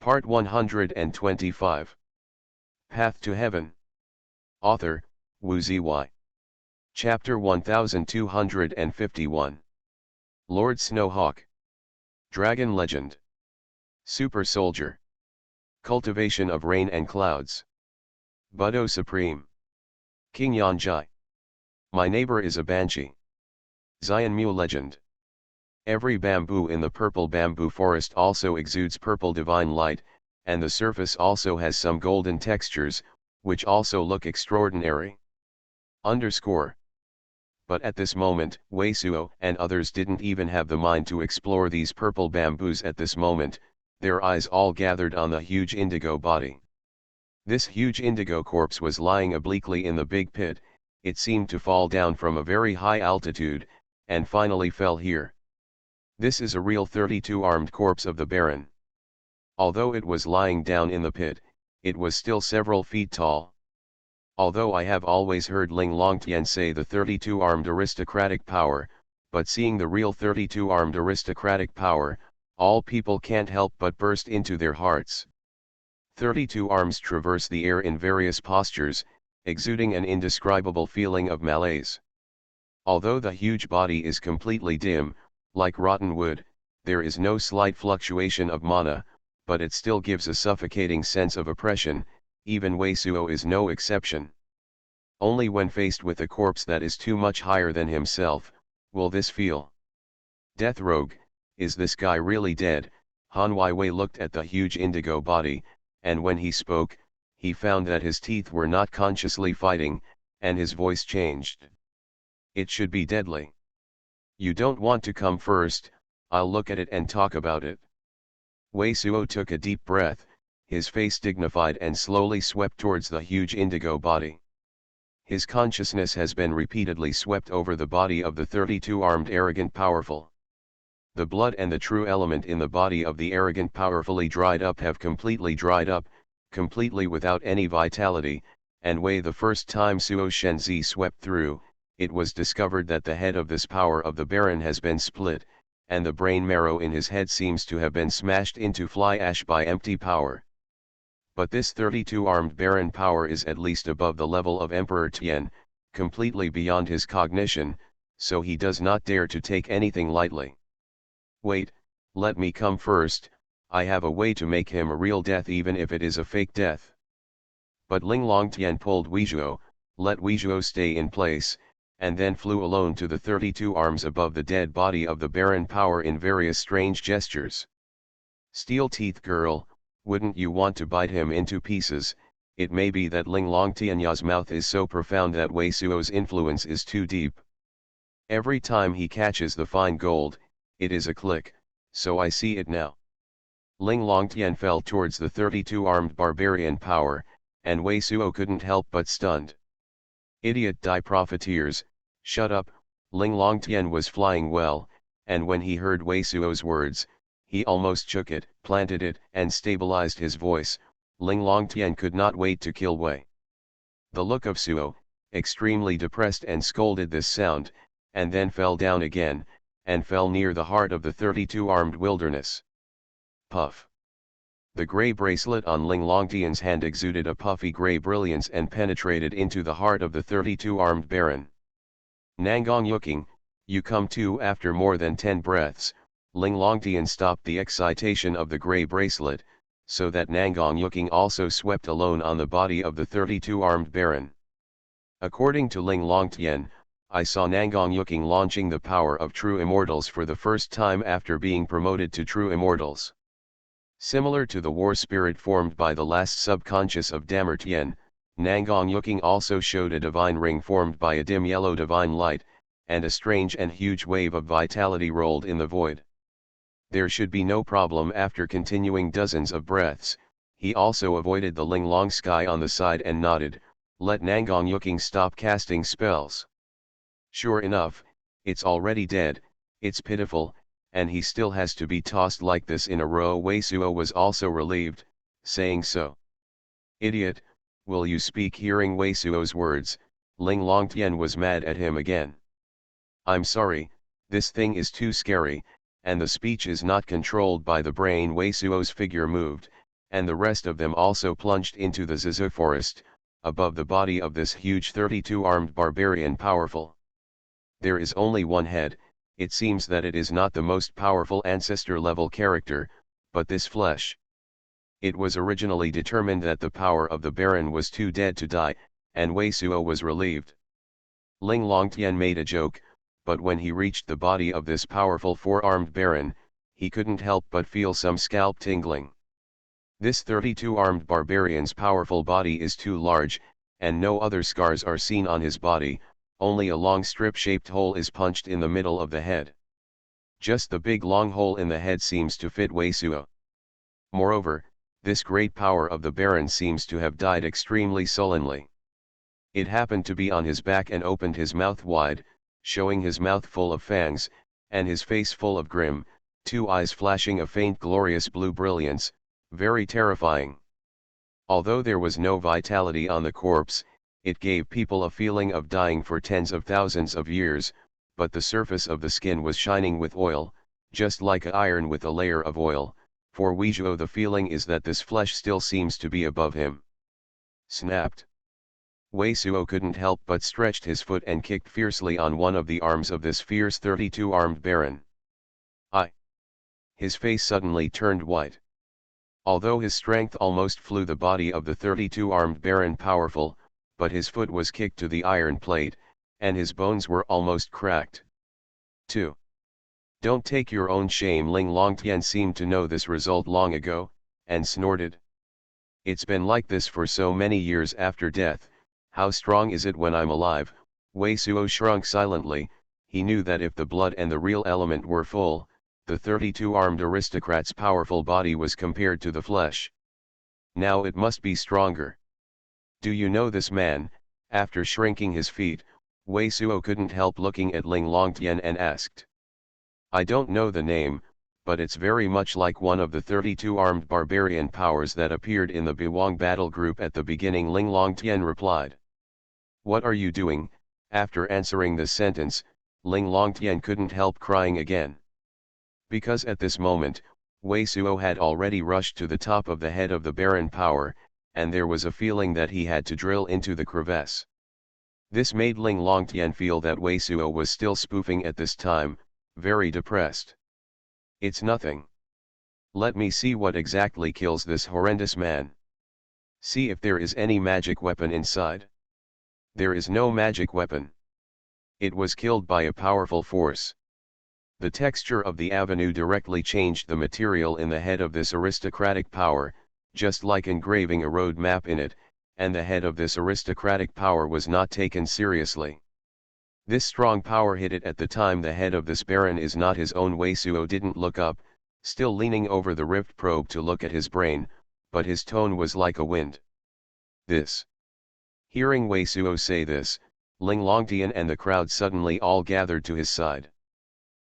Part 125. Path to Heaven. Author, Wu Ziyi. Chapter 1251. Lord Snowhawk. Dragon Legend. Super Soldier. Cultivation of Rain and Clouds. Budo Supreme. King Yanjai. My neighbor is a banshee. Xianmu Legend. Every bamboo in the purple bamboo forest also exudes purple divine light, and the surface also has some golden textures, which also look extraordinary. Underscore. But at this moment, Wei Suo and others didn't even have the mind to explore these purple bamboos at this moment, their eyes all gathered on the huge indigo body. This huge indigo corpse was lying obliquely in the big pit. It seemed to fall down from a very high altitude, and finally fell here. This is a real 32-armed corpse of the Baron. Although it was lying down in the pit, it was still several feet tall. Although I have always heard Ling Longtian say the 32-armed aristocratic power, but seeing the real 32-armed aristocratic power, all people can't help but burst into their hearts. 32 arms traverse the air in various postures, exuding an indescribable feeling of malaise. Although the huge body is completely dim, like rotten wood, there is no slight fluctuation of mana, but it still gives a suffocating sense of oppression. Even Wei Suo is no exception. Only when faced with a corpse that is too much higher than himself, will this feel. Death rogue, is this guy really dead? Han Weiwei looked at the huge indigo body, and when he spoke, he found that his teeth were not consciously fighting, and his voice changed. It should be deadly. You don't want to come first, I'll look at it and talk about it. Wei Suo took a deep breath, his face dignified and slowly swept towards the huge indigo body. His consciousness has been repeatedly swept over the body of the 32-armed arrogant powerful. The blood and the true element in the body of the arrogant powerfully dried up have completely dried up, completely without any vitality, and Wei the first time Suo Shenzi swept through, it was discovered that the head of this power of the Baron has been split, and the brain marrow in his head seems to have been smashed into fly ash by empty power. But this 32-armed Baron power is at least above the level of Emperor Tian, completely beyond his cognition, so he does not dare to take anything lightly. Wait, let me come first, I have a way to make him a real death even if it is a fake death. But Ling Longtian pulled Weizhuo, let Weizhuo stay in place, and then flew alone to the 32 arms above the dead body of the Baron power in various strange gestures. Steel Teeth Girl, wouldn't you want to bite him into pieces? It may be that Ling Longtianya's mouth is so profound that Wei Suo's influence is too deep. Every time he catches the fine gold, it is a click, so I see it now. Ling Longtian fell towards the 32-armed barbarian power, and Wei Suo couldn't help but stunned. Idiot die profiteers, shut up. Ling Longtian was flying well, and when he heard Wei Suo's words, he almost shook it, planted it, and stabilized his voice. Ling Longtian could not wait to kill Wei. The look of Suo, extremely depressed, and scolded this sound, and then fell down again, and fell near the heart of the 32-armed wilderness. Puff. The grey bracelet on Ling Longtian's hand exuded a puffy grey brilliance and penetrated into the heart of the 32-armed Baron. Nangong Yuking, you come too. After more than 10 breaths, Ling Longtian stopped the excitation of the grey bracelet, so that Nangong Yuking also swept alone on the body of the 32-armed Baron. According to Ling Longtian, I saw Nangong Yuking launching the power of true immortals for the first time after being promoted to true immortals. Similar to the war spirit formed by the last subconscious of Damer Tian, Nangong Yuking also showed a divine ring formed by a dim yellow divine light, and a strange and huge wave of vitality rolled in the void. There should be no problem. After continuing dozens of breaths, he also avoided the Ling Long sky on the side and nodded, let Nangong Yuking stop casting spells. Sure enough, it's already dead, it's pitiful, and he still has to be tossed like this in a row. Wei Suo was also relieved, saying so. Idiot, will you speak? Hearing Wei Suo's words, Ling Longtian was mad at him again. I'm sorry, this thing is too scary, and the speech is not controlled by the brain. Wei Suo's figure moved, and the rest of them also plunged into the Zizu forest, above the body of this huge 32-armed barbarian powerful. There is only one head. It seems that it is not the most powerful ancestor-level character, but this flesh. It was originally determined that the power of the Baron was too dead to die, and Wei Suo was relieved. Ling Longtian made a joke, but when he reached the body of this powerful four-armed Baron, he couldn't help but feel some scalp tingling. This 32-armed barbarian's powerful body is too large, and no other scars are seen on his body, only a long strip-shaped hole is punched in the middle of the head. Just the big long hole in the head seems to fit Wei Suo. Moreover, this great power of the Baron seems to have died extremely sullenly. It happened to be on his back and opened his mouth wide, showing his mouth full of fangs, and his face full of grim, two eyes flashing a faint glorious blue brilliance, very terrifying. Although there was no vitality on the corpse, it gave people a feeling of dying for tens of thousands of years, but the surface of the skin was shining with oil, just like iron with a layer of oil. For Wei Suo the feeling is that this flesh still seems to be above him. Snapped. Wei Suo couldn't help but stretched his foot and kicked fiercely on one of the arms of this fierce 32-armed Baron. His face suddenly turned white. Although his strength almost flew the body of the 32-armed Baron powerful, but his foot was kicked to the iron plate, and his bones were almost cracked. 2. Don't take your own shame. Ling Longtian seemed to know this result long ago, and snorted. It's been like this for so many years after death. How strong is it when I'm alive? Wei Suo shrunk silently. He knew that if the blood and the real element were full, the 32-armed aristocrat's powerful body was compared to the flesh. Now it must be stronger. Do you know this man? After shrinking his feet, Wei Suo couldn't help looking at Ling Longtian and asked. I don't know the name, but it's very much like one of the 32-armed barbarian powers that appeared in the Biwang battle group at the beginning. Ling Longtian replied. What are you doing? After answering this sentence, Ling Longtian couldn't help crying again. Because at this moment, Wei Suo had already rushed to the top of the head of the Baron power, and there was a feeling that he had to drill into the crevice. This made Ling Longtian feel that Wei Suo was still spoofing at this time, very depressed. It's nothing. Let me see what exactly kills this horrendous man. See if there is any magic weapon inside. There is no magic weapon. It was killed by a powerful force. The texture of the avenue directly changed the material in the head of this aristocratic power, just like engraving a road map in it, and the head of this aristocratic power was not taken seriously. This strong power hit it at the time the head of this Baron is not his own. Wei Suo didn't look up, still leaning over the rift probe to look at his brain, but his tone was like a wind. This. Hearing Wei Suo say this, Ling Longtian and the crowd suddenly all gathered to his side.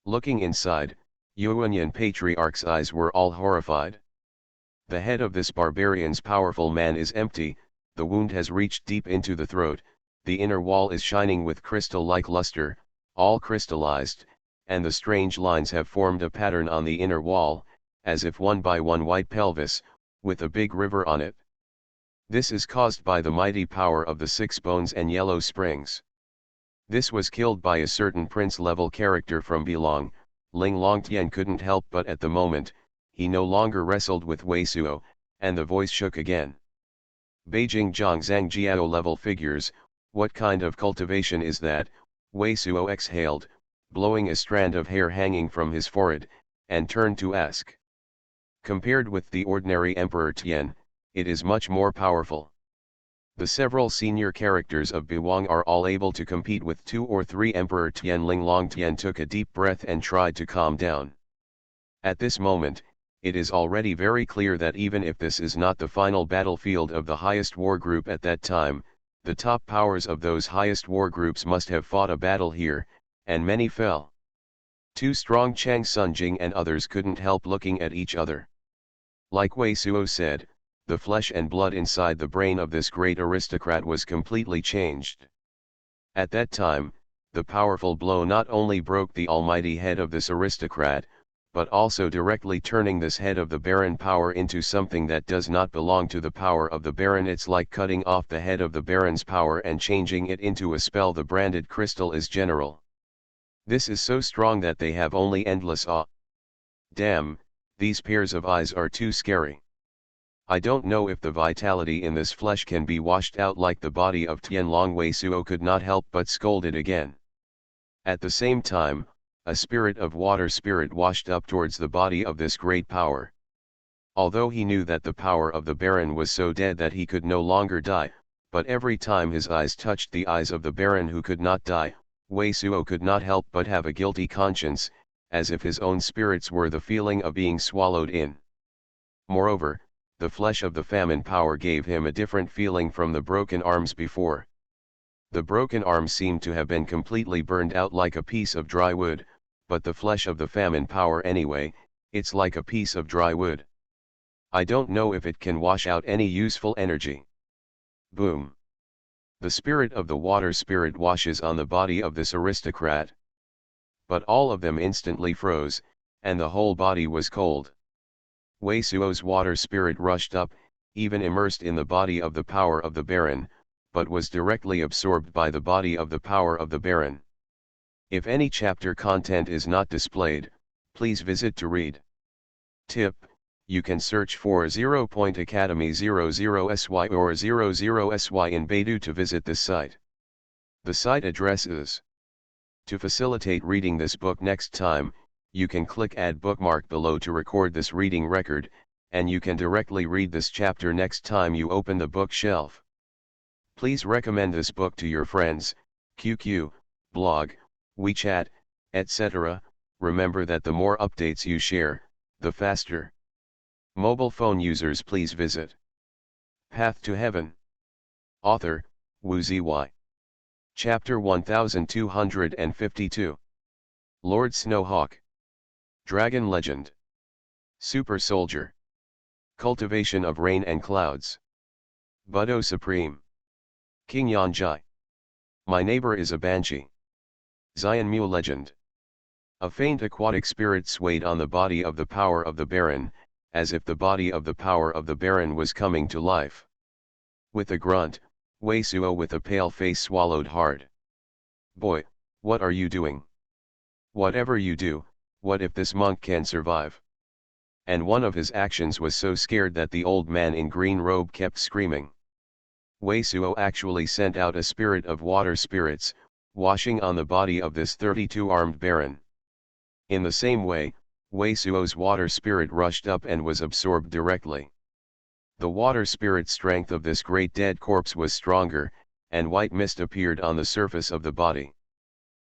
Looking inside, Xuanhuan Patriarch's eyes were all horrified. The head of this barbarian's powerful man is empty, the wound has reached deep into the throat, the inner wall is shining with crystal-like luster, all crystallized, and the strange lines have formed a pattern on the inner wall, as if one by one white pelvis, with a big river on it. This is caused by the mighty power of the 6 bones and yellow springs. This was killed by a certain prince-level character from Bilong. Ling Longtian couldn't help but at the moment, he no longer wrestled with Wei Suo, and the voice shook again. Beijing Zhongzhang Jiao level figures, what kind of cultivation is that? Wei Suo exhaled, blowing a strand of hair hanging from his forehead, and turned to ask. Compared with the ordinary Emperor Tian, it is much more powerful. The several senior characters of Biwang are all able to compete with 2 or 3 Emperor Tian. Ling Longtian took a deep breath and tried to calm down. At this moment, it is already very clear that even if this is not the final battlefield of the highest war group at that time, the top powers of those highest war groups must have fought a battle here, and many fell. Too strong. Chang Sunjing and others couldn't help looking at each other. Like Wei Suo said, the flesh and blood inside the brain of this great aristocrat was completely changed. At that time, the powerful blow not only broke the almighty head of this aristocrat, but also directly turning this head of the Baron power into something that does not belong to the power of the Baron. It's like cutting off the head of the Baron's power and changing it into a spell. The branded crystal is general. This is so strong that they have only endless awe. Damn, these pairs of eyes are too scary. I don't know if the vitality in this flesh can be washed out like the body of Tianlong. Wei Suo could not help but scold it again. At the same time, a spirit of water spirit washed up towards the body of this great power. Although he knew that the power of the Baron was so dead that he could no longer die, but every time his eyes touched the eyes of the Baron who could not die, Wei Suo could not help but have a guilty conscience, as if his own spirits were the feeling of being swallowed in. Moreover, the flesh of the famine power gave him a different feeling from the broken arms before. The broken arms seemed to have been completely burned out like a piece of dry wood, but the flesh of the famine power anyway, it's like a piece of dry wood. I don't know if it can wash out any useful energy. Boom. The spirit of the water spirit washes on the body of this aristocrat. But all of them instantly froze, and the whole body was cold. Wei Suo's water spirit rushed up, even immersed in the body of the power of the Baron, but was directly absorbed by the body of the power of the Baron. If any chapter content is not displayed, please visit to read. Tip: you can search for 0.academy00sy or 00sy in Baidu to visit this site. The site address is. To facilitate reading this book next time, you can click Add Bookmark below to record this reading record, and you can directly read this chapter next time you open the bookshelf. Please recommend this book to your friends, QQ, blog, WeChat, etc. Remember that the more updates you share, the faster. Mobile phone users, please visit Path to Heaven. Author, Wu Ziyi. Chapter 1252. Lord Snowhawk. Dragon Legend. Super Soldier. Cultivation of Rain and Clouds. Budo Supreme. King Yanjai. My neighbor is a banshee. Xianmu Legend. A faint aquatic spirit swayed on the body of the power of the Baron, as if the body of the power of the Baron was coming to life. With a grunt, Wei Suo with a pale face swallowed hard. Boy, what are you doing? Whatever you do, what if this monk can survive? And one of his actions was so scared that the old man in green robe kept screaming. Wei Suo actually sent out a spirit of water spirits, washing on the body of this 32-armed Baron. In the same way, Wei Suo's water spirit rushed up and was absorbed directly. The water spirit strength of this great dead corpse was stronger, and white mist appeared on the surface of the body.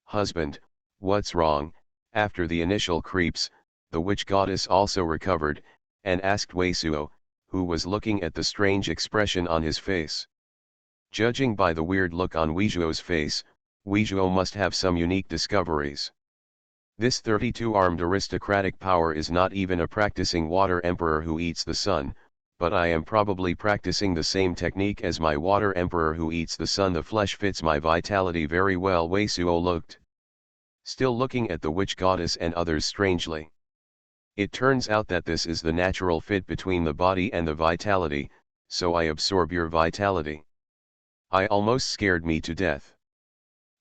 Husband, what's wrong? After the initial creeps, the witch goddess also recovered, and asked Wei Suo, who was looking at the strange expression on his face. Judging by the weird look on Wei Suo's face, Wei Suo must have some unique discoveries. This 32-armed aristocratic power is not even a practicing water emperor who eats the sun, but I am probably practicing the same technique as my water emperor who eats the sun. The flesh fits my vitality very well. Wei Suo looked. Still looking at the witch goddess and others strangely. It turns out that this is the natural fit between the body and the vitality, so I absorb your vitality. I almost scared me to death.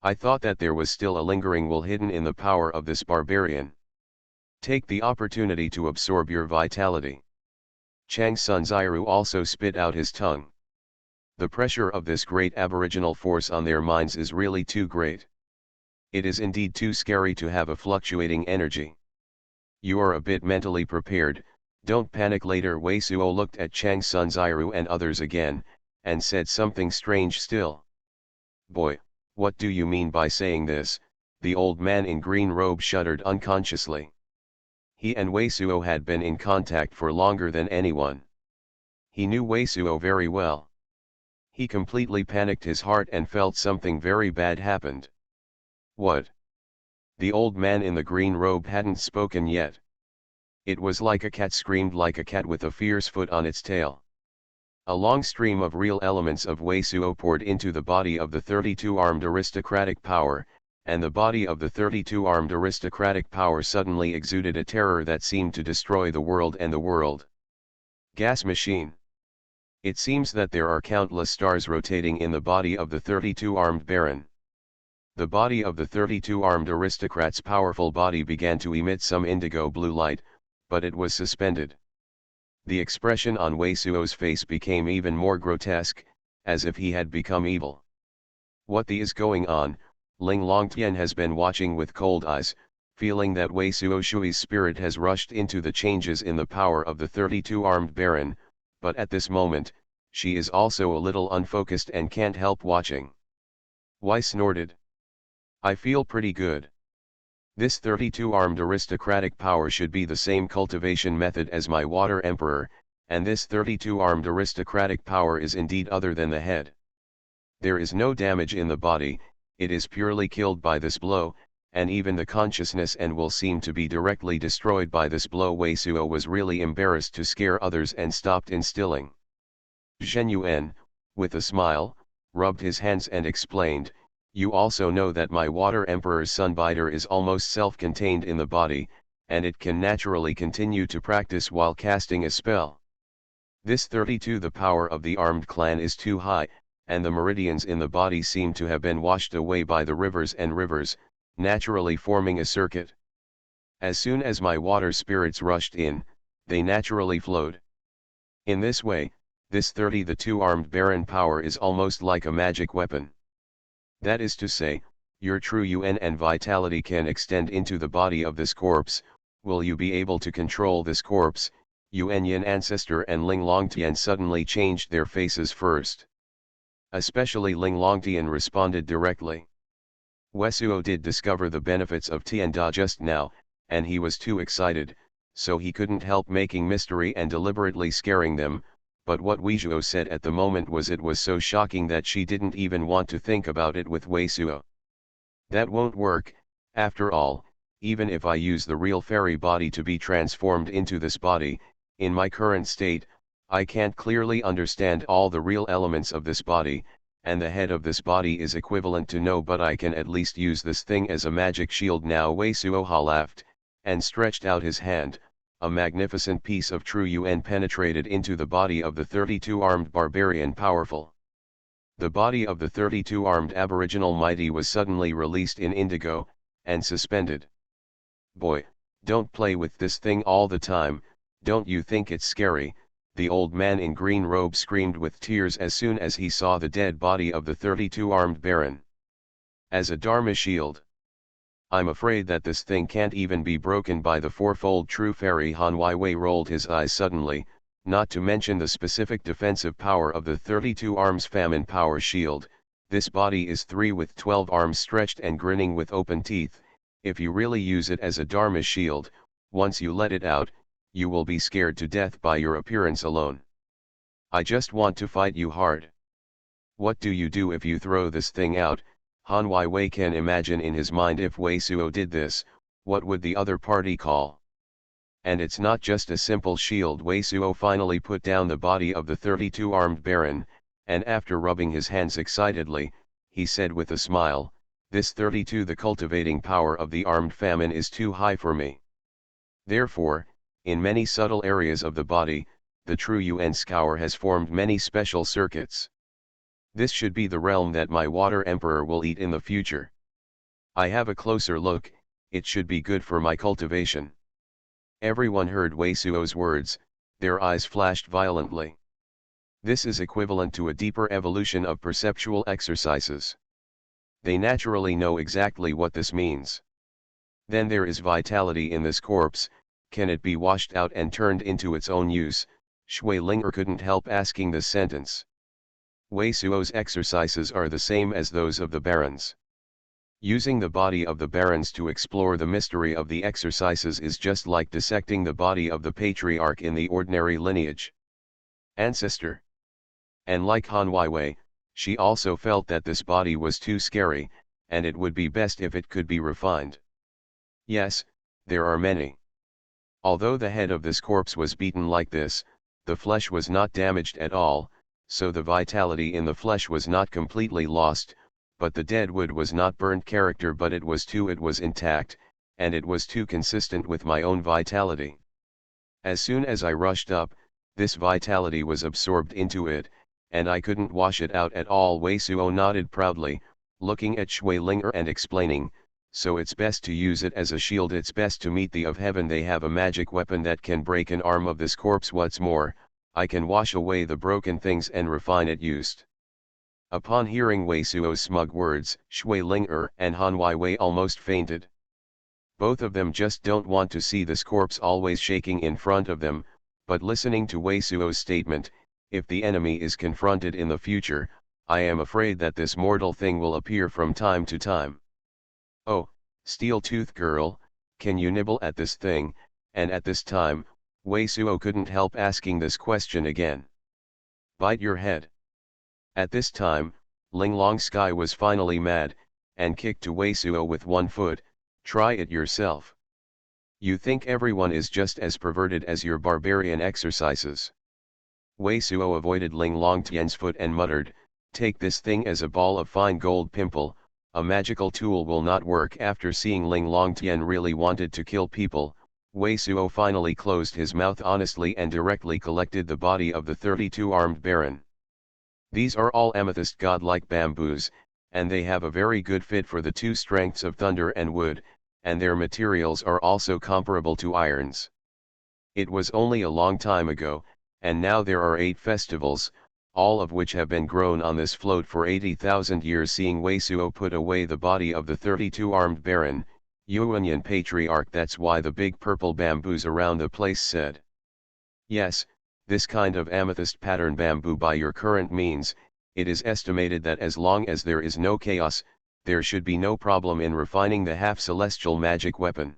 I thought that there was still a lingering will hidden in the power of this barbarian. Take the opportunity to absorb your vitality. Chang Sunziru also spit out his tongue. The pressure of this great aboriginal force on their minds is really too great. It is indeed too scary to have a fluctuating energy. You are a bit mentally prepared, don't panic later. Wei Suo looked at Chang Sunziru and others again, and said something strange still. Boy, what do you mean by saying this? The old man in green robe shuddered unconsciously. He and Wei Suo had been in contact for longer than anyone. He knew Wei Suo very well. He completely panicked his heart and felt something very bad happened. What? The old man in the green robe hadn't spoken yet. It was like a cat screamed, like a cat with a fierce foot on its tail. A long stream of real elements of Wei Suo poured into the body of the 32-armed aristocratic power, and the body of the 32-armed aristocratic power suddenly exuded a terror that seemed to destroy the world and the world. Gas machine. It seems that there are countless stars rotating in the body of the 32-armed baron. The body of the 32-armed aristocrat's powerful body began to emit some indigo blue light, but it was suspended. The expression on Wei Suo's face became even more grotesque, as if he had become evil. What the is going on? Ling Longtian has been watching with cold eyes, feeling that Wei Suo Shui's spirit has rushed into the changes in the power of the 32-armed baron, but at this moment, she is also a little unfocused and can't help watching. Wei snorted. I feel pretty good. This 32-armed aristocratic power should be the same cultivation method as my Water Emperor, and this 32-armed aristocratic power is indeed other than the head. There is no damage in the body, it is purely killed by this blow, and even the consciousness and will seem to be directly destroyed by this blow. Wei Suo was really embarrassed to scare others and stopped instilling. Xuanhuan, with a smile, rubbed his hands and explained, you also know that my Water Emperor's Sunbiter is almost self-contained in the body, and it can naturally continue to practice while casting a spell. This 32, the power of the armed clan is too high, and the meridians in the body seem to have been washed away by the rivers and rivers, naturally forming a circuit. As soon as my water spirits rushed in, they naturally flowed. In this way, this 30, the two-armed baron power is almost like a magic weapon. That is to say, your true UN and vitality can extend into the body of this corpse. Will you be able to control this corpse? Yuan Yin ancestor and Ling Longtian suddenly changed their faces first. Especially Ling Longtian responded directly. Wei Suo did discover the benefits of Tianda just now, and he was too excited, so he couldn't help making mystery and deliberately scaring them. But what Wei Suo said at the moment was it was so shocking that she didn't even want to think about it with Wei Suo. That won't work, after all, even if I use the real fairy body to be transformed into this body, in my current state, I can't clearly understand all the real elements of this body, and the head of this body is equivalent to no, but I can at least use this thing as a magic shield now. Wei Suoha laughed, and stretched out his hand. A magnificent piece of true UN penetrated into the body of the 32-armed barbarian powerful. The body of the 32-armed aboriginal mighty was suddenly released in indigo, and suspended. Boy, don't play with this thing all the time, don't you think it's scary? The old man in green robe screamed with tears as soon as he saw the dead body of the 32-armed baron. As a Dharma shield. I'm afraid that this thing can't even be broken by the fourfold true fairy. Han Wei rolled his eyes suddenly, not to mention the specific defensive power of the 32 arms famine power shield. This body is 3 with 12 arms stretched and grinning with open teeth. If you really use it as a Dharma shield, once you let it out, you will be scared to death by your appearance alone. I just want to fight you hard. What do you do if you throw this thing out? Han Wei can imagine in his mind if Wei Suo did this, what would the other party call? And it's not just a simple shield. Wei Suo finally put down the body of the 32-armed baron, and after rubbing his hands excitedly, he said with a smile, this 32, the cultivating power of the armed famine is too high for me. Therefore, in many subtle areas of the body, the true UN scour has formed many special circuits. This should be the realm that my Water Emperor will eat in the future. I have a closer look, it should be good for my cultivation. Everyone heard Wei Suo's words, their eyes flashed violently. This is equivalent to a deeper evolution of perceptual exercises. They naturally know exactly what this means. Then there is vitality in this corpse, can it be washed out and turned into its own use? Shui Linger couldn't help asking this sentence. Wei Suo's exercises are the same as those of the barons. Using the body of the barons to explore the mystery of the exercises is just like dissecting the body of the patriarch in the ordinary lineage. Ancestor. And like Han Wei, she also felt that this body was too scary, and it would be best if it could be refined. Yes, there are many. Although the head of this corpse was beaten like this, the flesh was not damaged at all, so the vitality in the flesh was not completely lost. but the dead wood was not burnt character, but it was intact, and it was too consistent with my own vitality. As soon as I rushed up, this vitality was absorbed into it, and I couldn't wash it out at all. Wei Suo nodded proudly, looking at Shui Linger and explaining, so it's best to use it as a shield, it's best to meet the of heaven. They have a magic weapon that can break an arm of this corpse. What's more, I can wash away the broken things and refine it used. Upon hearing Wei Suo's smug words, Shui Linger and Han Wei almost fainted. Both of them just don't want to see this corpse always shaking in front of them, but listening to Wei Suo's statement, if the enemy is confronted in the future, I am afraid that this mortal thing will appear from time to time. Oh, Steel Tooth Girl, can you nibble at this thing? And at this time, Wei Suo couldn't help asking this question again. Bite your head. At this time, Ling Long Sky was finally mad, and kicked to Wei Suo with one foot. Try it yourself. You think everyone is just as perverted as your barbarian exercises. Wei Suo avoided Ling Long Tian's foot and muttered, take this thing as a ball of fine gold pimple, a magical tool will not work. After seeing Ling Long Tian really wanted to kill people, Wei Suo finally closed his mouth honestly and directly collected the body of the 32-armed baron. These are all amethyst godlike bamboos, and they have a very good fit for the two strengths of thunder and wood, and their materials are also comparable to irons. It was only a long time ago, and now there are 8 festivals, all of which have been grown on this float for 80,000 years. Seeing Wei Suo put away the body of the 32-armed baron, Xuanhuan patriarch, that's why the big purple bamboos around the place, said. Yes, this kind of amethyst pattern bamboo. By your current means, it is estimated that as long as there is no chaos, there should be no problem in refining the half-celestial magic weapon.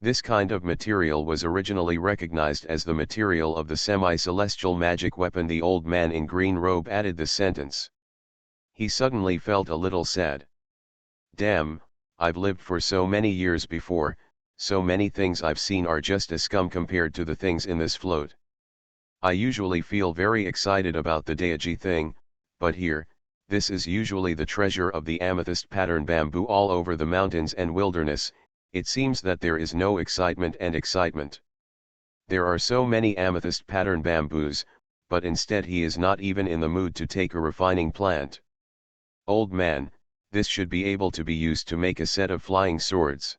This kind of material was originally recognized as the material of the semi-celestial magic weapon. The old man in green robe added the sentence. He suddenly felt a little sad. Damn, I've lived for so many years before, so many things I've seen are just a scum compared to the things in this float. I usually feel very excited about the Daiji thing, but here, this is usually the treasure of the amethyst pattern bamboo all over the mountains and wilderness. It seems that there is no excitement and excitement. There are so many amethyst pattern bamboos, but instead he is not even in the mood to take a refining plant. Old man, this should be able to be used to make a set of flying swords.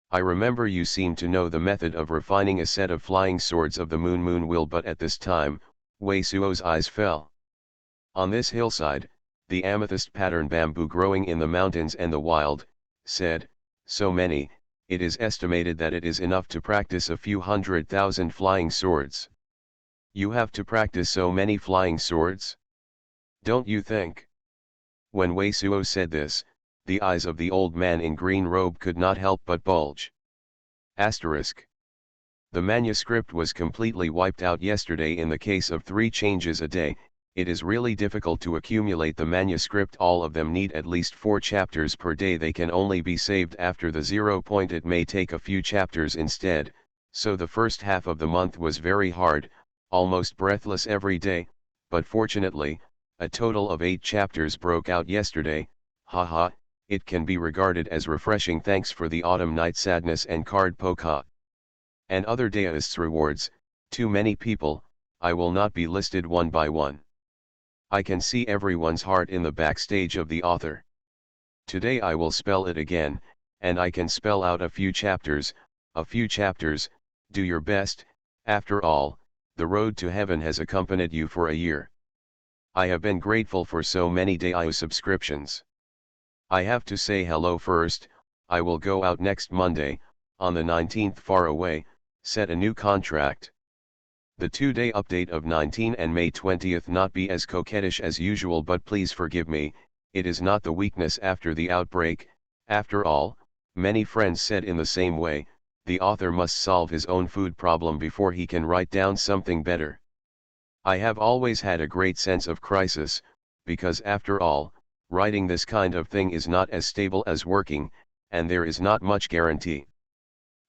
I remember you seem to know the method of refining a set of flying swords of the moon will. But at this time, Wei Suo's eyes fell. On this hillside, the amethyst pattern bamboo growing in the mountains and the wild, said, so many, it is estimated that it is enough to practice a few 100,000 flying swords. You have to practice so many flying swords? Don't you think? When Wei Suo said this, the eyes of the old man in green robe could not help but bulge. Asterisk. The manuscript was completely wiped out yesterday. In the case of 3 changes a day, it is really difficult to accumulate the manuscript. All of them need at least 4 chapters per day. They can only be saved after the 0 point. It may take a few chapters instead, so the first half of the month was very hard, almost breathless every day, but fortunately, a total of 8 chapters broke out yesterday. Haha, it can be regarded as refreshing. Thanks for the autumn night sadness and card poka. And other deists' rewards, too many people, I will not be listed one by one. I can see everyone's heart in the backstage of the author. Today I will spell it again, and I can spell out a few chapters, do your best. After all, the road to heaven has accompanied you for a year. I have been grateful for so many Daio subscriptions. I have to say hello first. I will go out next Monday, on the 19th. Far away, set a new contract. The 2-day update of 19 and May 20th not be as coquettish as usual, but please forgive me, it is not the weakness after the outbreak. After all, many friends said in the same way, the author must solve his own food problem before he can write down something better. I have always had a great sense of crisis, because after all, writing this kind of thing is not as stable as working, and there is not much guarantee.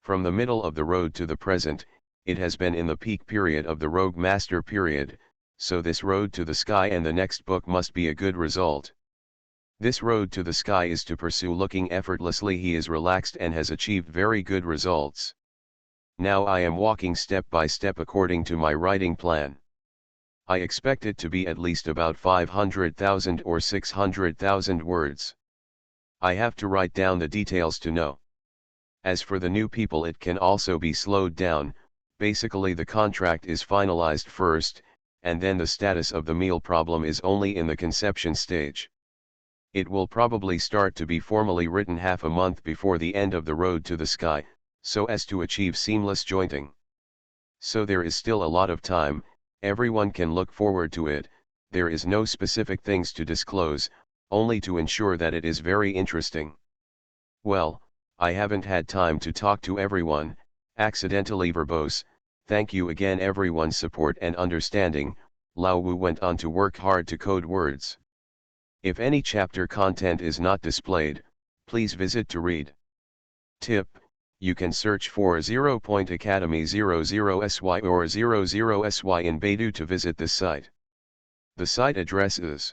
From the middle of the road to the present, it has been in the peak period of the Rogue Master period, so this road to the sky and the next book must be a good result. This road to the sky is to pursue looking effortlessly. He is relaxed and has achieved very good results. Now I am walking step by step according to my writing plan. I expect it to be at least about 500,000 or 600,000 words. I have to write down the details to know. As for the new people, it can also be slowed down. Basically the contract is finalized first, and then the status of the meal problem is only in the conception stage. It will probably start to be formally written half a month before the end of the road to the sky, so as to achieve seamless jointing. So there is still a lot of time, everyone can look forward to it. There is no specific things to disclose, only to ensure that it is very interesting. Well, I haven't had time to talk to everyone, accidentally verbose. Thank you again everyone's support and understanding. Lao Wu went on to work hard to code words. If any chapter content is not displayed, please visit to read. Tip: you can search for 0.academy00sy or 00sy in Baidu to visit this site. The site address is.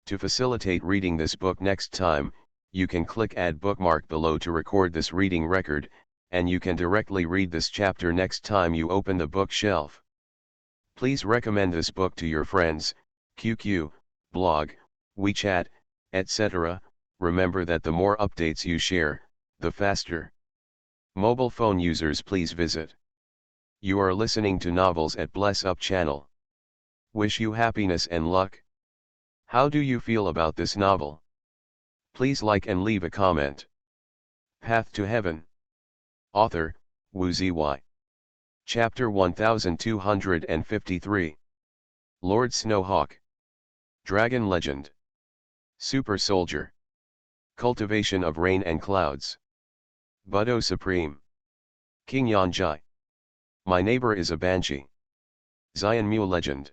To facilitate reading this book next time, you can click Add Bookmark below to record this reading record, and you can directly read this chapter next time you open the bookshelf. Please recommend this book to your friends, QQ, blog, WeChat, etc. Remember that the more updates you share, the faster. Mobile phone users, please visit. You are listening to Novels at Bless Up channel. Wish you happiness and luck. How do you feel about this novel? Please like and leave a comment. Path to Heaven. Author, Wu Zy. Chapter 1253. Lord Snowhawk. Dragon Legend. Super Soldier. Cultivation of Rain and Clouds. Budo Supreme. King Yanjai. My neighbor is a banshee. Xianmu Legend.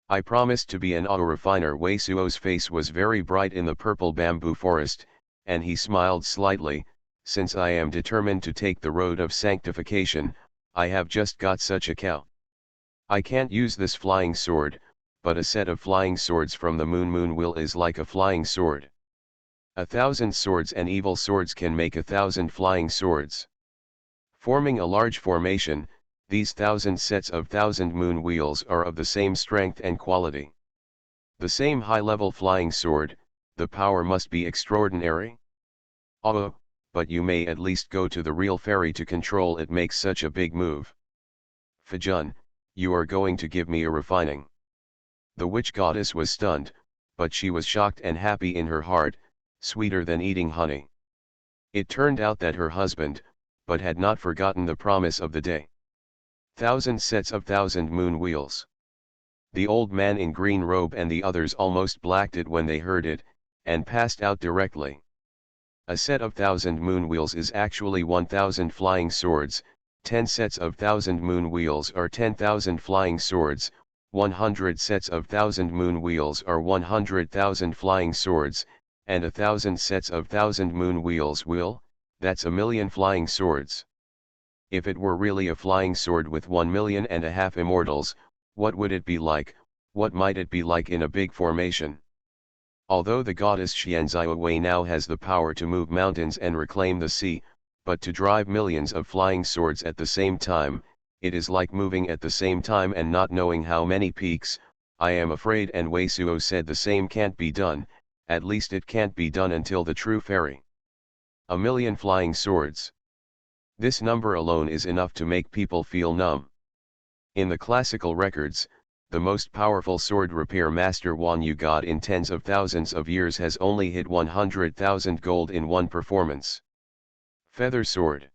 I promised to be an auto refiner. Wei Suo's face was very bright in the purple bamboo forest, and he smiled slightly. Since I am determined to take the road of sanctification, I have just got such a cow. I can't use this flying sword, but a set of flying swords from the moon will is like a flying sword. 1,000 swords and evil swords can make 1,000 flying swords. Forming a large formation, these 1,000 sets of 1,000 moon wheels are of the same strength and quality. The same high-level flying sword, the power must be extraordinary. Oh, but you may at least go to the real fairy to control it makes such a big move. Fajun, you are going to give me a refining. The witch goddess was stunned, but she was shocked and happy in her heart, sweeter than eating honey. It turned out that her husband, but had not forgotten the promise of the day. 1,000 sets of 1,000 moon wheels. The old man in green robe and the others almost blacked it when they heard it, and passed out directly. A set of 1,000 moon wheels is actually 1,000 flying swords, 10 sets of 1,000 moon wheels are 10,000 flying swords, 100 sets of 1,000 moon wheels are 100,000 flying swords, and 1,000 sets of 1,000 moon wheels that's 1,000,000 flying swords. If it were really a flying sword with 1.5 million immortals, what would it be like? What might it be like in a big formation? Although the goddess Xianzai now has the power to move mountains and reclaim the sea, but to drive millions of flying swords at the same time, it is like moving at the same time and not knowing how many peaks. I am afraid, and Wei Suo said the same can't be done, at least it can't be done until the true fairy. 1,000,000 flying swords. This number alone is enough to make people feel numb. In the classical records, the most powerful sword repair master Xuanhuan god in tens of thousands of years has only hit 100,000 gold in one performance. Feather sword.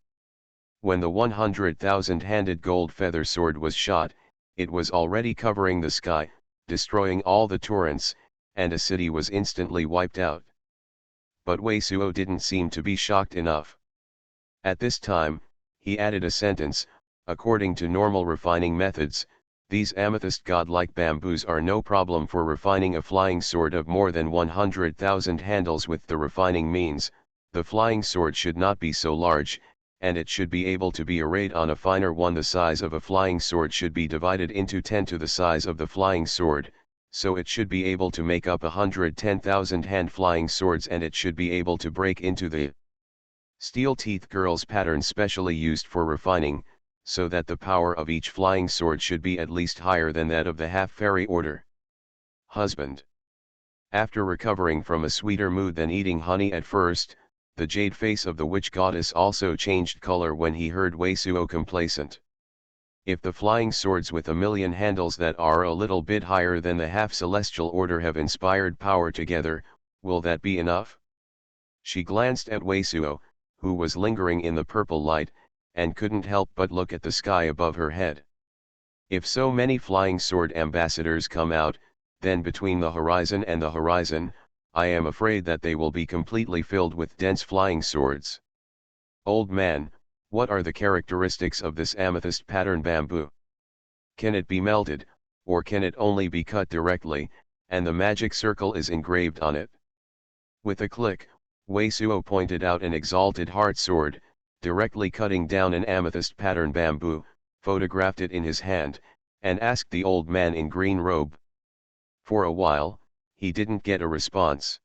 When the 100,000-handed gold feather sword was shot, it was already covering the sky, destroying all the torrents, and a city was instantly wiped out. But Wei Suo didn't seem to be shocked enough. At this time, he added a sentence: according to normal refining methods, these amethyst godlike bamboos are no problem for refining a flying sword of more than 100,000 handles. With the refining means, the flying sword should not be so large, and it should be able to be arrayed on a finer one. The size of a flying sword should be divided into 10 to the size of the flying sword, so it should be able to make up 110,000 hand-flying swords, and it should be able to break into the steel teeth girls pattern specially used for refining, so that the power of each flying sword should be at least higher than that of the half-fairy order. Husband. After recovering from a sweeter mood than eating honey at first, the jade face of the witch goddess also changed color when he heard Wei Suo complacent. If the flying swords with 1,000,000 handles that are a little bit higher than the half-celestial order have inspired power together, will that be enough? She glanced at Wei Suo, who was lingering in the purple light, and couldn't help but look at the sky above her head. If so many flying sword ambassadors come out, then between the horizon and the horizon, I am afraid that they will be completely filled with dense flying swords. Old man, what are the characteristics of this amethyst pattern bamboo? Can it be melted, or can it only be cut directly, and the magic circle is engraved on it? With a click, Wei Suo pointed out an exalted heart sword, directly cutting down an amethyst pattern bamboo, photographed it in his hand, and asked the old man in green robe. For a while, he didn't get a response.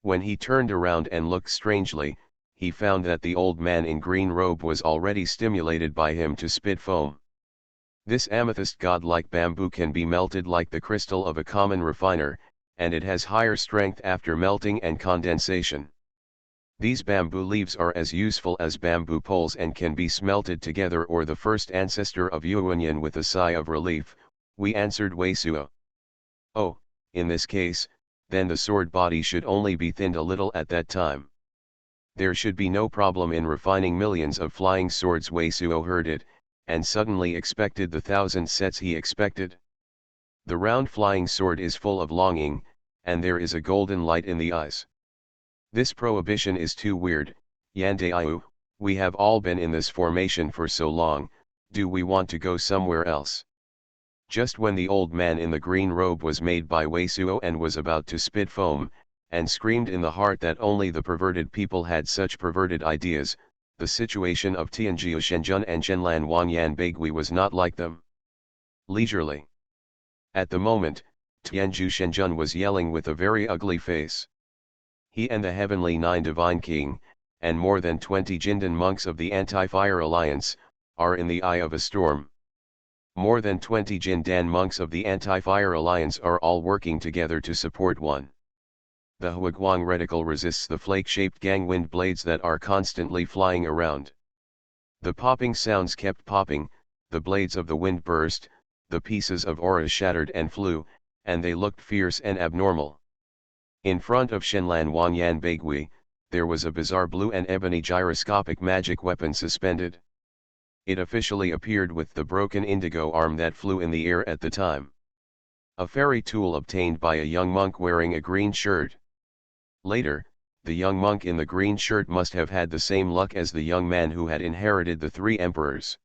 When he turned around and looked strangely, he found that the old man in green robe was already stimulated by him to spit foam. This amethyst god-like bamboo can be melted like the crystal of a common refiner, and it has higher strength after melting and condensation. These bamboo leaves are as useful as bamboo poles and can be smelted together. Or the first ancestor of Xuanhuan. With a sigh of relief, we answered Wei Suo. Oh, in this case, then the sword body should only be thinned a little at that time. There should be no problem in refining millions of flying swords. Wei Suo heard it, and suddenly expected the 1,000 sets he expected. The round flying sword is full of longing, and there is a golden light in the eyes. This prohibition is too weird, Yandaiu, we have all been in this formation for so long, do we want to go somewhere else? Just when the old man in the green robe was made by Wei Suo and was about to spit foam, and screamed in the heart that only the perverted people had such perverted ideas, the situation of Tianjiu Shenjun and Xuanhuan Yanbaigui was not like them. Leisurely. At the moment, Tianjiu Shenjun was yelling with a very ugly face. He and the Heavenly Nine Divine King, and more than 20 Jindan monks of the Anti-Fire Alliance, are in the eye of a storm. More than 20 Jindan monks of the Anti-Fire Alliance are all working together to support one. The Huaguang reticle resists the flake-shaped gangwind blades that are constantly flying around. The popping sounds kept popping, the blades of the wind burst, the pieces of aura shattered and flew, and they looked fierce and abnormal. In front of Xuanhuan Yanbaigui, there was a bizarre blue and ebony gyroscopic magic weapon suspended. It officially appeared with the broken indigo arm that flew in the air at the time. A fairy tool obtained by a young monk wearing a green shirt. Later, the young monk in the green shirt must have had the same luck as the young man who had inherited the 3 emperors.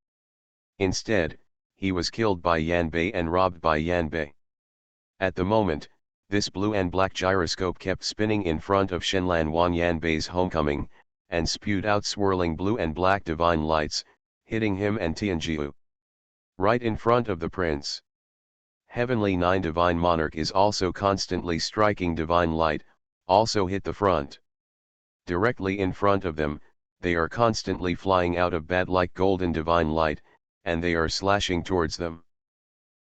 Instead, he was killed by Yanbei and robbed by Yanbei. At the moment, this blue and black gyroscope kept spinning in front of Xuanhuan Yanbei's homecoming, and spewed out swirling blue and black divine lights, hitting him and Tianjiu. Right in front of the prince. Heavenly Nine Divine Monarch is also constantly striking divine light, also hit the front. Directly in front of them, they are constantly flying out of bat-like golden divine light, and they are slashing towards them.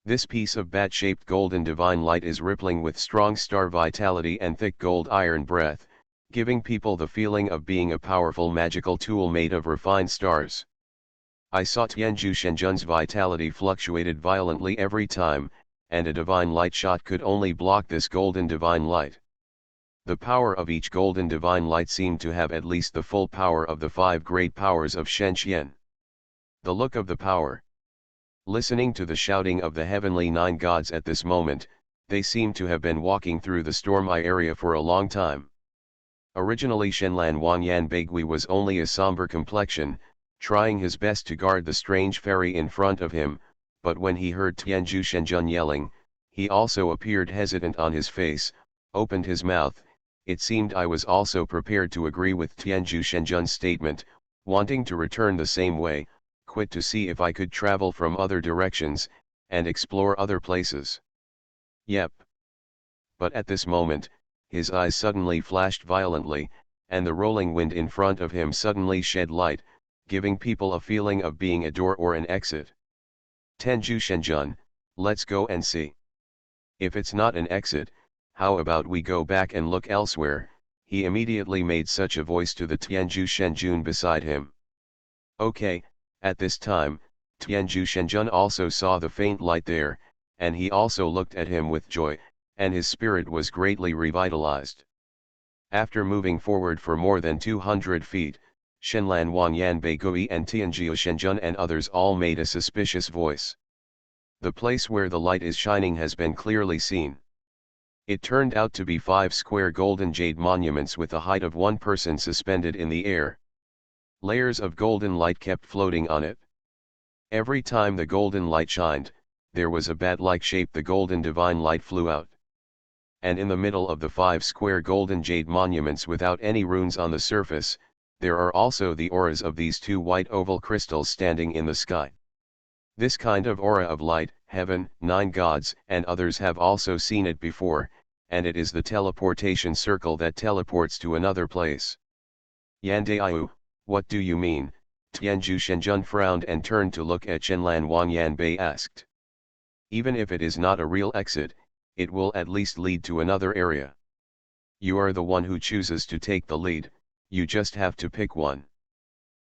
This piece of bat-shaped golden divine light is rippling with strong star vitality and thick gold iron breath, giving people the feeling of being a powerful magical tool made of refined stars. I saw Tianjiu Shenjun's vitality fluctuated violently every time, and a divine light shot could only block this golden divine light. The power of each golden divine light seemed to have at least the full power of the 5 great powers of Shenxian. The look of the power. Listening to the shouting of the Heavenly Nine Gods at this moment, they seemed to have been walking through the storm eye area for a long time. Originally Xuanhuan Yanbaigui was only a somber complexion, trying his best to guard the strange fairy in front of him, but when he heard Tianjiu Shenjun yelling, he also appeared hesitant on his face, opened his mouth. It seemed I was also prepared to agree with Tianjiu Shenjun's statement, wanting to return the same way, quit to see if I could travel from other directions, and explore other places. Yep, But at this moment, his eyes suddenly flashed violently, and the rolling wind in front of him suddenly shed light, giving people a feeling of being a door or an exit. Tenju Shenjun, let's go and see. If it's not an exit, how about we go back and look elsewhere? He immediately made such a voice to the Tianju Shenjun beside him. Okay, at this time, Tianju Shenjun also saw the faint light there, and he also looked at him with joy, and his spirit was greatly revitalized. After moving forward for more than 200 feet, Shenlan Wanyan Beigui and Tianju Shenjun and others all made a suspicious voice. The place where the light is shining has been clearly seen. It turned out to be 5 square golden jade monuments with a height of 1 person suspended in the air. Layers of golden light kept floating on it. Every time the golden light shined, there was a bat-like shape. The golden divine light flew out. And in the middle of the 5 square golden jade monuments without any runes on the surface, there are also the auras of these 2 white oval crystals standing in the sky. This kind of aura of light, heaven, 9 gods and others have also seen it before, and it is the teleportation circle that teleports to another place. Yandaiu, what do you mean? Tianju Shenjun frowned and turned to look at Shenlan Wanyanbei asked. Even if it is not a real exit, it will at least lead to another area. You are the one who chooses to take the lead, you just have to pick one.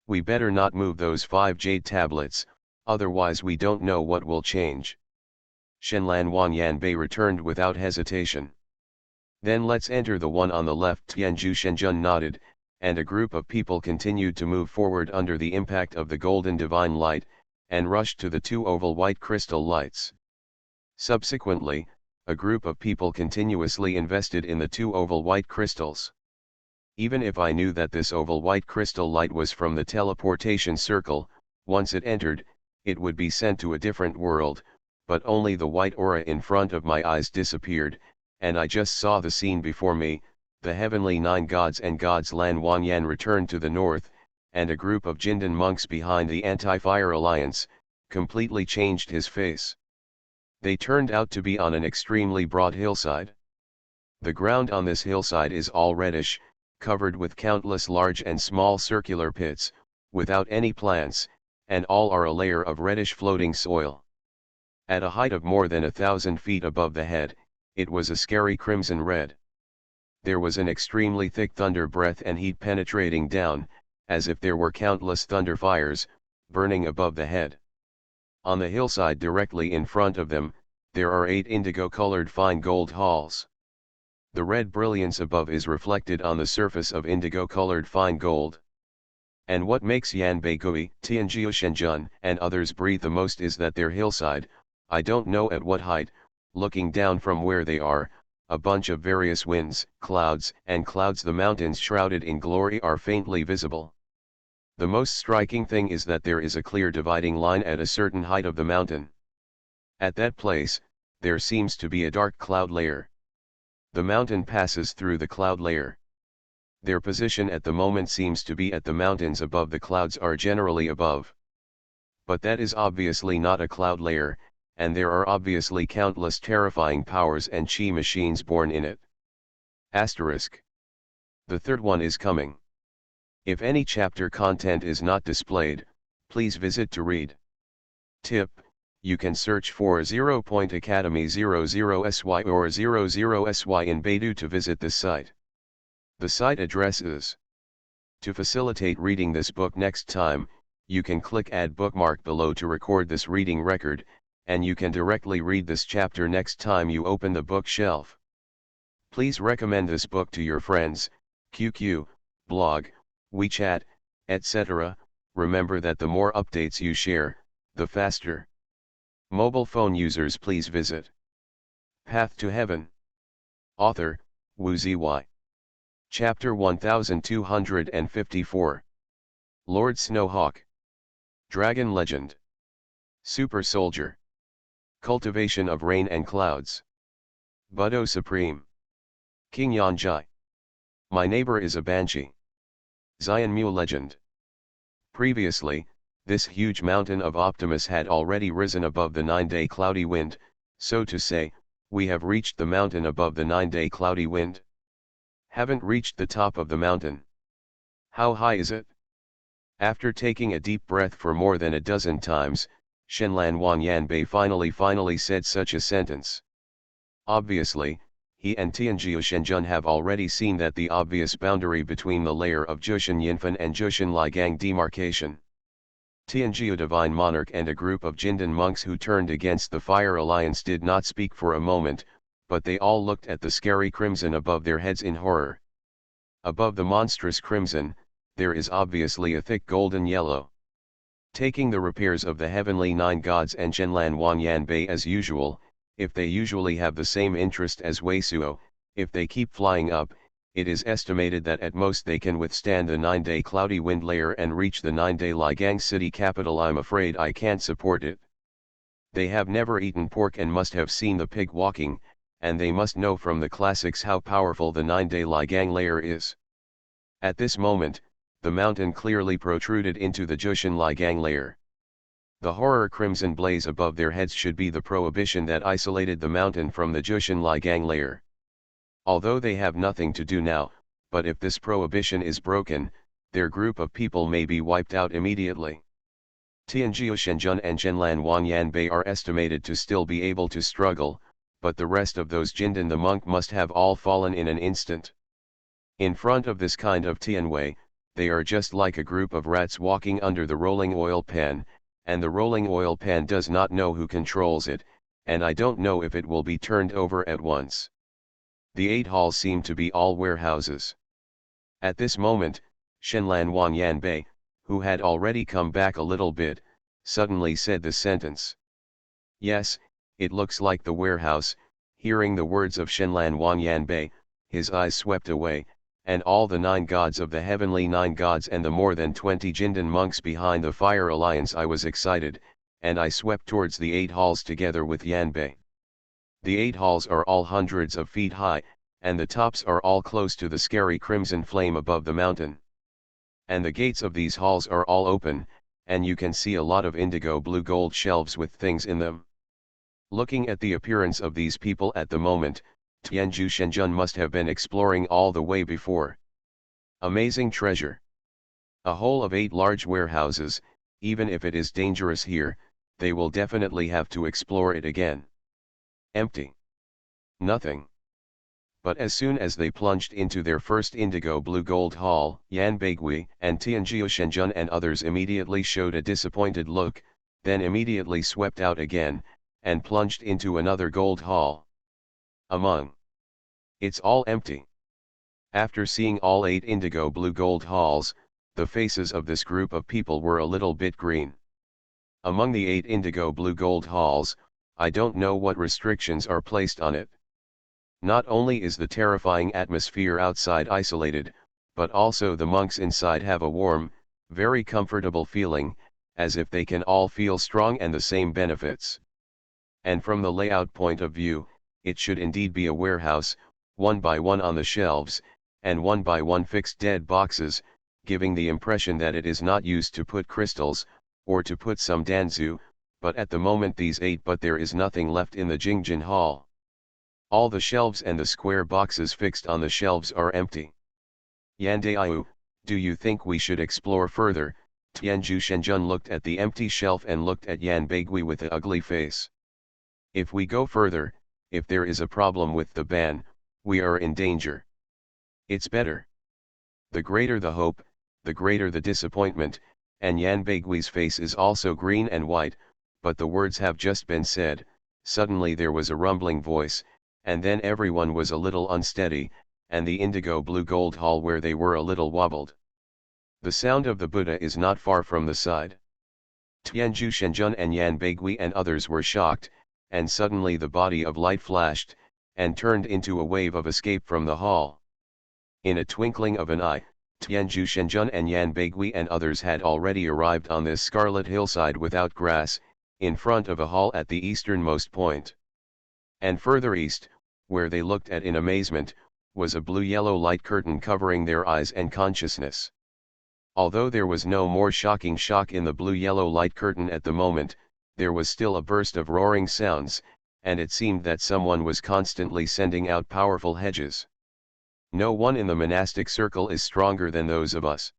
We better not move those 5 jade tablets, otherwise we don't know what will change. Shenlan Wanyanbei returned without hesitation. Then let's enter the one on the left. Tianju Shenjun nodded, and a group of people continued to move forward under the impact of the golden divine light, and rushed to the 2 oval white crystal lights. Subsequently, a group of people continuously invested in the 2 oval white crystals. Even if I knew that this oval white crystal light was from the teleportation circle, once it entered, it would be sent to a different world, but only the white aura in front of my eyes disappeared, and I just saw the scene before me. The heavenly 9 gods and gods Lan Wanyan returned to the north, and a group of Jindan monks behind the anti-fire alliance, completely changed his face. They turned out to be on an extremely broad hillside. The ground on this hillside is all reddish, covered with countless large and small circular pits, without any plants, and all are a layer of reddish floating soil. At a height of more than 1,000 feet above the head, it was a scary crimson red. There was an extremely thick thunder breath and heat penetrating down, as if there were countless thunder fires, burning above the head. On the hillside directly in front of them, there are 8 indigo-colored fine gold halls. The red brilliance above is reflected on the surface of indigo-colored fine gold. And what makes Yanbeigui, Tianjiu Shenjun, and others breathe the most is that their hillside, I don't know at what height, looking down from where they are, a bunch of various winds, clouds, and clouds the mountains shrouded in glory are faintly visible. The most striking thing is that there is a clear dividing line at a certain height of the mountain. At that place, there seems to be a dark cloud layer. The mountain passes through the cloud layer. Their position at the moment seems to be at the mountains above. The clouds are generally above. But that is obviously not a cloud layer, and there are obviously countless terrifying powers and chi machines born in it. Asterisk. The third one is coming. If any chapter content is not displayed, please visit to read. Tip: you can search for 0.academy00sy or 00sy in Baidu to visit this site. The site address is. To facilitate reading this book next time, you can click Add Bookmark below to record this reading record, and you can directly read this chapter next time you open the bookshelf. Please recommend this book to your friends, QQ, blog, WeChat, etc. Remember that the more updates you share, the faster. Mobile phone users please visit. Path to Heaven. Author, Wu Zy. Chapter 1254. Lord Snowhawk. Dragon Legend. Super Soldier. Cultivation of Rain and Clouds. Budo Supreme. King Yanjai. My neighbor is a banshee. Xianmu Legend. Previously, this huge mountain of Optimus had already risen above the 9-day cloudy wind, so to say, We have reached the mountain above the 9-day cloudy wind. Haven't reached the top of the mountain. How high is it? After taking a deep breath for more than a dozen times, Xuanhuan Yanbei finally said such a sentence. Obviously, he and Tianjiu Shenjun have already seen that the obvious boundary between the layer of Jushan Yinfen and Jushan Ligang demarcation. Tianjiu Divine Monarch and a group of Jindan monks who turned against the Fire Alliance did not speak for a moment, but they all looked at the scary crimson above their heads in horror. Above the monstrous crimson, there is obviously a thick golden yellow. Taking the repairs of the heavenly 9 gods and Xuanhuan Yanbei as usual, if they usually have the same interest as Weisuo, if they keep flying up, it is estimated that at most they can withstand the 9-day cloudy wind layer and reach the 9-day Ligang city capital. I'm afraid I can't support it. They have never eaten pork and must have seen the pig walking, and they must know from the classics how powerful the 9-day Ligang layer is. At this moment, the mountain clearly protruded into the Jushan Ligang layer. The horror crimson blaze above their heads should be the prohibition that isolated the mountain from the Jushan Ligang layer. Although they have nothing to do now, but if this prohibition is broken, their group of people may be wiped out immediately. Tianjiu Shenjun and Xuanhuan Yanbei are estimated to still be able to struggle, but the rest of those Jindan the monk must have all fallen in an instant. In front of this kind of Tianwei, they are just like a group of rats walking under the rolling oil pan, and the rolling oil pan does not know who controls it, and I don't know if it will be turned over at once. The 8 halls seem to be all warehouses. At this moment, Xuanhuan Yanbei, who had already come back a little bit, suddenly said the sentence. Yes, it looks like the warehouse. Hearing the words of Xuanhuan Yanbei, his eyes swept away, and all the 9 gods of the heavenly 9 gods and the more than 20 Jindan monks behind the Fire Alliance. I was excited, and I swept towards the 8 halls together with Yanbei. The 8 halls are all hundreds of feet high, and the tops are all close to the scary crimson flame above the mountain. And the gates of these halls are all open, and you can see a lot of indigo blue gold shelves with things in them. Looking at the appearance of these people at the moment, Tianjiu Shenjun must have been exploring all the way before. Amazing treasure. A whole of 8 large warehouses. Even if it is dangerous here, they will definitely have to explore it again. Empty. Nothing. But as soon as they plunged into their first indigo blue gold hall, Yanbeigui and Tianjiu Shenjun and others immediately showed a disappointed look, then immediately swept out again, and plunged into another gold hall. It's all empty. After seeing all 8 indigo blue gold halls, the faces of this group of people were a little bit green. Among the 8 indigo blue gold halls, I don't know what restrictions are placed on it. Not only is the terrifying atmosphere outside isolated, but also the monks inside have a warm, very comfortable feeling, as if they can all feel strong and the same benefits. And from the layout point of view, it should indeed be a warehouse, one by one on the shelves, and one by one fixed dead boxes, giving the impression that it is not used to put crystals, or to put some danzu, but at the moment these 8 but there is nothing left in the Jingjin Hall. All the shelves and the square boxes fixed on the shelves are empty. Yandayu, do you think we should explore further? Tianjiu Shenjun looked at the empty shelf and looked at Yanbeigui with an ugly face. If we go further, if there is a problem with the ban, we are in danger. It's better. The greater the hope, the greater the disappointment, and Yanbeigui's face is also green and white, but the words have just been said. Suddenly there was a rumbling voice, and then everyone was a little unsteady, and the indigo blue gold hall where they were a little wobbled. The sound of the Buddha is not far from the side. Tianjiu Shenjun and Yanbeigui and others were shocked, and suddenly the body of light flashed, and turned into a wave of escape from the hall. In a twinkling of an eye, Tianjiu Shenjun and Yanbeigui and others had already arrived on this scarlet hillside without grass, in front of a hall at the easternmost point. And further east, where they looked at in amazement, was a blue-yellow light curtain covering their eyes and consciousness. Although there was no more shocking shock in the blue-yellow light curtain at the moment, there was still a burst of roaring sounds, and it seemed that someone was constantly sending out powerful hedges. No one in the monastic circle is stronger than those of us.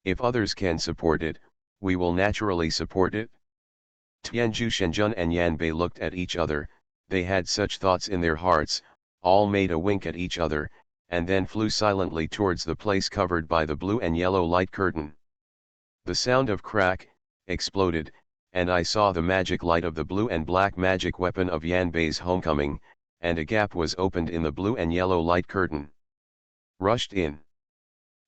If others can support it, we will naturally support it. Tianzhu Shenjun and Yanbei looked at each other, they had such thoughts in their hearts, all made a wink at each other, and then flew silently towards the place covered by the blue and yellow light curtain. The sound of crack, exploded, and I saw the magic light of the blue and black magic weapon of Yanbei's homecoming, and a gap was opened in the blue and yellow light curtain. Rushed in.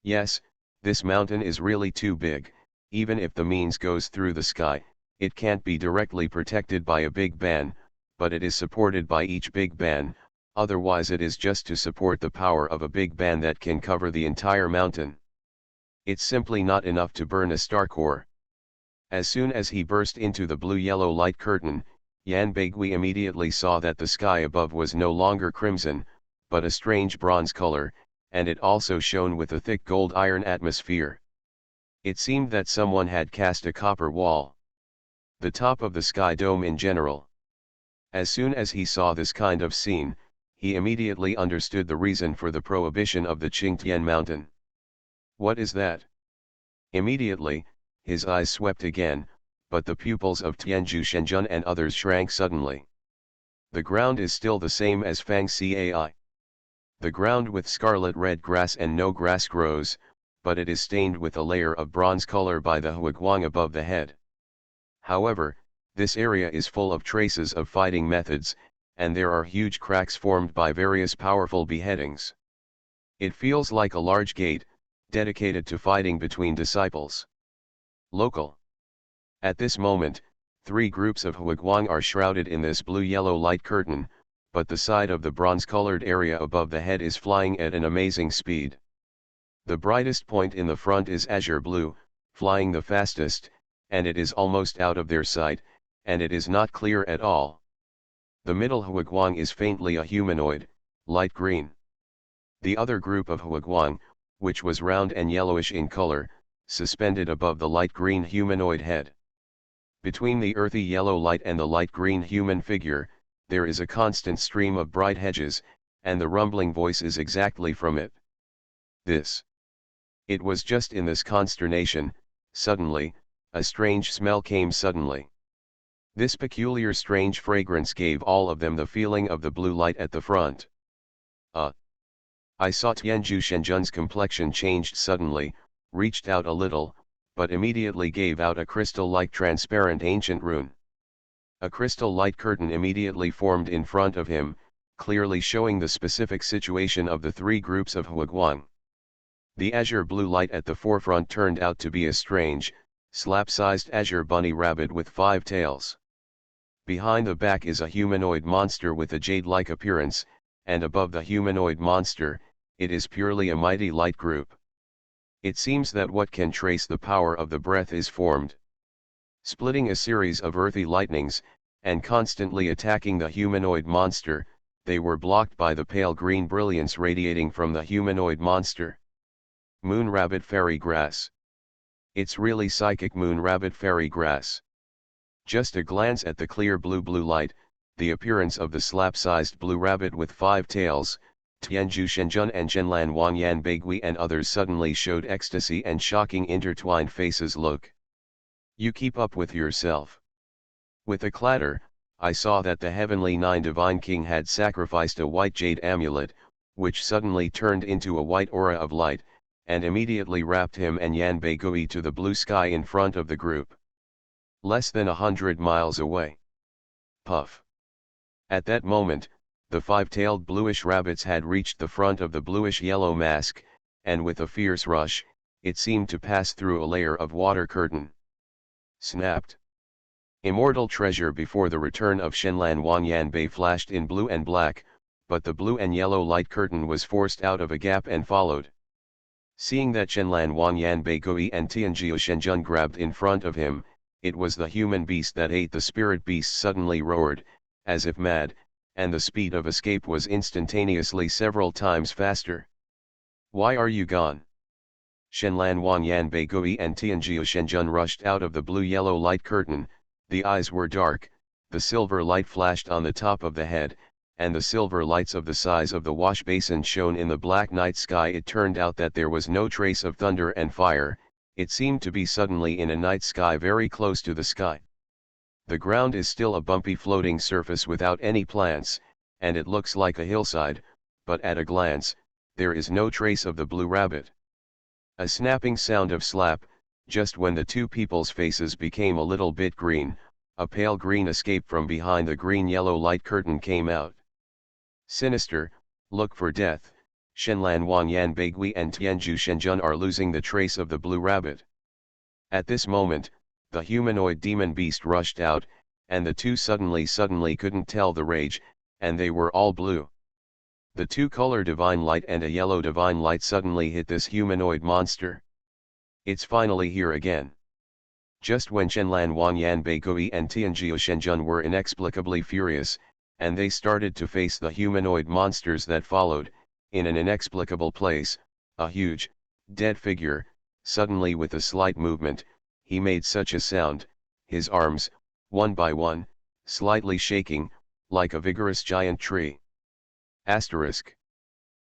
Yes, this mountain is really too big, even if the means goes through the sky, it can't be directly protected by a big ban, but it is supported by each big ban, otherwise it is just to support the power of a big ban that can cover the entire mountain. It's simply not enough to burn a star core. As soon as he burst into the blue-yellow light curtain, Yan Beigui immediately saw that the sky above was no longer crimson, but a strange bronze color, and it also shone with a thick gold-iron atmosphere. It seemed that someone had cast a copper wall. The top of the sky dome in general. As soon as he saw this kind of scene, he immediately understood the reason for the prohibition of the Qingtian mountain. What is that? Immediately, his eyes swept again, but the pupils of Tianzhu Shenjun and others shrank suddenly. The ground is still the same as Fang Cai. The ground with scarlet red grass and no grass grows, but it is stained with a layer of bronze color by the huaguang above the head. However, this area is full of traces of fighting methods, and there are huge cracks formed by various powerful beheadings. It feels like a large gate, dedicated to fighting between disciples. Local. At this moment, 3 groups of huaguang are shrouded in this blue-yellow light curtain, but the side of the bronze-colored area above the head is flying at an amazing speed. The brightest point in the front is azure blue, flying the fastest, and it is almost out of their sight, and it is not clear at all. The middle huaguang is faintly a humanoid, light green. The other group of huaguang, which was round and yellowish in color, suspended above the light green humanoid head. Between the earthy yellow light and the light green human figure, there is a constant stream of bright hedges, and the rumbling voice is exactly from it. It was just in this consternation, suddenly, a strange smell came suddenly. This peculiar strange fragrance gave all of them the feeling of the blue light at the front. I saw Tianzhu Shenjun's complexion changed suddenly, reached out a little, but immediately gave out a crystal-like transparent ancient rune. A crystal light curtain immediately formed in front of him, clearly showing the specific situation of the 3 groups of huaguang. The azure blue light at the forefront turned out to be a strange, slap-sized azure bunny rabbit with 5 tails. Behind the back is a humanoid monster with a jade-like appearance, and above the humanoid monster, it is purely a mighty light group. It seems that what can trace the power of the breath is formed. Splitting a series of earthy lightnings, and constantly attacking the humanoid monster, they were blocked by the pale green brilliance radiating from the humanoid monster. Moon Rabbit Fairy Grass. It's really psychic Moon Rabbit Fairy Grass. Just a glance at the clear blue light, the appearance of the slap-sized blue rabbit with 5 tails, Tianzhu Shenjun and Xuanhuan Yan Beigui and others suddenly showed ecstasy and shocking intertwined faces. Look. You keep up with yourself. With a clatter, I saw that the heavenly 9 divine king had sacrificed a white jade amulet, which suddenly turned into a white aura of light, and immediately wrapped him and Yan Beigui to the blue sky in front of the group. Less than 100 miles away. Puff. At that moment, the 5-tailed bluish rabbits had reached the front of the bluish-yellow mask, and with a fierce rush, it seemed to pass through a layer of water curtain. Snapped. Immortal treasure. Before the return of Xuanhuan Yanbei flashed in blue and black, but the blue and yellow light curtain was forced out of a gap and followed. Seeing that Xuanhuan Yanbei and Tianzhu Shenjun grabbed in front of him, it was the human beast that ate the spirit beast suddenly roared, as if mad, and the speed of escape was instantaneously several times faster. Why are you gone? Xuanhuan Yanbei and Tianzhu Shenjun rushed out of the blue-yellow light curtain, the eyes were dark, the silver light flashed on the top of the head, and the silver lights of the size of the wash basin shone in the black night sky. It turned out that there was no trace of thunder and fire, it seemed to be suddenly in a night sky very close to the sky. The ground is still a bumpy floating surface without any plants, and it looks like a hillside, but at a glance, there is no trace of the blue rabbit. A snapping sound of slap, just when the two people's faces became a little bit green, a pale green escape from behind the green-yellow light curtain came out. Sinister, look for death, Shenlan Wanyan Baigui and Tianju Shenjun are losing the trace of the blue rabbit. At this moment, the humanoid demon beast rushed out, and the two suddenly couldn't tell the rage, and they were all blue. The two-color divine light and a yellow divine light suddenly hit this humanoid monster. It's finally here again. Just when Shenlan Wanyan Baigui and Tianju Shenjun were inexplicably furious, and they started to face the humanoid monsters that followed, in an inexplicable place, a huge, dead figure, suddenly with a slight movement, he made such a sound, his arms, one by one, slightly shaking, like a vigorous giant tree. Asterisk.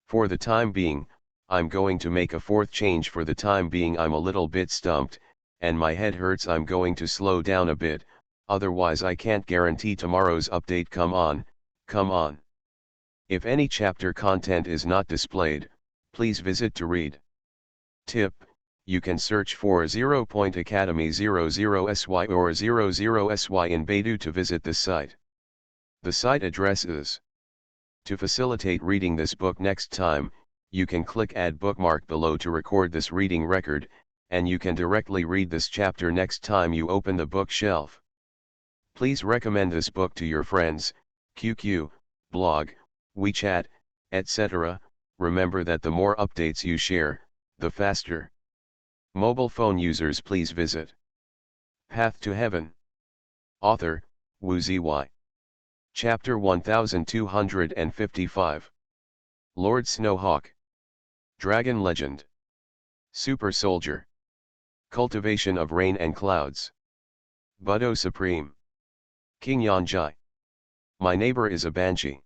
For the time being, I'm going to make a fourth change. For the time being I'm a little bit stumped, and my head hurts. I'm going to slow down a bit, otherwise I can't guarantee tomorrow's update. Come on, come on. If any chapter content is not displayed, please visit to read. Tip, you can search for 0.academy00sy or 00sy in Baidu to visit this site. The site address is. To facilitate reading this book next time, you can click Add Bookmark below to record this reading record, and you can directly read this chapter next time you open the bookshelf. Please recommend this book to your friends, QQ, blog, WeChat, etc. Remember that the more updates you share, the faster. Mobile phone users please visit. Path to Heaven. Author, Wu Zy. Chapter 1255. Lord Snowhawk. Dragon Legend. Super Soldier. Cultivation of Rain and Clouds. Budo Supreme. King Yanjai. My neighbor is a banshee.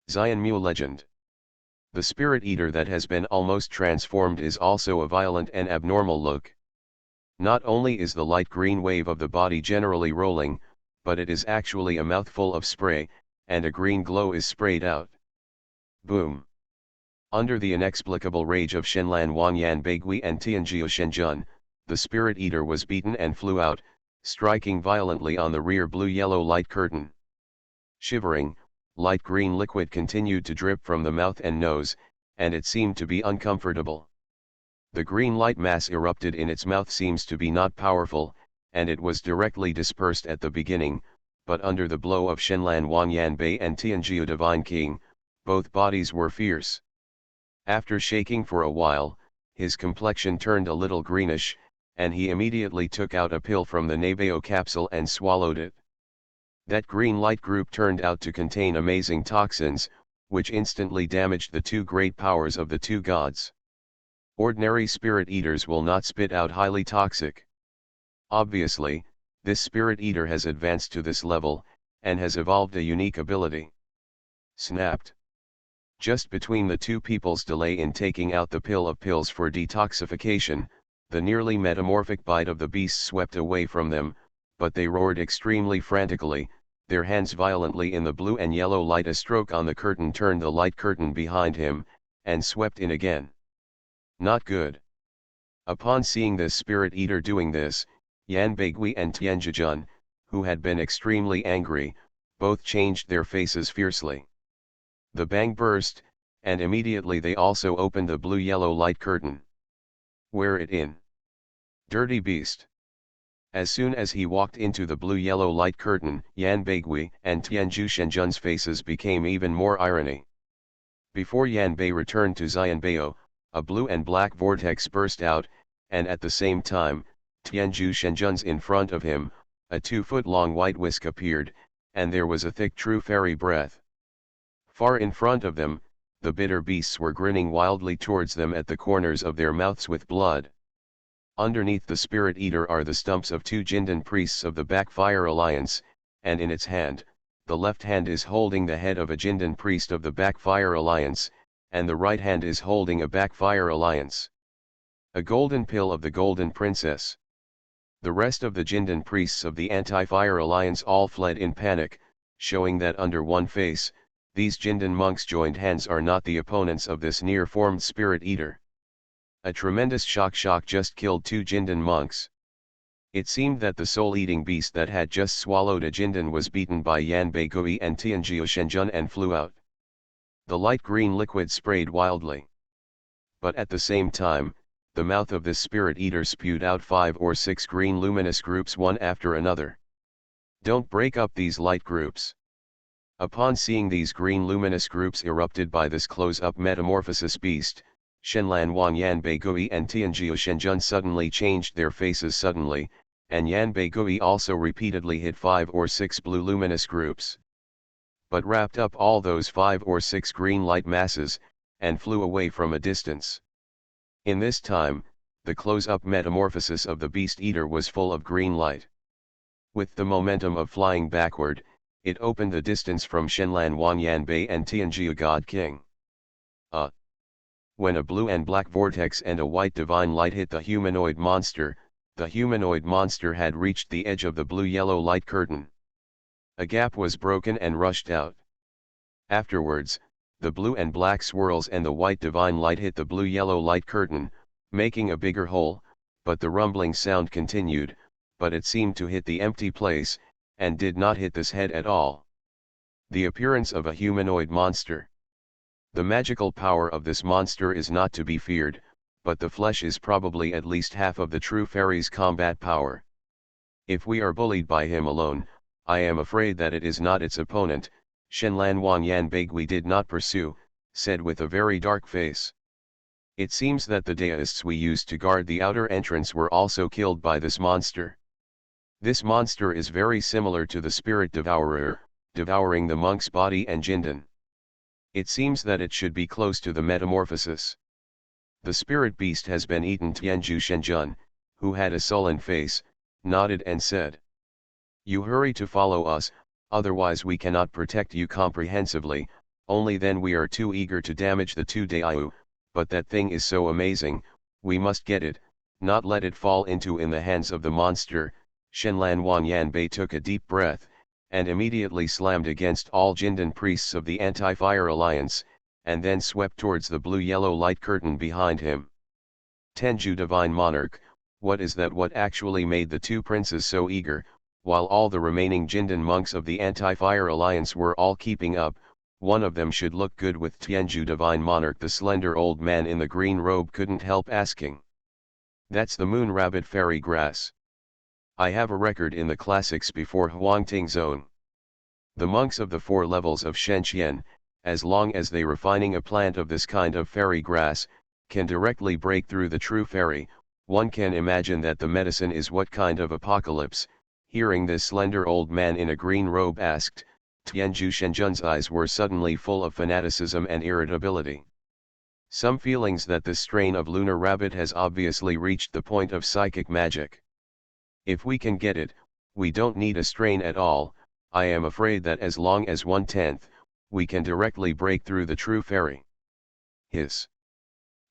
Xianmu Legend. The spirit eater that has been almost transformed is also a violent and abnormal look. Not only is the light green wave of the body generally rolling, but it is actually a mouthful of spray, and a green glow is sprayed out. Boom. Under the inexplicable rage of Shenlan Wanyan Baigui and Tianju Shenjun, the spirit eater was beaten and flew out, striking violently on the rear blue-yellow light curtain. Shivering, light green liquid continued to drip from the mouth and nose, and it seemed to be uncomfortable. The green light mass erupted in its mouth seems to be not powerful, and it was directly dispersed at the beginning, but under the blow of Shenlan Wanyan Bei and Tianju Divine King, both bodies were fierce. After shaking for a while, his complexion turned a little greenish, and he immediately took out a pill from the Nabeo capsule and swallowed it. That green light group turned out to contain amazing toxins, which instantly damaged the two great powers of the two gods. Ordinary spirit eaters will not spit out highly toxic. Obviously, this spirit eater has advanced to this level, and has evolved a unique ability. Snapped. Just between the two people's delay in taking out the pill of pills for detoxification, the nearly metamorphic bite of the beast swept away from them, but they roared extremely frantically, their hands violently in the blue and yellow light. A stroke on the curtain turned the light curtain behind him, and swept in again. Not good. Upon seeing this spirit eater doing this, Yan Baigui and Tianjujun, who had been extremely angry, both changed their faces fiercely. The bang burst, and immediately they also opened the blue-yellow light curtain. Wear it in. Dirty beast. As soon as he walked into the blue-yellow light curtain, Yan Baigui and Tianju Shenjun's faces became even more irony. Before Yan Bei returned to Xianbeo, a blue and black vortex burst out, and at the same time, Tianju Shenjun's in front of him, a 2-foot-long white whisk appeared, and there was a thick true fairy breath. Far in front of them, the bitter beasts were grinning wildly towards them at the corners of their mouths with blood. Underneath the spirit eater are the stumps of two Jindan priests of the Backfire Alliance, and in its hand, the left hand is holding the head of a Jindan priest of the Backfire Alliance, and the right hand is holding a Backfire Alliance. A golden pill of the Golden Princess. The rest of the Jindan priests of the Anti-Fire Alliance all fled in panic, showing that under one face, these Jindan monks' joined hands are not the opponents of this near-formed spirit eater. A tremendous shock just killed 2 Jindan monks. It seemed that the soul-eating beast that had just swallowed a Jindan was beaten by Yan Beigui and Tianjiu Shenjun and flew out. The light green liquid sprayed wildly. But at the same time, the mouth of this spirit eater spewed out 5 or 6 green luminous groups one after another. Don't break up these light groups. Upon seeing these green luminous groups erupted by this close-up metamorphosis beast, Xuanhuan, Yan Beigui and Tianjiu Shenjun suddenly changed their faces suddenly, and Yan Beigui also repeatedly hit 5 or 6 blue luminous groups. But wrapped up all those 5 or 6 green light masses, and flew away from a distance. In this time, the close-up metamorphosis of the beast eater was full of green light. With the momentum of flying backward, it opened the distance from Xuanhuan Yanbei and Tianjiu God King. When a blue and black vortex and a white divine light hit the humanoid monster had reached the edge of the blue-yellow light curtain. A gap was broken and rushed out. Afterwards, the blue and black swirls and the white divine light hit the blue-yellow light curtain, making a bigger hole, but the rumbling sound continued, but it seemed to hit the empty place, and did not hit this head at all. The appearance of a humanoid monster. The magical power of this monster is not to be feared, but the flesh is probably at least half of the true fairy's combat power. If we are bullied by him alone, I am afraid that it is not its opponent. Xuanhuan Yanbeigui did not pursue, said with a very dark face. It seems that the deists we used to guard the outer entrance were also killed by this monster. This monster is very similar to the spirit devourer, devouring the monk's body and Jindan. It seems that it should be close to the metamorphosis. The spirit beast has been eaten. Tianjiu Shenjun, who had a sullen face, nodded and said, "You hurry to follow us, otherwise we cannot protect you comprehensively, only then we are too eager to damage the 2 Daiyu, but that thing is so amazing, we must get it, not let it fall in the hands of the monster." Xuanhuan Yanbei took a deep breath, and immediately slammed against all Jindan priests of the Anti-Fire Alliance, and then swept towards the blue-yellow light curtain behind him. Tenju Divine Monarch, what is that? What actually made the 2 princes so eager, while all the remaining Jindan monks of the Anti-Fire Alliance were all keeping up? One of them should look good with Tianju Divine Monarch. The slender old man in the green robe couldn't help asking. That's the moon rabbit fairy grass. I have a record in the classics before Huangting Zone. The monks of the 4 levels of Shenqian, as long as they refining a plant of this kind of fairy grass, can directly break through the true fairy. One can imagine that the medicine is what kind of apocalypse. Hearing this, slender old man in a green robe asked. Tianjiu Shenjun's eyes were suddenly full of fanaticism and irritability. Some feelings that this strain of lunar rabbit has obviously reached the point of psychic magic. If we can get it, we don't need a strain at all. I am afraid that as long as 1/10, we can directly break through the true fairy. Hiss.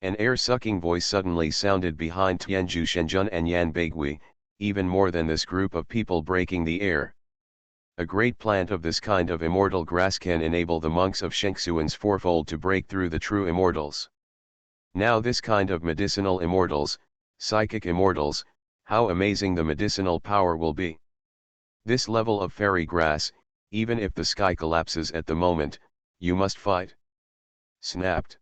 An air-sucking voice suddenly sounded behind Tianjiu Shenjun and Yan Beigui, even more than this group of people breaking the air. A great plant of this kind of immortal grass can enable the monks of Shengxuan's 4-fold to break through the true immortals. Now this kind of medicinal immortals, psychic immortals, how amazing the medicinal power will be. This level of fairy grass, even if the sky collapses at the moment, you must fight. Snapped.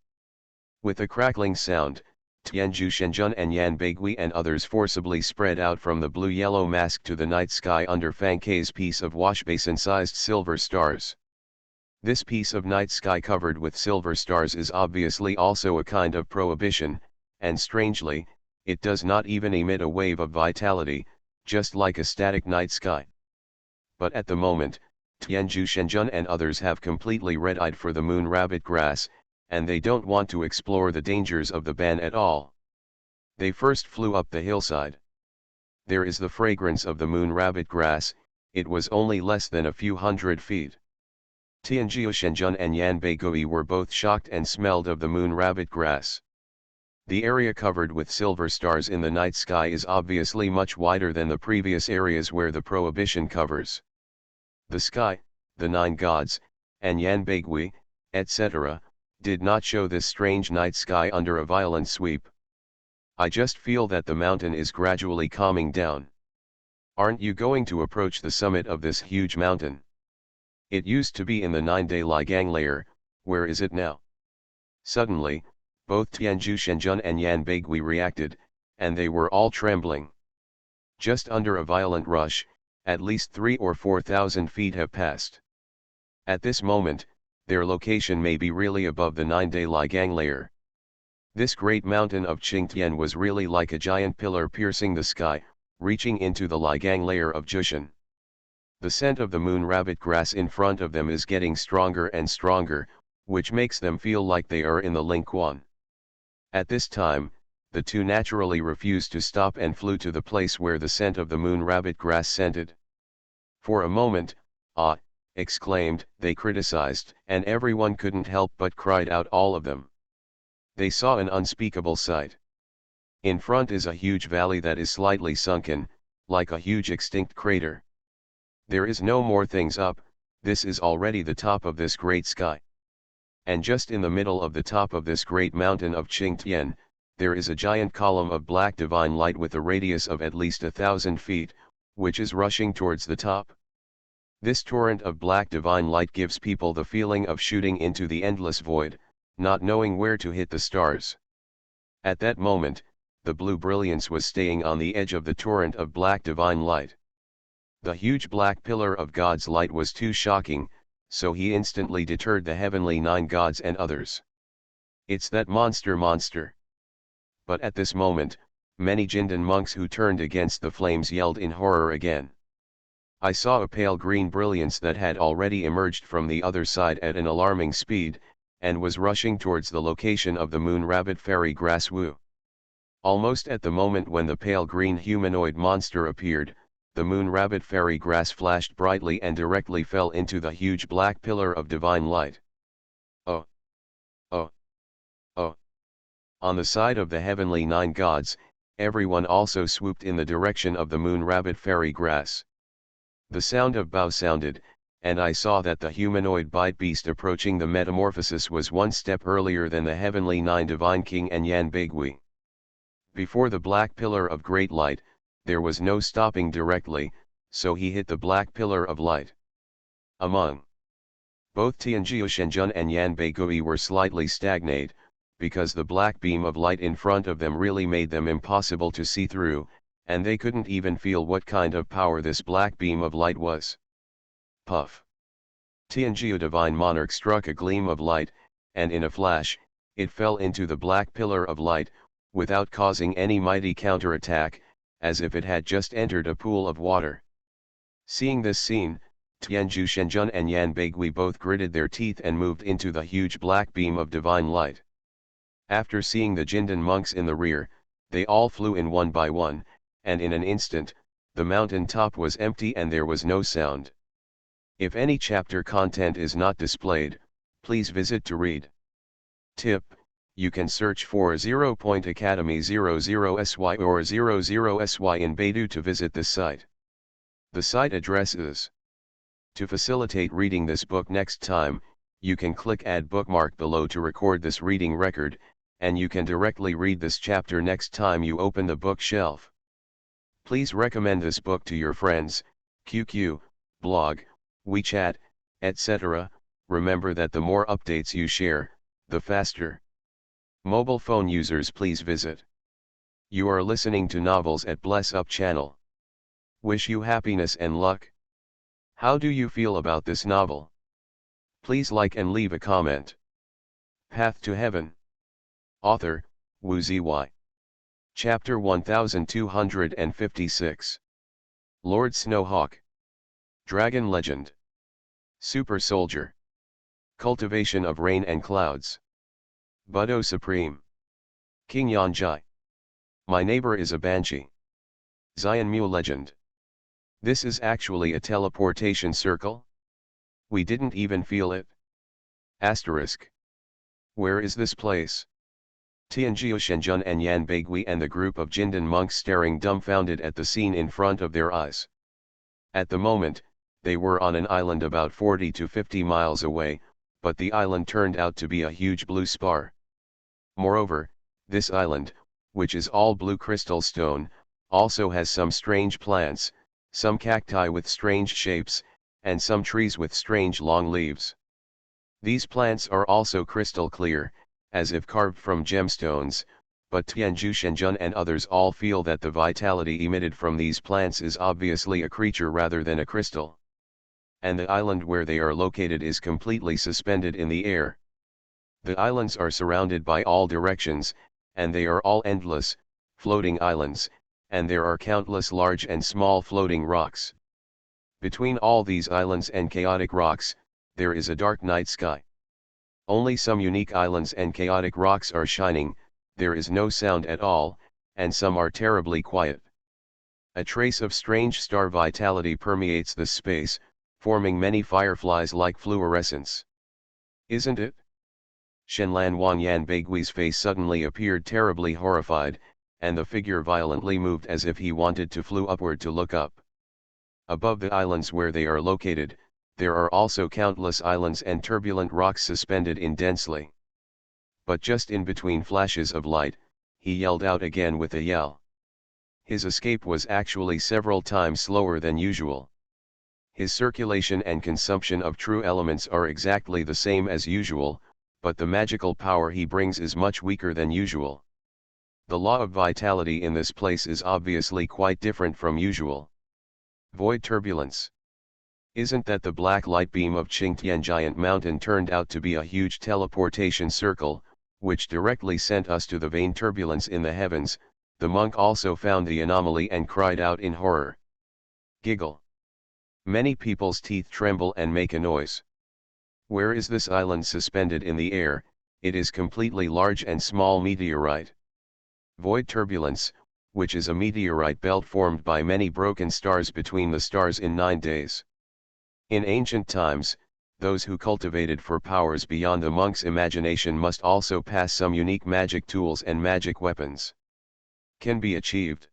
With a crackling sound, Tianjiu Shenjun and Yan Beigui and others forcibly spread out from the blue-yellow mask to the night sky under Fang Kei's piece of washbasin-sized silver stars. This piece of night sky covered with silver stars is obviously also a kind of prohibition, and strangely, it does not even emit a wave of vitality, just like a static night sky. But at the moment, Tianjiu Shenjun and others have completely red-eyed for the moon rabbit grass, and they don't want to explore the dangers of the ban at all. They first flew up the hillside. There is the fragrance of the moon rabbit grass, it was only less than a few hundred feet. Tianjiu Shenzhen and Yanbeigui were both shocked and smelled of the moon rabbit grass. The area covered with silver stars in the night sky is obviously much wider than the previous areas where the prohibition covers. The sky, the nine gods, and Yanbeigui, etc., did not show this strange night sky under a violent sweep. I just feel that the mountain is gradually calming down. Aren't you going to approach the summit of this huge mountain? It used to be in the 9-day Ligang layer, where is it now? Suddenly, both Tianjiu Shenzhen and Yanbeigui reacted, and they were all trembling. Just under a violent rush, at least 3,000 or 4,000 feet have passed. At this moment, their location may be really above the 9-day Ligang layer. This great mountain of Qingtian was really like a giant pillar piercing the sky, reaching into the Ligang layer of Jushan. The scent of the moon rabbit grass in front of them is getting stronger and stronger, which makes them feel like they are in the Lingquan. At this time, the two naturally refused to stop and flew to the place where the scent of the moon rabbit grass scented. For a moment, "Ah!" exclaimed, they criticized, and everyone couldn't help but cried out, all of them. They saw an unspeakable sight. In front is a huge valley that is slightly sunken, like a huge extinct crater. There is no more things up, this is already the top of this great sky. And just in the middle of the top of this great mountain of Qingtian, there is a giant column of black divine light with a radius of at least 1,000 feet, which is rushing towards the top. This torrent of black divine light gives people the feeling of shooting into the endless void, not knowing where to hit the stars. At that moment, the blue brilliance was staying on the edge of the torrent of black divine light. The huge black pillar of God's light was too shocking, so he instantly deterred the heavenly nine gods and others. It's that monster! But at this moment, many Jindan monks who turned against the flames yelled in horror again. I saw a pale green brilliance that had already emerged from the other side at an alarming speed, and was rushing towards the location of the moon rabbit fairy grass Wu. Almost at the moment when the pale green humanoid monster appeared, the moon rabbit fairy grass flashed brightly and directly fell into the huge black pillar of divine light. Oh! Oh! Oh! On the side of the heavenly nine gods, everyone also swooped in the direction of the moon rabbit fairy grass. The sound of bow sounded, and I saw that the humanoid bite beast approaching the metamorphosis was one step earlier than the heavenly nine divine king and Yanbeigui. Before the black pillar of great light, there was no stopping directly, so he hit the black pillar of light. Among both Tianjiu Shenzhen and Yanbeigui were slightly stagnate, because the black beam of light in front of them really made them impossible to see through, and they couldn't even feel what kind of power this black beam of light was. Puff! Tianjiu divine monarch struck a gleam of light, and in a flash, it fell into the black pillar of light, without causing any mighty counterattack, as if it had just entered a pool of water. Seeing this scene, Tianjiu Shenzhen and Yanbeigui both gritted their teeth and moved into the huge black beam of divine light. After seeing the Jindan monks in the rear, they all flew in one by one, and in an instant, the mountain top was empty and there was no sound. If any chapter content is not displayed, please visit to read. Tip: you can search for 0.academy00sy or 00sy in Baidu to visit this site. The site address is. To facilitate reading this book next time, you can click Add Bookmark below to record this reading record, and you can directly read this chapter next time you open the bookshelf. Please recommend this book to your friends, QQ, blog, WeChat, etc. Remember that the more updates you share, the faster. Mobile phone users, please visit. You are listening to Novels at Bless Up channel. Wish you happiness and luck. How do you feel about this novel? Please like and leave a comment. Path to Heaven. Author, Wu Zy. Chapter 1256. Lord Snowhawk. Dragon Legend. Super Soldier. Cultivation of Rain and Clouds. Budo Supreme. King Yanjai. My neighbor is a banshee. Xianmu Legend. This is actually a teleportation circle? We didn't even feel it. Asterisk. Where is this place? Tianjiu Shenjun and Yan Beigui and the group of Jindan monks staring dumbfounded at the scene in front of their eyes. At the moment, they were on an island about 40 to 50 miles away, but the island turned out to be a huge blue spar. Moreover, this island, which is all blue crystal stone, also has some strange plants, some cacti with strange shapes, and some trees with strange long leaves. These plants are also crystal clear, as if carved from gemstones, but Tianju Shenjun and others all feel that the vitality emitted from these plants is obviously a creature rather than a crystal. And the island where they are located is completely suspended in the air. The islands are surrounded by all directions, and they are all endless, floating islands, and there are countless large and small floating rocks. Between all these islands and chaotic rocks, there is a dark night sky. Only some unique islands and chaotic rocks are shining, there is no sound at all, and some are terribly quiet. A trace of strange star vitality permeates the space, forming many fireflies like fluorescence. Isn't it? Xuanhuan Yan Beigui's face suddenly appeared terribly horrified, and the figure violently moved as if he wanted to flew upward to look up. Above the islands where they are located, there are also countless islands and turbulent rocks suspended indensely. But just in between flashes of light, he yelled out again with a yell. His escape was actually several times slower than usual. His circulation and consumption of true elements are exactly the same as usual, but the magical power he brings is much weaker than usual. The law of vitality in this place is obviously quite different from usual. Void turbulence. Isn't that the black light beam of Qingtian Giant Mountain turned out to be a huge teleportation circle, which directly sent us to the vain turbulence in the heavens? The monk also found the anomaly and cried out in horror. Giggle. Many people's teeth tremble and make a noise. Where is this island suspended in the air? It is completely large and small meteorite. Void turbulence, which is a meteorite belt formed by many broken stars between the stars in 9 days. In ancient times, those who cultivated for powers beyond the monk's imagination must also pass some unique magic tools and magic weapons. Can be achieved.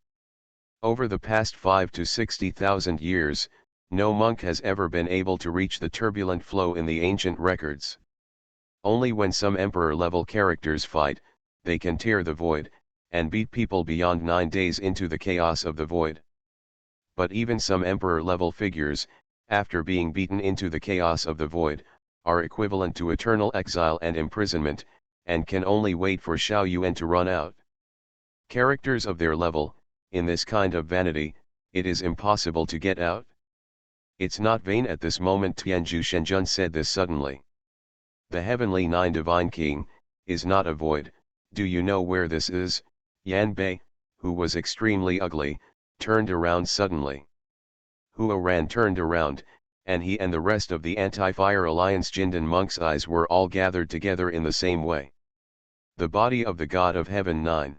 Over the past 5 to 60,000 years, no monk has ever been able to reach the turbulent flow in the ancient records. Only when some emperor-level characters fight, they can tear the void, and beat people beyond 9 days into the chaos of the void. But even some emperor-level figures, after being beaten into the chaos of the void, are equivalent to eternal exile and imprisonment, and can only wait for Xuanhuan to run out. Characters of their level, in this kind of vanity, it is impossible to get out. It's not vain at this moment Tianju Shenjun said this suddenly. The heavenly 9 divine king, is not a void. Do you know where this is? Yan Bei, who was extremely ugly, turned around suddenly. Xuanhuan turned around, and he and the rest of the Anti-Fire Alliance Jindan monks' eyes were all gathered together in the same way. The body of the God of Heaven 9.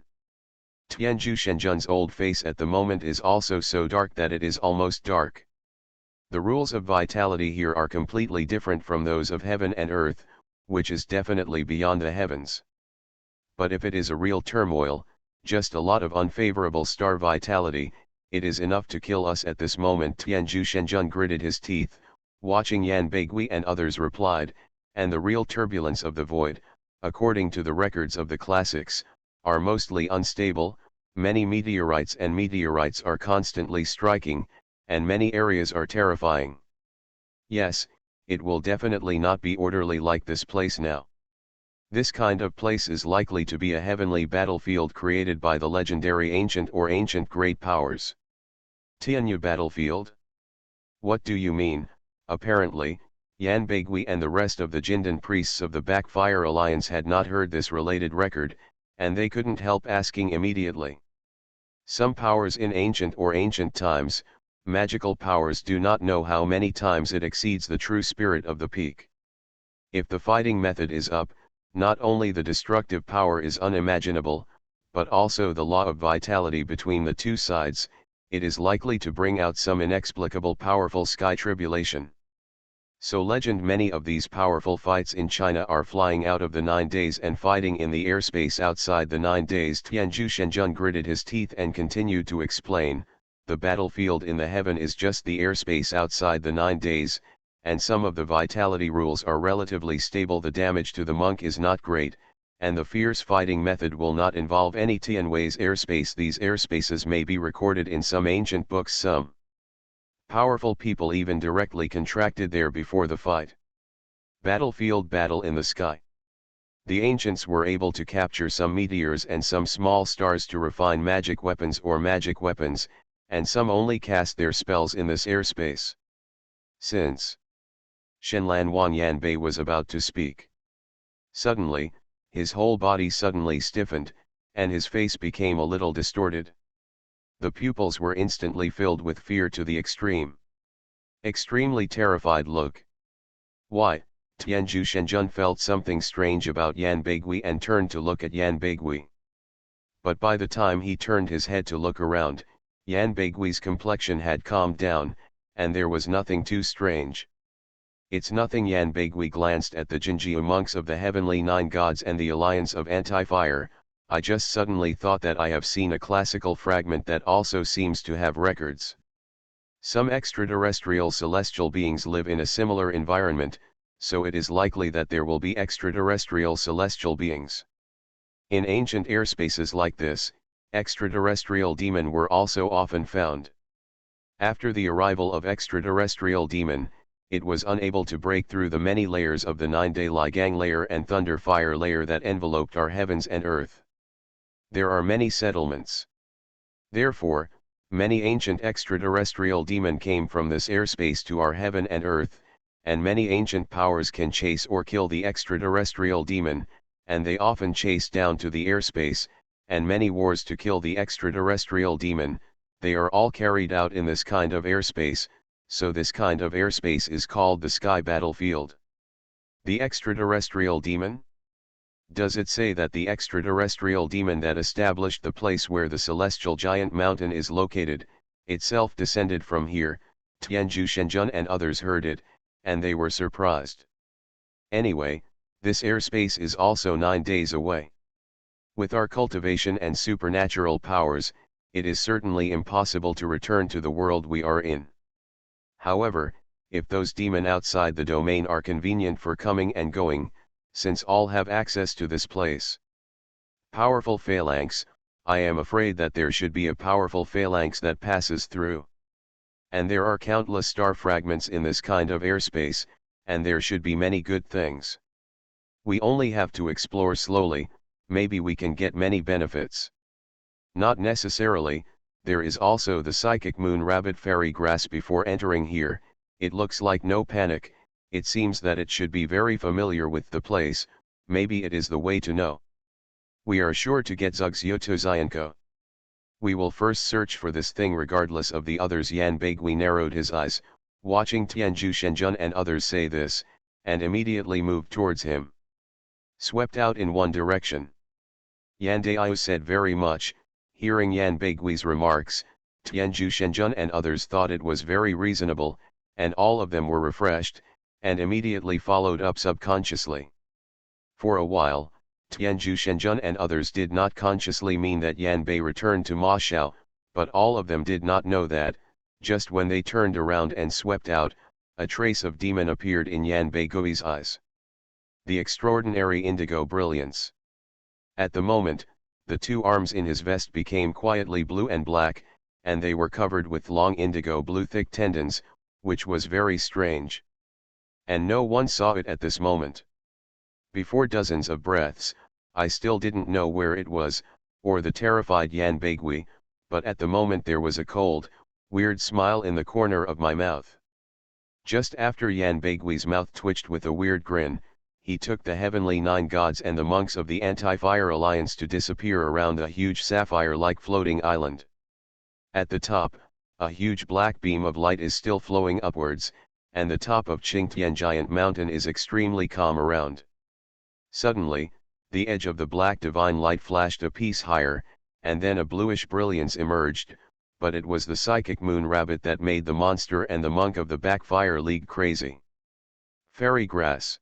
Tianju Shenjun's old face at the moment is also so dark that it is almost dark. The rules of vitality here are completely different from those of heaven and earth, which is definitely beyond the heavens. But if it is a real turmoil, just a lot of unfavorable star vitality, it is enough to kill us at this moment. Tianju Shenjun gritted his teeth, watching Yan Beigui and others replied, and the real turbulence of the void, according to the records of the classics, are mostly unstable. Many meteorites are constantly striking, and many areas are terrifying. Yes, it will definitely not be orderly like this place now. This kind of place is likely to be a heavenly battlefield created by the legendary ancient or ancient great powers. Tianyu battlefield? What do you mean? Apparently, Yan Beigui and the rest of the Jindan priests of the Backfire Alliance had not heard this related record, and they couldn't help asking immediately. Some powers in ancient or ancient times, magical powers, do not know how many times it exceeds the true spirit of the peak. If the fighting method is up, not only the destructive power is unimaginable, but also the law of vitality between the two sides, it is likely to bring out some inexplicable powerful sky tribulation. So legend many of these powerful fights in China are flying out of the 9 days and fighting in the airspace outside the 9 days. Tianzhu Shenzhen gritted his teeth and continued to explain, the battlefield in the heaven is just the airspace outside the 9 days, and some of the vitality rules are relatively stable. The damage to the monk is not great, and the fierce fighting method will not involve any Tianwei's airspace. These airspaces may be recorded in some ancient books. Some powerful people even directly contracted there before the fight. Battlefield battle in the sky. The ancients were able to capture some meteors and some small stars to refine magic weapons, and some only cast their spells in this airspace. Since Xuanhuan Yanbei was about to speak, suddenly, his whole body suddenly stiffened, and his face became a little distorted. The pupils were instantly filled with fear to the extreme. Extremely terrified look. Why? Tianzhu Shenzhen felt something strange about Yan Beigui and turned to look at Yan Beigui. But by the time he turned his head to look around, Yan Beigui's complexion had calmed down, and there was nothing too strange. It's nothing. Yan Beigui glanced at the Jinjiu monks of the Heavenly Nine Gods and the Alliance of Anti-Fire. I just suddenly thought that I have seen a classical fragment that also seems to have records. Some extraterrestrial celestial beings live in a similar environment, so it is likely that there will be extraterrestrial celestial beings. In ancient airspaces like this, extraterrestrial demon were also often found. After the arrival of extraterrestrial demon, it was unable to break through the many layers of the 9-day Ligang layer and thunder fire layer that enveloped our heavens and earth. There are many settlements. Therefore, many ancient extraterrestrial demon came from this airspace to our heaven and earth, and many ancient powers can chase or kill the extraterrestrial demon, and they often chase down to the airspace, and many wars to kill the extraterrestrial demon, they are all carried out in this kind of airspace, so this kind of airspace is called the sky battlefield. The extraterrestrial demon? Does it say that the extraterrestrial demon that established the place where the celestial giant mountain is located, itself descended from here? Tianzhu Shenzhen and others heard it, and they were surprised. Anyway, this airspace is also 9 days away. With our cultivation and supernatural powers, it is certainly impossible to return to the world we are in. However, if those demon outside the domain are convenient for coming and going, since all have access to this place. Powerful phalanx, I am afraid that there should be a powerful phalanx that passes through. And there are countless star fragments in this kind of airspace, and there should be many good things. We only have to explore slowly, maybe we can get many benefits. Not necessarily, there is also the psychic moon rabbit fairy grass before entering here, it looks like no panic. It seems that it should be very familiar with the place, maybe it is the way to know. We are sure to get Zugzyoto Zyanko. We will first search for this thing regardless of the others. Yan Beigui narrowed his eyes, watching Tianzhu Shenzhen and others say this, and immediately moved towards him. Swept out in one direction. Yan Daiyu said very much. Hearing Yan Beigui's remarks, Tianzhu Shenzhen and others thought it was very reasonable, and all of them were refreshed, and immediately followed up subconsciously. For a while, Tianzhu Shenzhen and others did not consciously mean that Yan Bei returned to Ma Xiao, but all of them did not know that, just when they turned around and swept out, a trace of demon appeared in Yan Beigui's eyes. The extraordinary indigo brilliance. At the moment, the two arms in his vest became quietly blue and black, and they were covered with long indigo blue thick tendons, which was very strange. And no one saw it at this moment. Before dozens of breaths, I still didn't know where it was, or the terrified Yan Beigui, but at the moment there was a cold, weird smile in the corner of my mouth. Just after Yan Beigui's mouth twitched with a weird grin, he took the Heavenly Nine Gods and the monks of the Anti-Fire Alliance to disappear around a huge sapphire-like floating island. At the top, a huge black beam of light is still flowing upwards, and the top of Qingtian giant mountain is extremely calm around. Suddenly, the edge of the black divine light flashed a piece higher, and then a bluish brilliance emerged, but it was the psychic moon rabbit that made the monster and the monk of the Backfire League crazy. Fairy grass.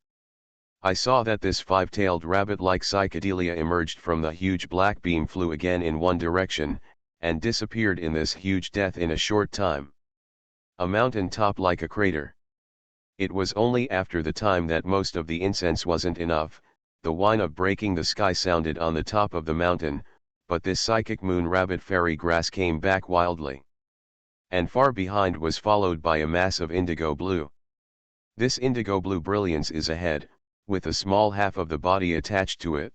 I saw that this five-tailed rabbit-like psychedelia emerged from the huge black beam, flew again in one direction, and disappeared in this huge death in a short time. A mountain top like a crater. It was only after the time that most of the incense wasn't enough, the whine of breaking the sky sounded on the top of the mountain, but this psychic moon rabbit fairy grass came back wildly. And far behind was followed by a mass of indigo blue. This indigo blue brilliance is a head, with a small half of the body attached to it.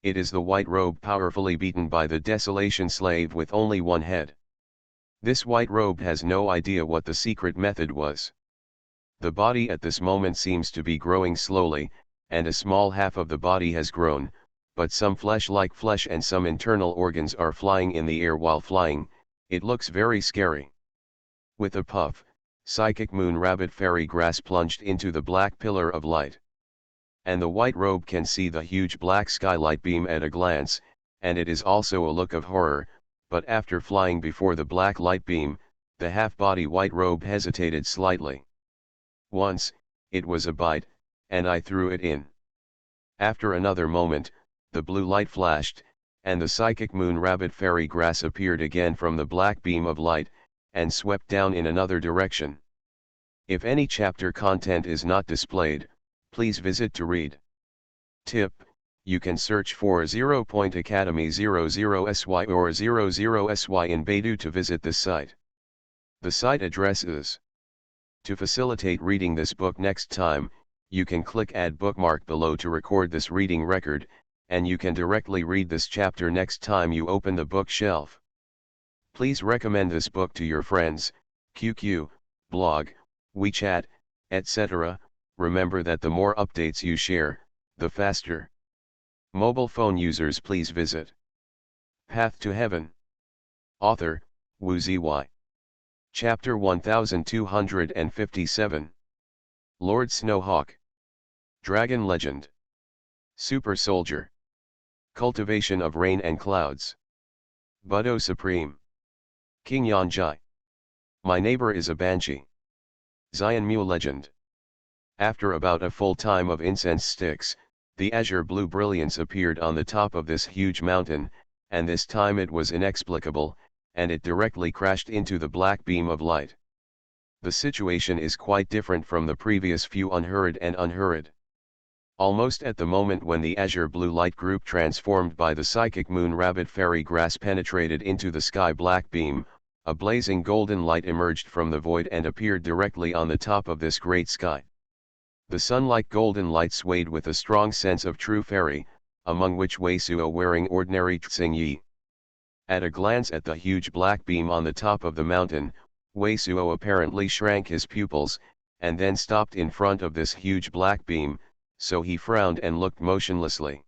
It is the white robe powerfully beaten by the desolation slave with only one head. This white robe has no idea what the secret method was. The body at this moment seems to be growing slowly, and a small half of the body has grown, but some flesh-like flesh and some internal organs are flying in the air. While flying, it looks very scary. With a puff, psychic moon rabbit fairy grass plunged into the black pillar of light. And the white robe can see the huge black skylight beam at a glance, and it is also a look of horror, but after flying before the black light beam, the half-body white robe hesitated slightly. Once, it was a bite, and I threw it in. After another moment, the blue light flashed, and the psychic moon rabbit fairy grass appeared again from the black beam of light, and swept down in another direction. If any chapter content is not displayed, please visit to read. Tip: you can search for 0.academy00sy or 00sy in Baidu to visit this site. The site address is. To facilitate reading this book next time, you can click Add Bookmark below to record this reading record, and you can directly read this chapter next time you open the bookshelf. Please recommend this book to your friends, QQ, blog, WeChat, etc. Remember that the more updates you share, the faster. Mobile phone users, please visit Path to Heaven. Author, Wu Zy. Chapter 1257. Lord Snowhawk. Dragon Legend. Super Soldier. Cultivation of Rain and Clouds. Budo Supreme. King Yanjai. My neighbor is a banshee. Xianmu Legend. After about a full time of incense sticks, the azure blue brilliance appeared on the top of this huge mountain, and this time it was inexplicable, and it directly crashed into the black beam of light. The situation is quite different from the previous few unhurried and unhurried. Almost at the moment when the azure blue light group transformed by the psychic moon rabbit fairy grass penetrated into the sky black beam, a blazing golden light emerged from the void and appeared directly on the top of this great sky. The sun-like golden light swayed with a strong sense of true fairy, among which Wei Suo wearing ordinary Tsing. At a glance at the huge black beam on the top of the mountain, Wei Suo apparently shrank his pupils, and then stopped in front of this huge black beam, so he frowned and looked motionlessly.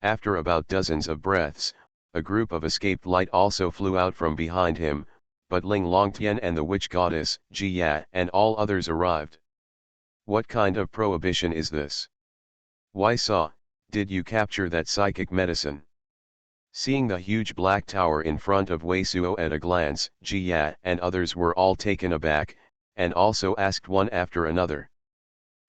After about dozens of breaths, a group of escaped light also flew out from behind him, but Ling Longtian and the witch goddess, Jia, and all others arrived. What kind of prohibition is this? Why Saw, did you capture that psychic medicine? Seeing the huge black tower in front of Wei Suo at a glance, Jia and others were all taken aback, and also asked one after another.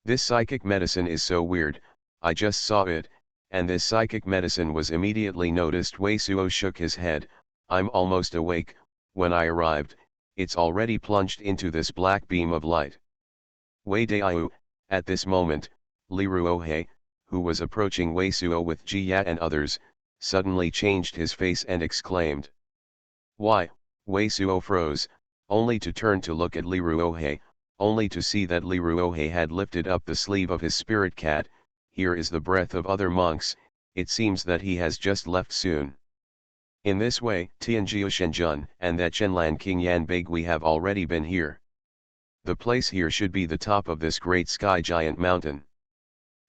This psychic medicine is so weird, I just saw it, and this psychic medicine was immediately noticed. Wei Suo shook his head. I'm almost awake. When I arrived, it's already plunged into this black beam of light. Wei Daiyu, at this moment, Li Ruohe, who was approaching Wei Suo with Jia and others, suddenly changed his face and exclaimed. Why? Wei Suo froze, only to turn to look at Li Ruohe, only to see that Li Ruohe had lifted up the sleeve of his spirit cat. Here is the breath of other monks, it seems that he has just left soon. In this way, Tianjiu Shenjun and that Chenlan King Yan Baigui have already been here. The place here should be the top of this great sky giant mountain.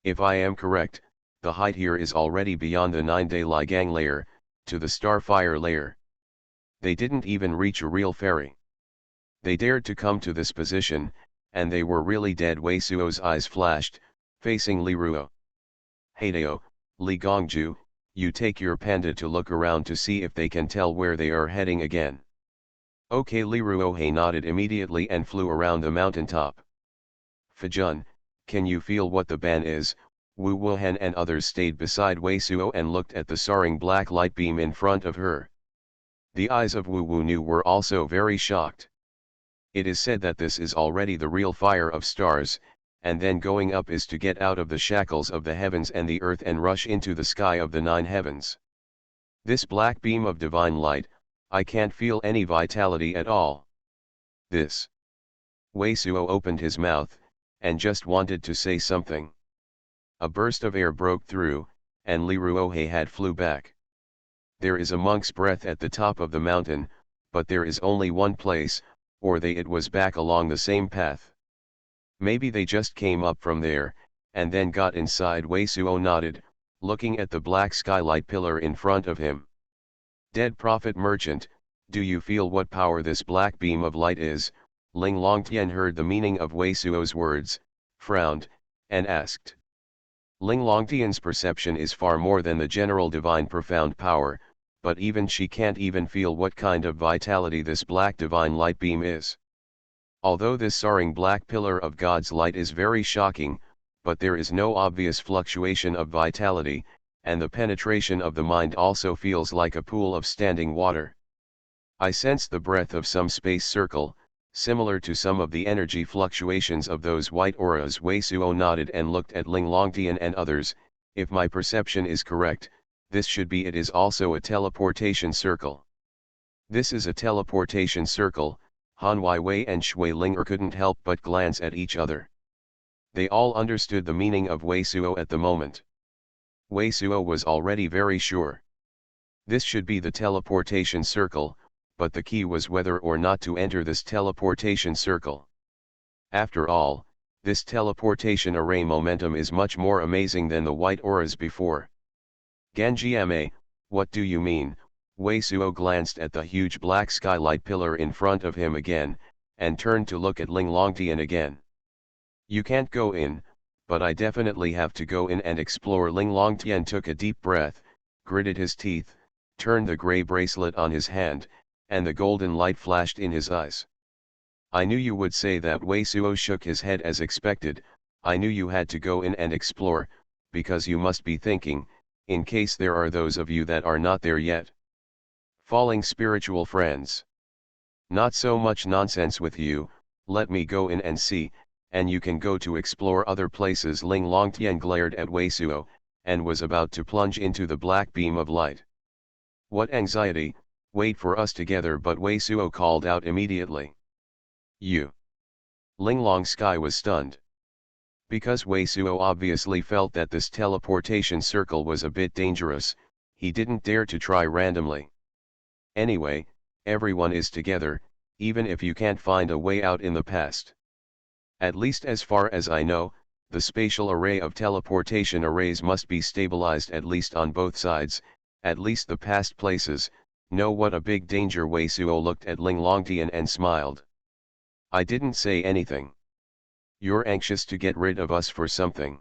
If I am correct, the height here is already beyond the 9-day Ligang layer, to the starfire layer. They didn't even reach a real fairy. They dared to come to this position, and they were really dead. Wei Suo's eyes flashed, facing Li Ruo. Heidao, Li Gongju, you take your panda to look around to see if they can tell where they are heading again. Okay, Li Ruohe nodded immediately and flew around the mountaintop. Fajun, can you feel what the ban is? Wu Wuhan and others stayed beside Wei Suo and looked at the soaring black light beam in front of her. The eyes of Wu Wu Nu were also very shocked. It is said that this is already the real fire of stars, and then going up is to get out of the shackles of the heavens and the earth and rush into the sky of the 9 heavens. This black beam of divine light, I can't feel any vitality at all. This. Wei Suo opened his mouth, and just wanted to say something. A burst of air broke through, and Li Ruohe had flew back. There is a monk's breath at the top of the mountain, but there is only one place, or it was back along the same path. Maybe they just came up from there, and then got inside. Wei Suo nodded, looking at the black skylight pillar in front of him. Dead prophet merchant, do you feel what power this black beam of light is? Ling Longtian heard the meaning of Wei Suo's words, frowned, and asked. Ling Longtian's perception is far more than the general divine profound power, but even she can't even feel what kind of vitality this black divine light beam is. Although this soaring black pillar of God's light is very shocking, but there is no obvious fluctuation of vitality, and the penetration of the mind also feels like a pool of standing water. I sense the breath of some space circle, similar to some of the energy fluctuations of those white auras. Wei Suo nodded and looked at Ling Longtian and others. If my perception is correct, this should be. It is also a teleportation circle. This is a teleportation circle. Han Wei and Shui Ling couldn't help but glance at each other. They all understood the meaning of Wei Suo at the moment. Wei Suo was already very sure. This should be the teleportation circle, but the key was whether or not to enter this teleportation circle. After all, this teleportation array momentum is much more amazing than the white auras before. Ganjiame, what do you mean? Wei Suo glanced at the huge black skylight pillar in front of him again, and turned to look at Ling Longtian again. You can't go in, but I definitely have to go in and explore. Ling Longtian took a deep breath, gritted his teeth, turned the gray bracelet on his hand, and the golden light flashed in his eyes. I knew you would say that. Wei Suo shook his head as expected. I knew you had to go in and explore, because you must be thinking, in case there are those of you that are not there yet. Falling spiritual friends. Not so much nonsense with you, let me go in and see, and you can go to explore other places. Ling Longtian glared at Wei Suo, and was about to plunge into the black beam of light. What anxiety, wait for us together. But Wei Suo called out immediately. You. Ling Long Sky was stunned. Because Wei Suo obviously felt that this teleportation circle was a bit dangerous, he didn't dare to try randomly. Anyway, everyone is together, even if you can't find a way out in the past. At least as far as I know, the spatial array of teleportation arrays must be stabilized at least on both sides, at least the past places. No, what a big danger. Wei Suo looked at Ling Longtian and smiled. I didn't say anything. You're anxious to get rid of us for something.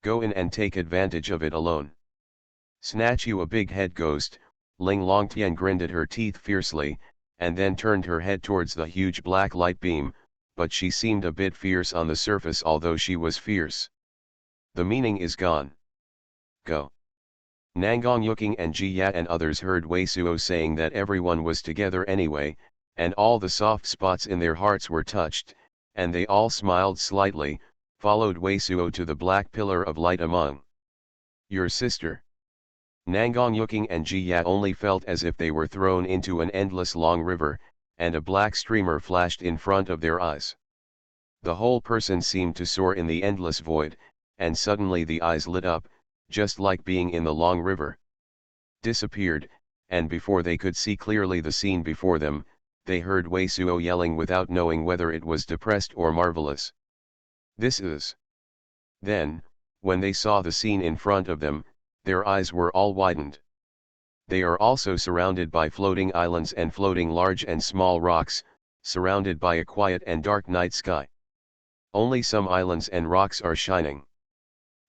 Go in and take advantage of it alone. Snatch you a big head ghost. Ling Longtian grinned at her teeth fiercely, and then turned her head towards the huge black light beam, but she seemed a bit fierce on the surface. Although she was fierce, the meaning is gone. Go. Nangong Yuking and Ji Ya and others heard Wei Suo saying that everyone was together anyway, and all the soft spots in their hearts were touched, and they all smiled slightly, followed Wei Suo to the black pillar of light among. Your sister. Nangong Yuking and Ji Ya only felt as if they were thrown into an endless long river, and a black streamer flashed in front of their eyes. The whole person seemed to soar in the endless void, and suddenly the eyes lit up, just like being in the long river. Disappeared, and before they could see clearly the scene before them, they heard Wei Suo yelling without knowing whether it was depressed or marvelous. This is. Then, when they saw the scene in front of them, their eyes were all widened. They are also surrounded by floating islands and floating large and small rocks, surrounded by a quiet and dark night sky. Only some islands and rocks are shining.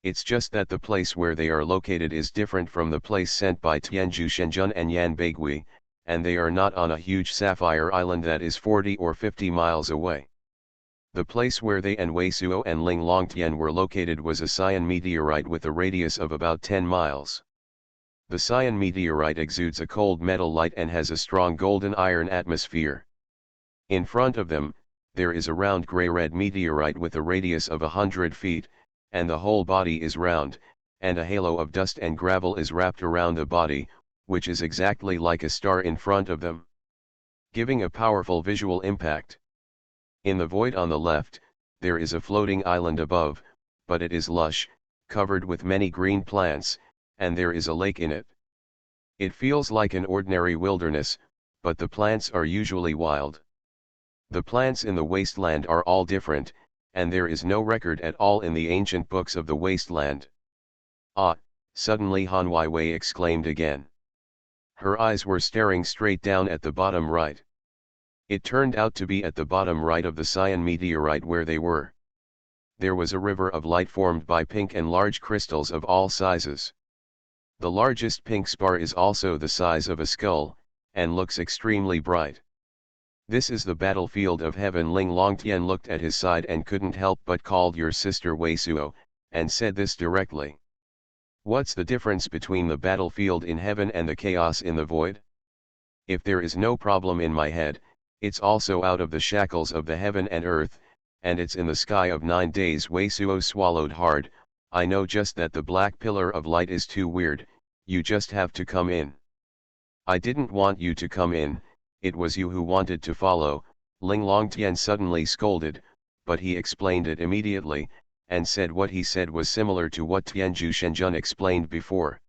It's just that the place where they are located is different from the place sent by Tianzhu Shenzhen and Yan Beigui, and they are not on a huge sapphire island that is 40 or 50 miles away. The place where they and Wei Suo and Ling Longtian were located was a Xi'an meteorite with a radius of about 10 miles. The Xi'an meteorite exudes a cold metal light and has a strong golden iron atmosphere. In front of them, there is a round gray-red meteorite with a radius of 100 feet, and the whole body is round, and a halo of dust and gravel is wrapped around the body, which is exactly like a star in front of them, giving a powerful visual impact. In the void on the left, there is a floating island above, but it is lush, covered with many green plants, and there is a lake in it. It feels like an ordinary wilderness, but the plants are usually wild. The plants in the wasteland are all different, and there is no record at all in the ancient books of the wasteland. Ah, suddenly Han Weiwei exclaimed again. Her eyes were staring straight down at the bottom right. It turned out to be at the bottom right of the Xi'an meteorite where they were. There was a river of light formed by pink and large crystals of all sizes. The largest pink spar is also the size of a skull, and looks extremely bright. This is the battlefield of heaven. Ling Longtian looked at his side and couldn't help but called your sister Wei Suo, and said this directly. What's the difference between the battlefield in heaven and the chaos in the void? If there is no problem in my head, it's also out of the shackles of the heaven and earth, and it's in the sky of 9 days. Wei Suo swallowed hard. I know just that the black pillar of light is too weird, you just have to come in. I didn't want you to come in, it was you who wanted to follow, Ling Longtian suddenly scolded, but he explained it immediately, and said what he said was similar to what Tianzhu Shenjun explained before.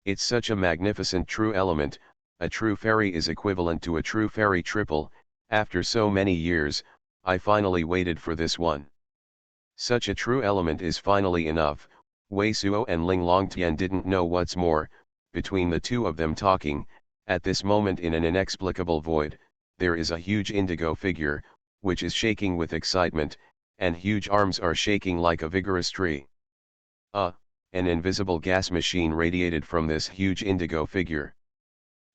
It's such a magnificent true element, a true fairy is equivalent to a true fairy triple. After so many years, I finally waited for this one. Such a true element is finally enough. Wei Suo and Ling Longtian didn't know what's more. Between the two of them talking, at this moment in an inexplicable void, there is a huge indigo figure, which is shaking with excitement, and huge arms are shaking like a vigorous tree. An invisible gas machine radiated from this huge indigo figure.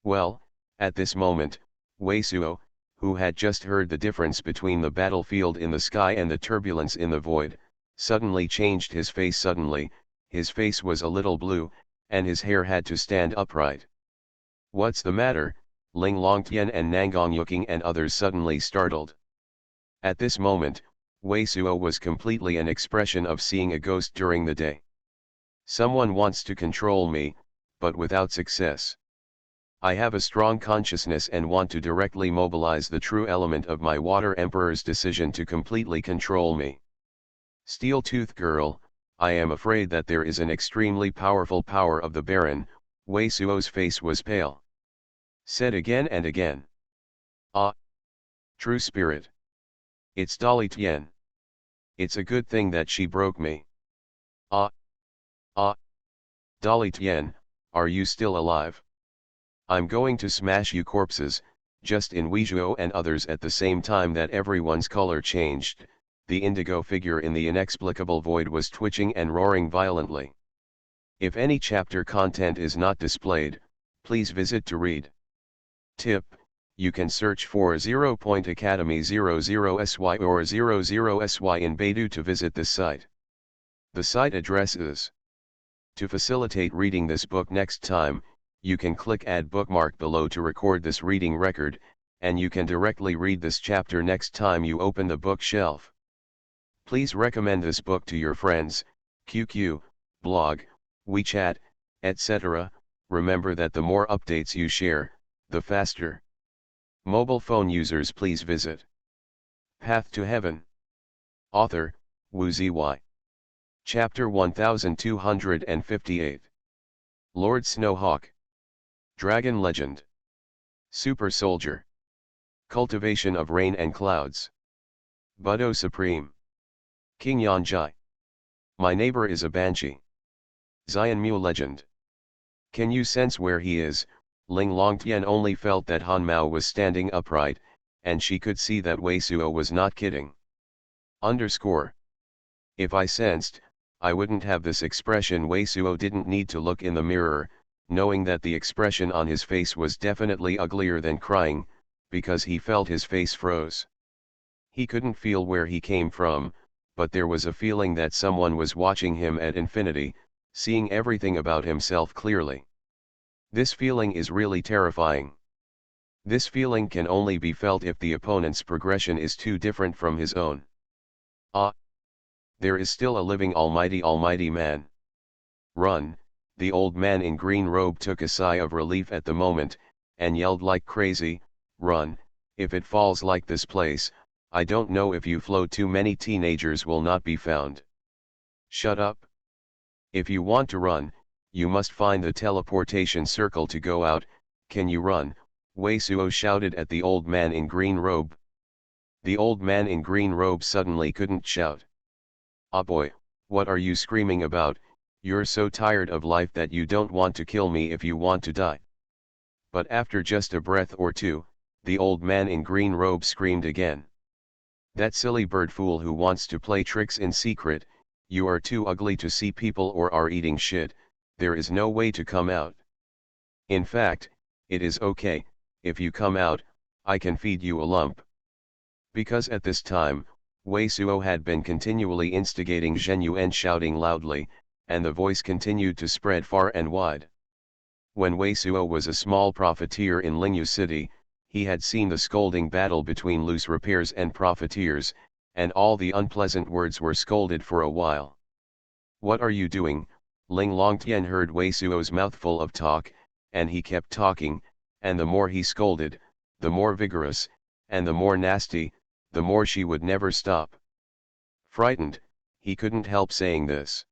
Well, at this moment, Wei Suo, who had just heard the difference between the battlefield in the sky and the turbulence in the void, suddenly changed his face. Suddenly, his face was a little blue, and his hair had to stand upright. What's the matter? Ling Longtian and Nangang Yuking and others suddenly startled. At this moment, Wei Suo was completely an expression of seeing a ghost during the day. Someone wants to control me, but without success. I have a strong consciousness and want to directly mobilize the true element of my Water Emperor's decision to completely control me. Steel Tooth Girl, I am afraid that there is an extremely powerful power of the Baron. Wei Suo's face was pale. Said again and again. True spirit. It's Dolly Tian. It's a good thing that she broke me. Dolly Tian, are you still alive? I'm going to smash you corpses. Just in Weizhuo and others at the same time that everyone's color changed, the indigo figure in the inexplicable void was twitching and roaring violently. If any chapter content is not displayed, please visit to read. Tip: you can search for 0.academy00sy or 00sy in Baidu to visit this site. The site address is. To facilitate reading this book next time, you can click Add Bookmark below to record this reading record, and you can directly read this chapter next time you open the bookshelf. Please recommend this book to your friends, QQ, blog, WeChat, etc. Remember that the more updates you share, the faster. Mobile phone users, please visit Path to Heaven. Author, Wu Ziyi. Chapter 1258. Lord Snowhawk. Dragon Legend. Super Soldier. Cultivation of Rain and Clouds. Budo Supreme. King Yanjai. My neighbor is a banshee. Xianmu Legend. Can you sense where he is? Ling Longtian only felt that Han Mao was standing upright, and she could see that Wei Suo was not kidding. If I sensed, I wouldn't have this expression. Wei Suo didn't need to look in the mirror, knowing that the expression on his face was definitely uglier than crying, because he felt his face froze. He couldn't feel where he came from, but there was a feeling that someone was watching him at infinity, seeing everything about himself clearly. This feeling is really terrifying. This feeling can only be felt if the opponent's progression is too different from his own. Ah! There is still a living almighty man. Run! The old man in green robe took a sigh of relief at the moment, and yelled like crazy, run! If it falls like this place, I don't know if you float too many teenagers will not be found. Shut up! If you want to run, you must find the teleportation circle to go out. Can you run? Wei Suo shouted at the old man in green robe. The old man in green robe suddenly couldn't shout. Ah boy, what are you screaming about? You're so tired of life that you don't want to kill me if you want to die. But after just a breath or two, the old man in green robe screamed again. That silly bird fool who wants to play tricks in secret, you are too ugly to see people or are eating shit, there is no way to come out. In fact, it is okay, if you come out, I can feed you a lump. Because at this time, Wei Suo had been continually instigating Xuanhuan shouting loudly, and the voice continued to spread far and wide. When Wei Suo was a small profiteer in Lingyu City, he had seen the scolding battle between loose repairs and profiteers, and all the unpleasant words were scolded for a while. What are you doing? Ling Longtian heard Wei Suo's mouthful of talk, and he kept talking, and the more he scolded, the more vigorous, and the more nasty, the more she would never stop. Frightened, he couldn't help saying this.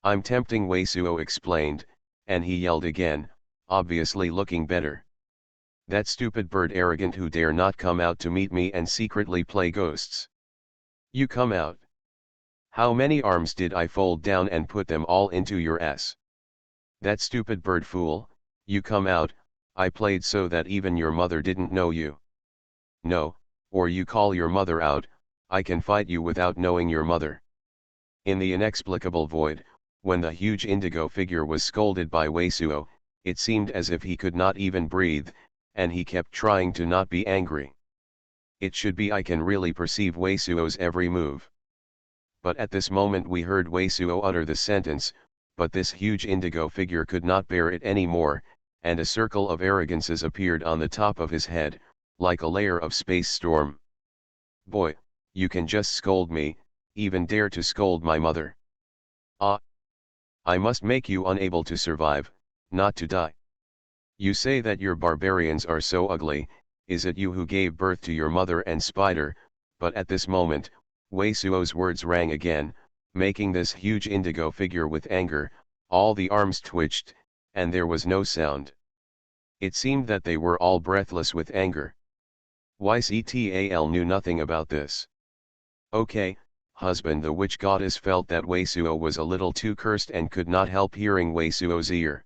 I'm tempting, Wei Suo explained, and he yelled again, obviously looking better. That stupid bird arrogant who dare not come out to meet me and secretly play ghosts. You come out. How many arms did I fold down and put them all into your ass? That stupid bird fool, you come out, I played so that even your mother didn't know you. No, or you call your mother out, I can fight you without knowing your mother. In the inexplicable void, when the huge indigo figure was scolded by Wei Suo, it seemed as if he could not even breathe, and he kept trying to not be angry. It should be I can really perceive Wei Suo's every move. But at this moment we heard Wei Suo utter the sentence, but this huge indigo figure could not bear it any more, and a circle of arrogances appeared on the top of his head, like a layer of space storm. Boy, you can just scold me, even dare to scold my mother. Ah! I must make you unable to survive, not to die. You say that your barbarians are so ugly, is it you who gave birth to your mother and spider? But at this moment, Wei Suo's words rang again, making this huge indigo figure with anger, all the arms twitched, and there was no sound. It seemed that they were all breathless with anger. YCTAL knew nothing about this. Okay, husband, the witch goddess felt that Wei Suo was a little too cursed and could not help hearing Wei Suo's ear.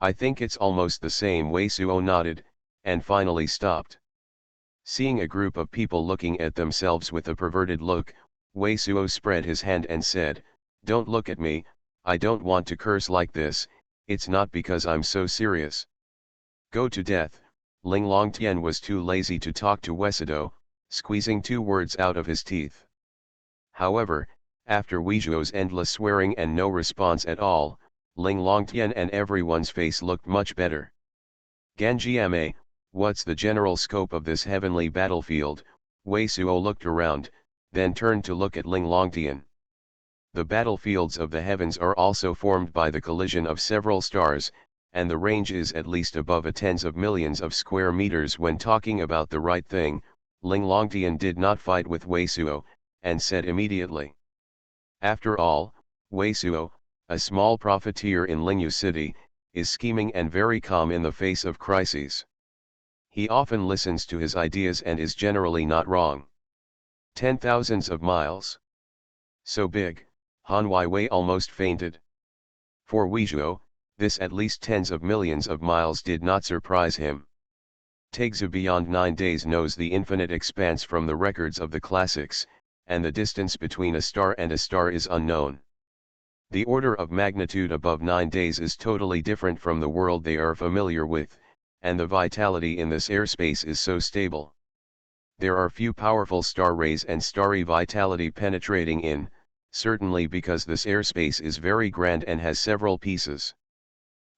I think it's almost the same. Wei Suo nodded, and finally stopped. Seeing a group of people looking at themselves with a perverted look, Wei Suo spread his hand and said, don't look at me, I don't want to curse like this, it's not because I'm so serious. Go to death. Ling Longtian was too lazy to talk to Weisido, squeezing 2 words out of his teeth. However, after Wei Suo's endless swearing and no response at all, Ling Longtian and everyone's face looked much better. Ganjiame, what's the general scope of this heavenly battlefield? Wei Suo looked around, then turned to look at Ling Longtian. The battlefields of the heavens are also formed by the collision of several stars, and the range is at least above a tens of millions of square meters. When talking about the right thing, Ling Longtian did not fight with Wei Suo, and said immediately. After all, Wei Suo, a small profiteer in Lingyu City, is scheming and very calm in the face of crises. He often listens to his ideas and is generally not wrong. 10,000s of miles. So big, Han Weiwei almost fainted. For Wei Suo, this at least tens of millions of miles did not surprise him. Taixu beyond 9 days knows the infinite expanse from the records of the classics, and the distance between a star and a star is unknown. The order of magnitude above 9 days is totally different from the world they are familiar with, and the vitality in this airspace is so stable. There are few powerful star rays and starry vitality penetrating in, certainly because this airspace is very grand and has several pieces.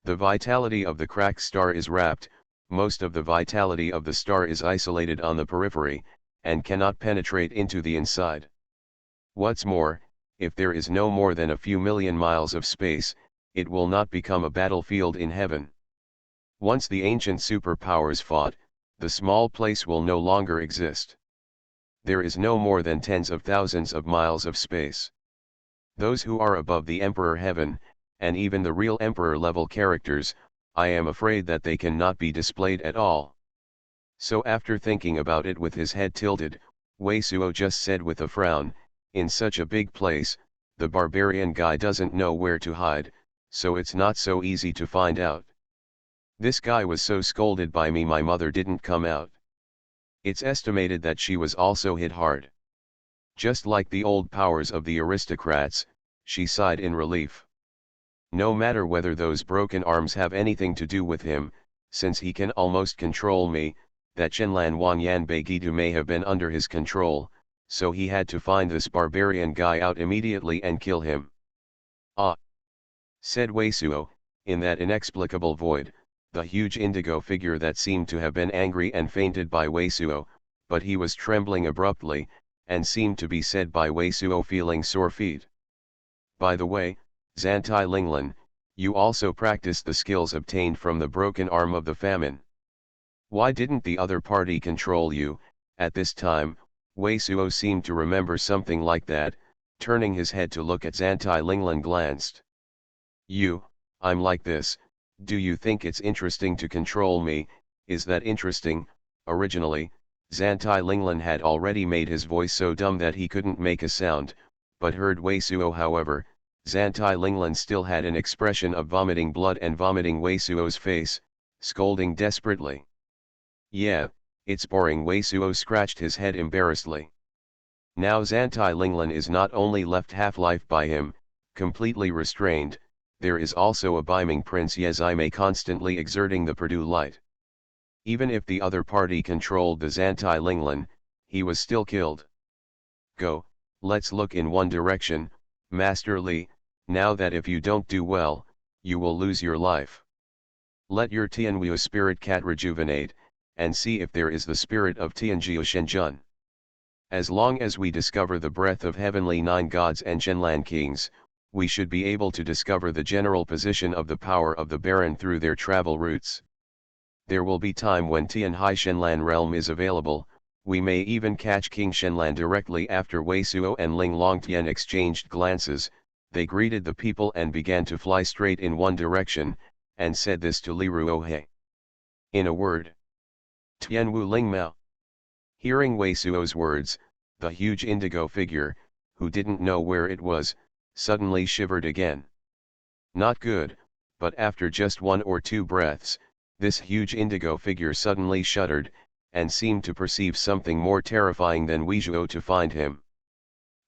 The vitality of the cracked star is wrapped, most of the vitality of the star is isolated on the periphery, and cannot penetrate into the inside. What's more, if there is no more than a few million miles of space, it will not become a battlefield in heaven. Once the ancient superpowers fought, the small place will no longer exist. There is no more than tens of thousands of miles of space. Those who are above the Emperor Heaven, and even the real Emperor-level characters, I am afraid that they cannot be displayed at all. So after thinking about it with his head tilted, Wei Suo just said with a frown, in such a big place, the barbarian guy doesn't know where to hide, so it's not so easy to find out. This guy was so scolded by me my mother didn't come out. It's estimated that she was also hit hard. Just like the old powers of the aristocrats, she sighed in relief. No matter whether those broken arms have anything to do with him, since he can almost control me, that Chenlan Wanyan Beigidu may have been under his control, so he had to find this barbarian guy out immediately and kill him. Ah! Said Wei Suo, in that inexplicable void, the huge indigo figure that seemed to have been angry and fainted by Wei Suo, but he was trembling abruptly, and seemed to be said by Wei Suo feeling sore feet. By the way, Zantai Linglan, you also practiced the skills obtained from the broken arm of the famine. Why didn't the other party control you? At this time, Wei Suo seemed to remember something like that, turning his head to look at Zantai Linglan glanced. I'm like this. Do you think it's interesting to control me? Is that interesting? Originally, Zantai Linglan had already made his voice so dumb that he couldn't make a sound, but heard Wei Suo. However, Zantai Linglan still had an expression of vomiting blood and vomiting Wei Suo's face, scolding desperately. Yeah, it's boring. Wei Suo scratched his head embarrassedly. Now Zantai Linglan is not only left half-life by him, completely restrained, there is also a beaming Prince Yezaime constantly exerting the Purdue light. Even if the other party controlled the Zantai Linglan, he was still killed. Go, let's look in one direction, Master Li, now that if you don't do well, you will lose your life. Let your Tianwu spirit cat rejuvenate, and see if there is the spirit of Tianjiu Shenjun. As long as we discover the breath of heavenly nine gods and Shenlan kings, we should be able to discover the general position of the power of the Baron through their travel routes. There will be time when Tianhai Shenlan realm is available, we may even catch King Shenlan directly after Wei Suo and Ling Longtian exchanged glances. They greeted the people and began to fly straight in one direction, and said this to Li Ruohe. In a word, Tianwu Ling Mao. Hearing Wei Suo's words, the huge indigo figure, who didn't know where it was, suddenly shivered again. Not good, but after just 1 or 2 breaths, this huge indigo figure suddenly shuddered, and seemed to perceive something more terrifying than Weizhuo to find him.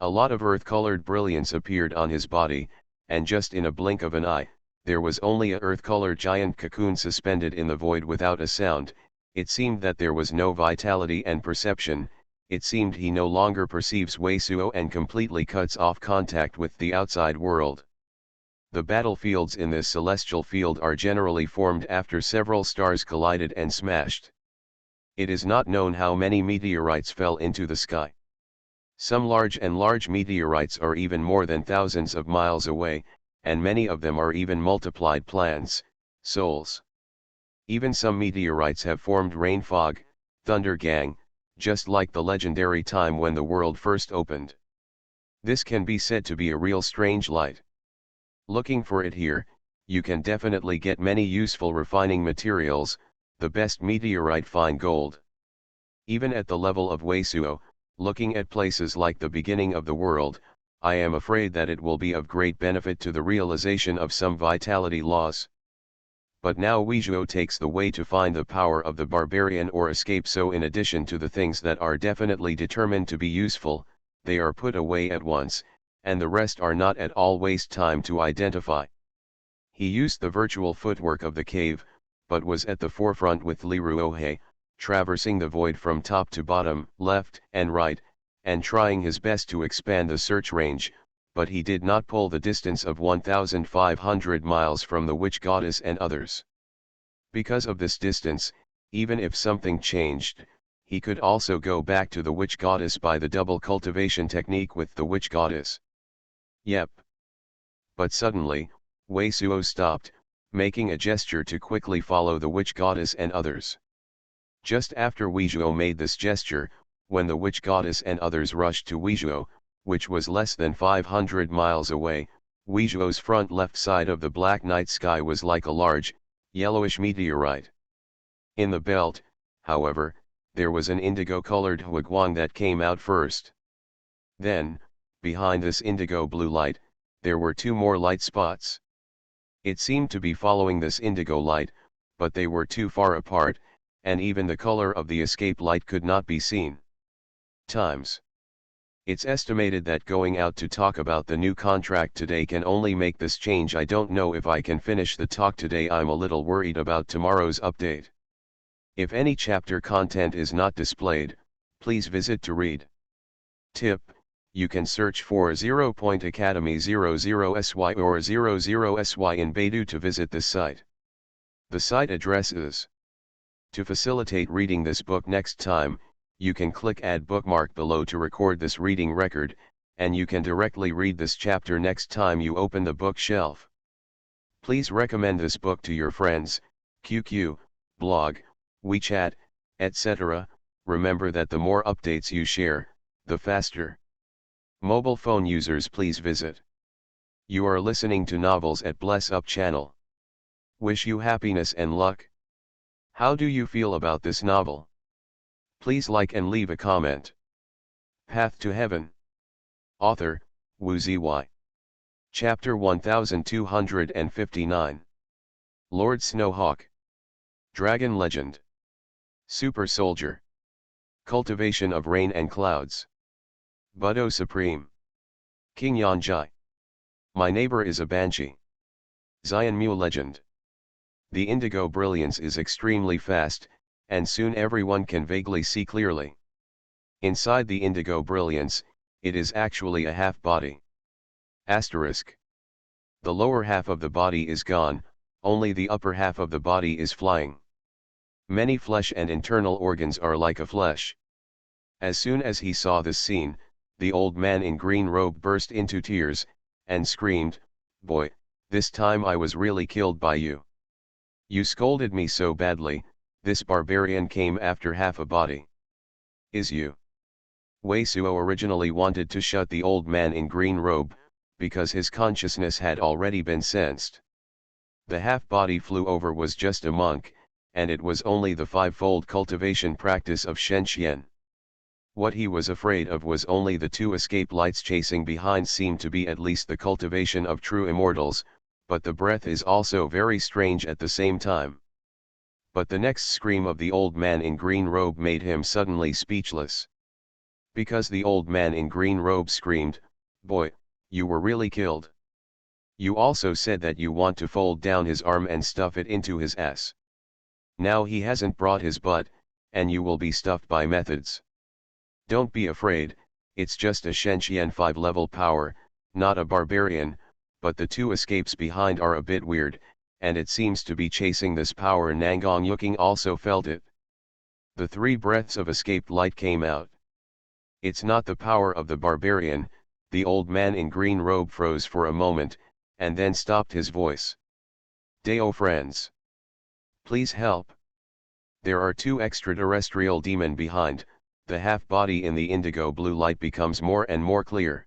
A lot of earth-colored brilliance appeared on his body, and just in a blink of an eye, there was only a earth-colored giant cocoon suspended in the void without a sound. It seemed that there was no vitality and perception. It seemed he no longer perceives Wei Suo and completely cuts off contact with the outside world. The battlefields in this celestial field are generally formed after several stars collided and smashed. It is not known how many meteorites fell into the sky. Some large meteorites are even more than thousands of miles away, and many of them are even multiplied planets, souls. Even some meteorites have formed rain fog, thunder gang, just like the legendary time when the world first opened. This can be said to be a real strange light. Looking for it here, you can definitely get many useful refining materials, the best meteorite fine gold. Even at the level of Wei Suo, looking at places like the beginning of the world, I am afraid that it will be of great benefit to the realization of some vitality laws. But now Weizhuo takes the way to find the power of the barbarian or escape, so in addition to the things that are definitely determined to be useful, they are put away at once, and the rest are not at all waste time to identify. He used the virtual footwork of the cave, but was at the forefront with Li Ruohe, traversing the void from top to bottom, left and right, and trying his best to expand the search range, but he did not pull the distance of 1,500 miles from the witch goddess and others. Because of this distance, even if something changed, he could also go back to the witch goddess by the double cultivation technique with the witch goddess. Yep. But suddenly, Wei Suo stopped, making a gesture to quickly follow the witch goddess and others. Just after Wei Zhuo made this gesture, when the witch goddess and others rushed to Wei Zhuo, which was less than 500 miles away, Wei Zhuo's front left side of the black night sky was like a large, yellowish meteorite. In the belt, however, there was an indigo-colored huaguang that came out first. Then, behind this indigo blue light, there were two more light spots. It seemed to be following this indigo light, but they were too far apart, and even the color of the escape light could not be seen. Times. It's estimated that going out to talk about the new contract today can only make this change. I don't know if I can finish the talk today. I'm a little worried about tomorrow's update. If any chapter content is not displayed, please visit to read. Tip: you can search for 0.academy00sy or 00sy in Baidu to visit this site. The site address is. To facilitate reading this book next time, you can click Add Bookmark below to record this reading record, and you can directly read this chapter next time you open the bookshelf. Please recommend this book to your friends, QQ, blog, WeChat, etc. Remember that the more updates you share, the faster. Mobile phone users, please visit. You are listening to Novels at Bless Up channel. Wish you happiness and luck. How do you feel about this novel? Please like and leave a comment. Path to Heaven. Author, Wu Ziyi. Chapter 1259. Lord Snowhawk. Dragon Legend. Super Soldier. Cultivation of Rain and Clouds. Budo Supreme. King Yanjai. My neighbor is a banshee. Xianmu Legend. The indigo brilliance is extremely fast, and soon everyone can vaguely see clearly. Inside the indigo brilliance, it is actually a half body. Asterisk. The lower half of the body is gone, only the upper half of the body is flying. Many flesh and internal organs are like a flesh. As soon as he saw this scene, the old man in green robe burst into tears, and screamed, "Boy, this time I was really killed by you. You scolded me so badly. This barbarian came after half a body. Is you?" Wei Suo originally wanted to shoot the old man in green robe, because his consciousness had already been sensed. The half-body flew over was just a monk, and it was only the five-fold cultivation practice of Shenxian. What he was afraid of was only the two escape lights chasing behind seemed to be at least the cultivation of true immortals, but the breath is also very strange at the same time. But the next scream of the old man in green robe made him suddenly speechless. Because the old man in green robe screamed, "Boy, you were really killed. You also said that you want to fold down his arm and stuff it into his ass. Now he hasn't brought his butt, and you will be stuffed by methods. Don't be afraid, it's just a Shenxian 5-level power, not a barbarian, but the two escapes behind are a bit weird, and it seems to be chasing this power." Nangong Yuking also felt it. The three breaths of escaped light came out. It's not the power of the barbarian. The old man in green robe froze for a moment, and then stopped his voice. "Deo friends. Please help. There are two extraterrestrial demon behind." The half-body in the indigo blue light becomes more and more clear.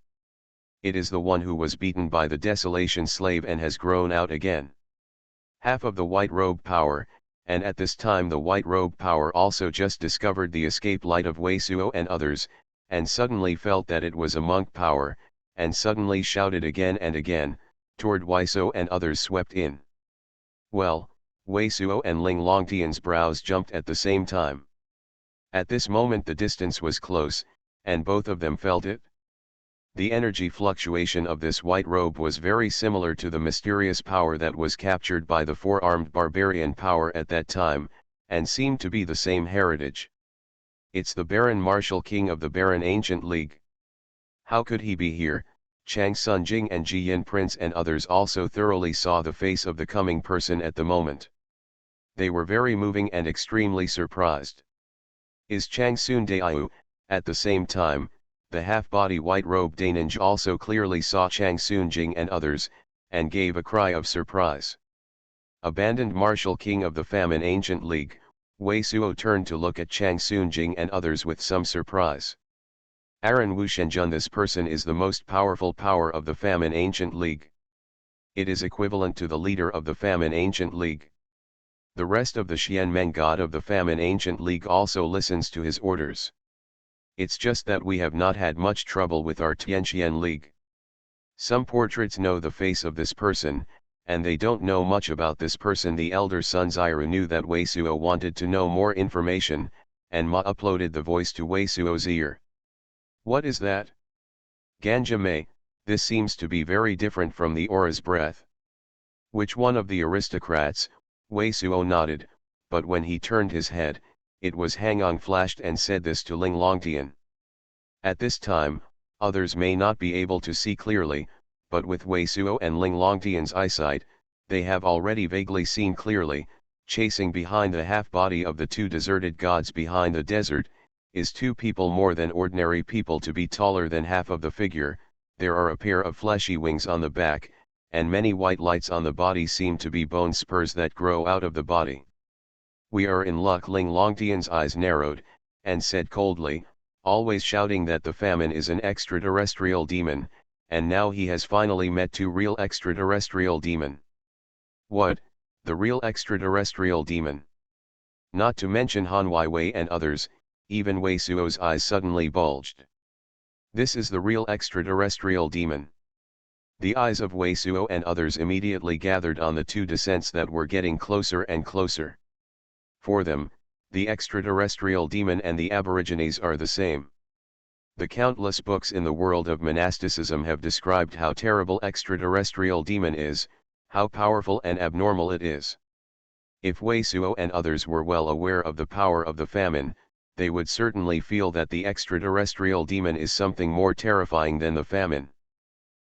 It is the one who was beaten by the desolation slave and has grown out again. Half of the white robe power, and at this time the white robe power also just discovered the escape light of Wei Suo and others, and suddenly felt that it was a monk power, and suddenly shouted again and again, toward Wei Suo and others swept in. Well, Wei Suo and Ling Longtian's brows jumped at the same time. At this moment the distance was close, and both of them felt it. The energy fluctuation of this white robe was very similar to the mysterious power that was captured by the four-armed barbarian power at that time, and seemed to be the same heritage. It's the Baron Martial King of the Baron Ancient League. How could he be here? Chang Sunjing and Ji Yin Prince and others also thoroughly saw the face of the coming person at the moment. They were very moving and extremely surprised. Is Chang Sun Daiyu? At the same time, the half-body white-robed Daninj also clearly saw Chang Sunjing and others, and gave a cry of surprise. Abandoned Martial King of the Famine Ancient League, Wei Suo turned to look at Chang Sunjing and others with some surprise. Aaron Wu Shenjun, this person is the most powerful power of the Famine Ancient League. It is equivalent to the leader of the Famine Ancient League. The rest of the Xianmeng god of the Famine Ancient League also listens to his orders. It's just that we have not had much trouble with our Tianxian League. Some portraits know the face of this person, and they don't know much about this person. The elder son Zairu knew that Wei Suo wanted to know more information, and Ma uploaded the voice to Wei Suo's ear. What is that? Ganja Mei, this seems to be very different from the aura's breath. Which one of the aristocrats? Wei Suo nodded, but when he turned his head, it was Hangong flashed and said this to Ling Longtian. At this time, others may not be able to see clearly, but with Wei Suo and Ling Longtian's eyesight, they have already vaguely seen clearly. Chasing behind the half-body of the two deserted gods behind the desert, is two people more than ordinary people to be taller than half of the figure. There are a pair of fleshy wings on the back, and many white lights on the body seem to be bone spurs that grow out of the body. We are in luck. Ling Longtian's eyes narrowed, and said coldly, always shouting that the famine is an extraterrestrial demon, and now he has finally met two real extraterrestrial demon. What, the real extraterrestrial demon? Not to mention Han Wei and others, even Wei Suo's eyes suddenly bulged. This is the real extraterrestrial demon. The eyes of Wei Suo and others immediately gathered on the two descents that were getting closer and closer. For them, the extraterrestrial demon and the aborigines are the same. The countless books in the world of monasticism have described how terrible extraterrestrial demon is, how powerful and abnormal it is. If Wei Suo and others were well aware of the power of the famine, they would certainly feel that the extraterrestrial demon is something more terrifying than the famine.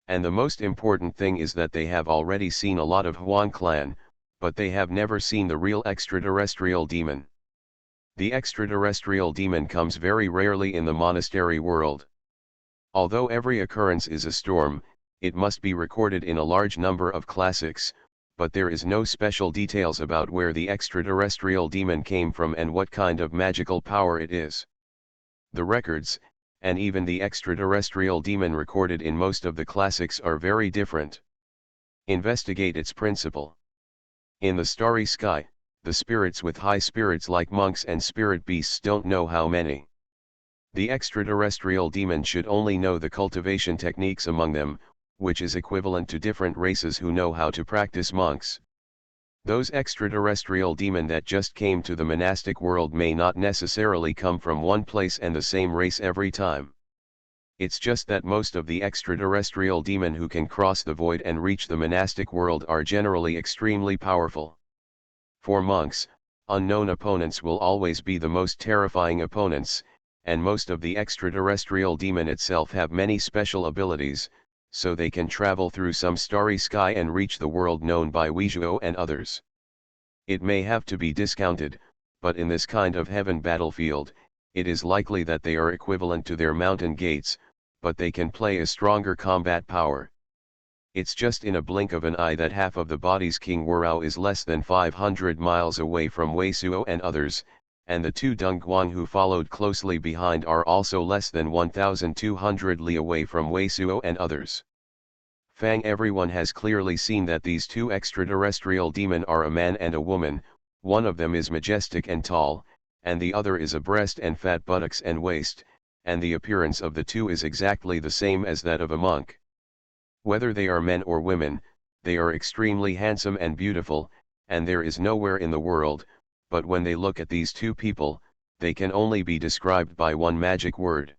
And the most important thing is that they have already seen a lot of Huan clan, but they have never seen the real extraterrestrial demon. The extraterrestrial demon comes very rarely in the monastery world. Although every occurrence is a storm, it must be recorded in a large number of classics, but there is no special details about where the extraterrestrial demon came from and what kind of magical power it is. The records, and even the extraterrestrial demon recorded in most of the classics, are very different. Investigate its principle. In the starry sky, the spirits with high spirits like monks and spirit beasts don't know how many. The extraterrestrial demon should only know the cultivation techniques among them, which is equivalent to different races who know how to practice monks. Those extraterrestrial demon that just came to the monastic world may not necessarily come from one place and the same race every time. It's just that most of the extraterrestrial demon who can cross the void and reach the monastic world are generally extremely powerful. For monks, unknown opponents will always be the most terrifying opponents, and most of the extraterrestrial demon itself have many special abilities, so they can travel through some starry sky and reach the world known by Weizhuo and others. It may have to be discounted, but in this kind of heaven battlefield, it is likely that they are equivalent to their mountain gates, but they can play a stronger combat power. It's just in a blink of an eye that half of the body's King Wurao is less than 500 miles away from Wei Suo and others, and the two Dongguang who followed closely behind are also less than 1,200 li away from Wei Suo and others. Fang, everyone has clearly seen that these two extraterrestrial demon are a man and a woman. One of them is majestic and tall, and the other is a breast and fat buttocks and waist, and the appearance of the two is exactly the same as that of a monk. Whether they are men or women, they are extremely handsome and beautiful, and there is nowhere in the world, but when they look at these two people, they can only be described by one magic word.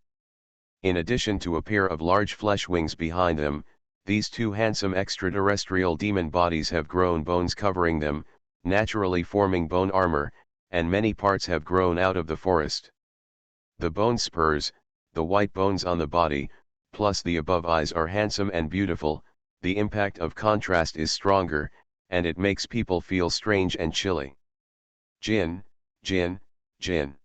In addition to a pair of large flesh wings behind them, these two handsome extraterrestrial demon bodies have grown bones covering them, naturally forming bone armor, and many parts have grown out of the forest. The bone spurs, the white bones on the body, plus the above eyes are handsome and beautiful. The impact of contrast is stronger, and it makes people feel strange and chilly. Jin, Jin, Jin.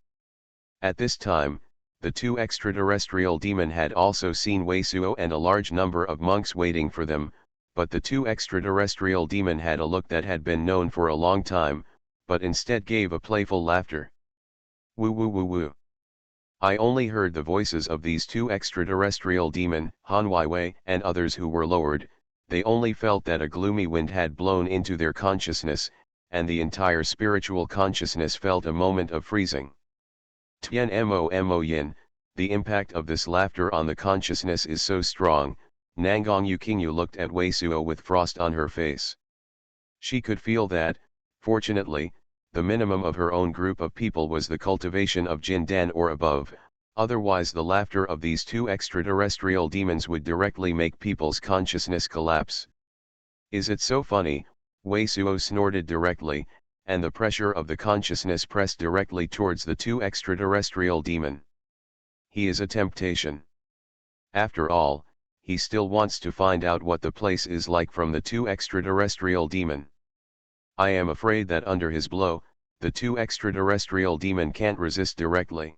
At this time, the two extraterrestrial demon had also seen Wei Suo and a large number of monks waiting for them, but the two extraterrestrial demon had a look that had been known for a long time, but instead gave a playful laughter. Woo woo woo woo. I only heard the voices of these two extraterrestrial demon, Han Weiwei and others who were lowered. They only felt that a gloomy wind had blown into their consciousness, and the entire spiritual consciousness felt a moment of freezing. Tian mo yin, the impact of this laughter on the consciousness is so strong. Nangang Yuqingyu looked at Wei Suo with frost on her face. She could feel that, fortunately, the minimum of her own group of people was the cultivation of Jin Dan or above, otherwise the laughter of these two extraterrestrial demons would directly make people's consciousness collapse. Is it so funny? Wei Suo snorted directly, and the pressure of the consciousness pressed directly towards the two extraterrestrial demon. He is a temptation. After all, he still wants to find out what the place is like from the two extraterrestrial demon. I am afraid that under his blow, the two extraterrestrial demon can't resist directly.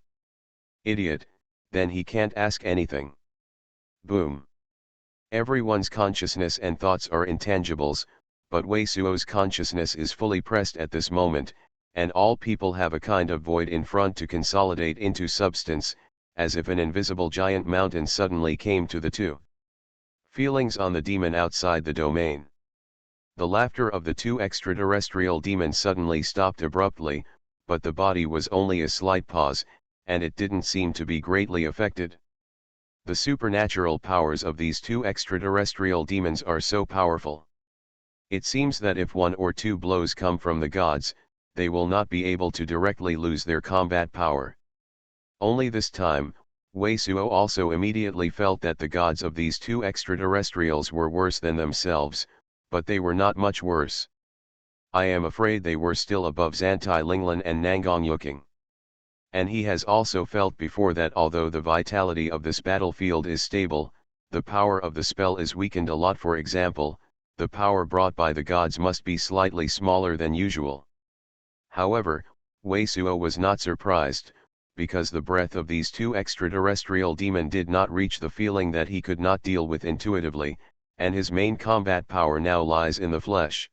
Idiot, then he can't ask anything. Boom. Everyone's consciousness and thoughts are intangibles, but Wei Suo's consciousness is fully pressed at this moment, and all people have a kind of void in front to consolidate into substance, as if an invisible giant mountain suddenly came to the two feelings on the demon outside the domain. The laughter of the two extraterrestrial demons suddenly stopped abruptly, but the body was only a slight pause, and it didn't seem to be greatly affected. The supernatural powers of these two extraterrestrial demons are so powerful. It seems that if one or two blows come from the gods, they will not be able to directly lose their combat power. Only this time, Wei Suo also immediately felt that the gods of these two extraterrestrials were worse than themselves, but they were not much worse. I am afraid they were still above Zantai Linglan and Nangang Yuking. And he has also felt before that although the vitality of this battlefield is stable, the power of the spell is weakened a lot. For example, the power brought by the gods must be slightly smaller than usual. However, Wei Suo was not surprised, because the breath of these two extraterrestrial demon did not reach the feeling that he could not deal with intuitively, and his main combat power now lies in the flesh.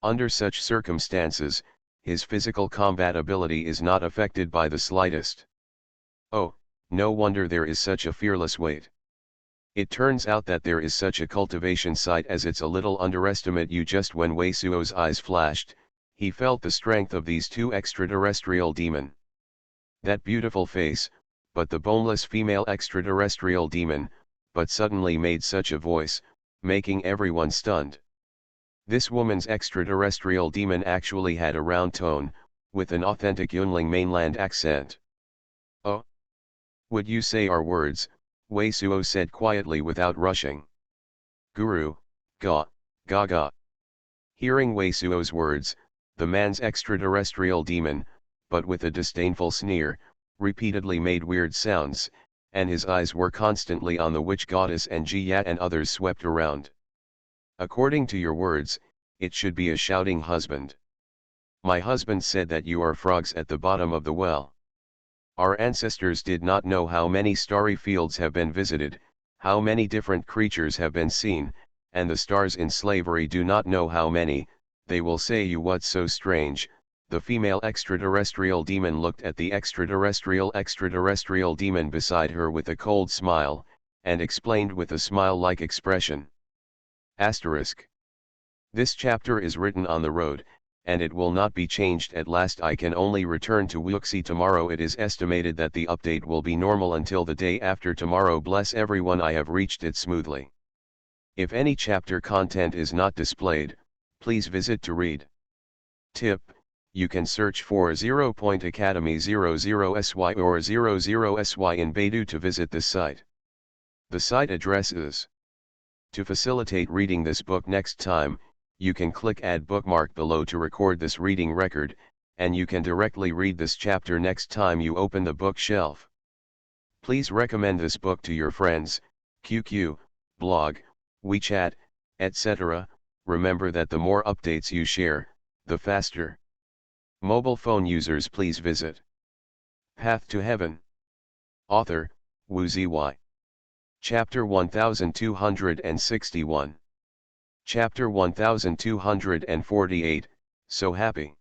Under such circumstances, his physical combat ability is not affected by the slightest. Oh, no wonder there is such a fearless weight. It turns out that there is such a cultivation site as it's a little underestimate you. Just when Wei Suo's eyes flashed, he felt the strength of these two extraterrestrial demon. That beautiful face, but the boneless female extraterrestrial demon, but suddenly made such a voice, making everyone stunned. This woman's extraterrestrial demon actually had a round tone, with an authentic Yunling mainland accent. Oh? Would you say our words? Wei Suo said quietly without rushing. Guru, ga, ga ga. Hearing Wei Suo's words, the man's extraterrestrial demon, but with a disdainful sneer, repeatedly made weird sounds, and his eyes were constantly on the witch goddess and Jiyat and others swept around. According to your words, it should be a shouting husband. My husband said that you are frogs at the bottom of the well. Our ancestors did not know how many starry fields have been visited, how many different creatures have been seen, and the stars in slavery do not know how many. They will say you what's so strange. The female extraterrestrial demon looked at the extraterrestrial demon beside her with a cold smile, and explained with a smile-like expression. Asterisk. This chapter is written on the road, and it will not be changed at last. I can only return to Wuxi tomorrow. It is estimated that the update will be normal until the day after tomorrow. Bless everyone, I have reached it smoothly. If any chapter content is not displayed, please visit to read. Tip, you can search for 0.academy00sy or 00sy in Baidu to visit this site. The site address is. To facilitate reading this book next time, you can click Add Bookmark below to record this reading record, and you can directly read this chapter next time you open the bookshelf. Please recommend this book to your friends, QQ, blog, WeChat, etc. Remember that the more updates you share, the faster. Mobile phone users, please visit Path to Heaven. Author, Wu Ziwei. Chapter 1261. Chapter 1248, So Happy.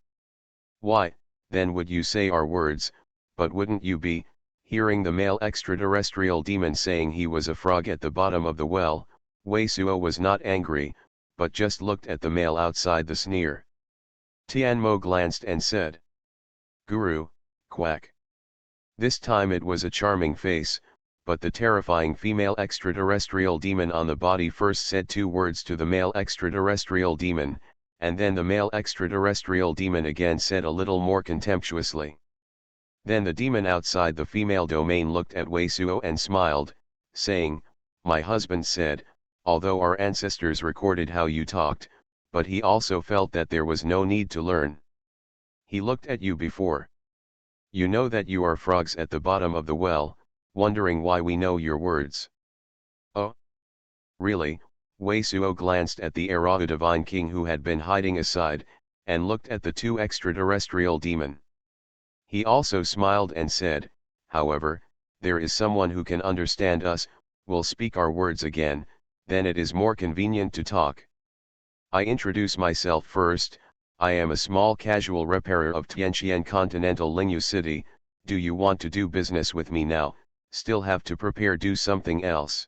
Why, then would you say our words, but wouldn't you be, hearing the male extraterrestrial demon saying he was a frog at the bottom of the well? Wei Suo was not angry, but just looked at the male outside the sneer. Tianmo glanced and said, Guru, quack. This time it was a charming face, but the terrifying female extraterrestrial demon on the body first said 2 words to the male extraterrestrial demon, and then the male extraterrestrial demon again said a little more contemptuously. Then the demon outside the female domain looked at Wei Suo and smiled, saying, My husband said, although our ancestors recorded how you talked, but he also felt that there was no need to learn. He looked at you before. You know that you are frogs at the bottom of the well, wondering why we know your words. Oh? Really? Wei Suo glanced at the Errata Divine King who had been hiding aside, and looked at the 2 extraterrestrial demon. He also smiled and said, however, there is someone who can understand us, will speak our words again, then it is more convenient to talk. I introduce myself first. I am a small casual repairer of Tianqian Continental Lingyu City. Do you want to do business with me now? Still have to prepare do something else.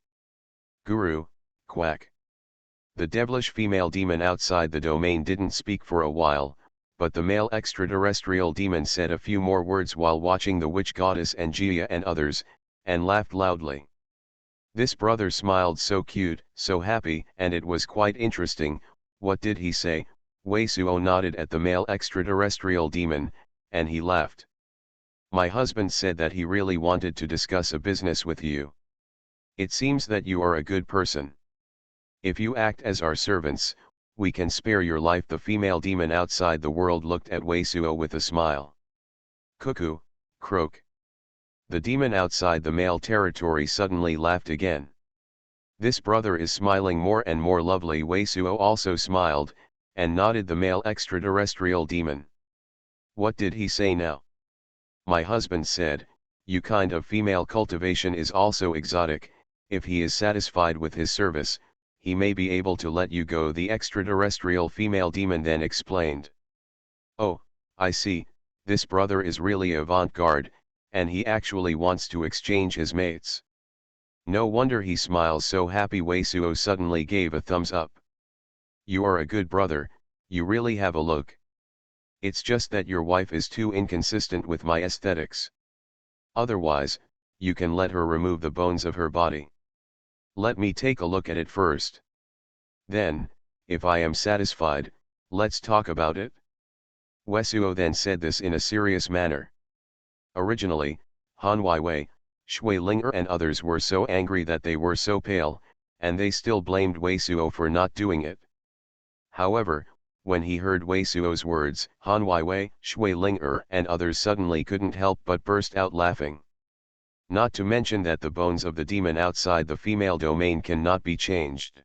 Guru, quack. The devilish female demon outside the domain didn't speak for a while, but the male extraterrestrial demon said a few more words while watching the witch goddess and Jia and others, and laughed loudly. This brother smiled so cute, so happy, and it was quite interesting. What did he say? Wei Suo nodded at the male extraterrestrial demon, and he laughed. My husband said that he really wanted to discuss a business with you. It seems that you are a good person. If you act as our servants, we can spare your life. The female demon outside the world looked at Wei Suo with a smile. Cuckoo, croak. The demon outside the male territory suddenly laughed again. This brother is smiling more and more lovely. Wei Suo also smiled, and nodded the male extraterrestrial demon. What did he say now? My husband said, you kind of female cultivation is also exotic. If he is satisfied with his service, he may be able to let you go. The extraterrestrial female demon then explained. Oh, I see, this brother is really avant-garde, and he actually wants to exchange his mates. No wonder he smiles so happy. Wei Suo suddenly gave a thumbs up. You are a good brother, you really have a look. It's just that your wife is too inconsistent with my aesthetics. Otherwise, you can let her remove the bones of her body. Let me take a look at it first. Then, if I am satisfied, let's talk about it. Wei Suo then said this in a serious manner. Originally, Han Weiwei, Shui Linger and others were so angry that they were so pale, and they still blamed Wei Suo for not doing it. However, when he heard Wei Suo's words, Han Weiwei, Shui Linger and others suddenly couldn't help but burst out laughing. Not to mention that the bones of the demon outside the female domain cannot be changed.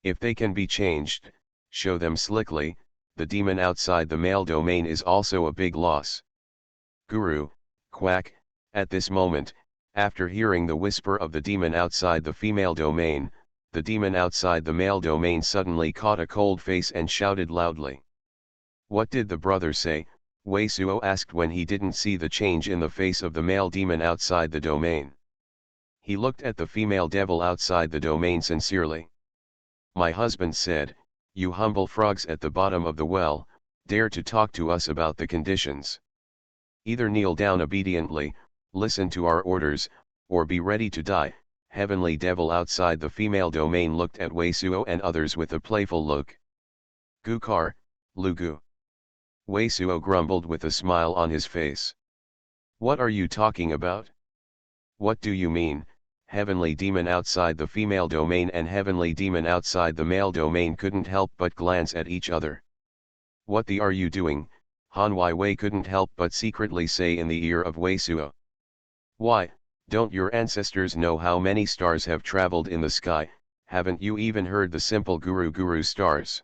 If they can be changed, show them slickly. The demon outside the male domain is also a big loss. Guru, quack. At this moment, after hearing the whisper of the demon outside the female domain, the demon outside the male domain suddenly caught a cold face and shouted loudly. What did the brother say? Wei Suo asked when he didn't see the change in the face of the male demon outside the domain. He looked at the female devil outside the domain sincerely. My husband said, you humble frogs at the bottom of the well, dare to talk to us about the conditions. Either kneel down obediently, listen to our orders, or be ready to die. Heavenly devil outside the female domain looked at Wei Suo and others with a playful look. Gukar, Lugu. Wei Suo grumbled with a smile on his face. What are you talking about? What do you mean? Heavenly demon outside the female domain and heavenly demon outside the male domain couldn't help but glance at each other. What the are you doing? Han Wei couldn't help but secretly say in the ear of Wei Suo. Why, don't your ancestors know how many stars have traveled in the sky? Haven't you even heard the simple guru stars?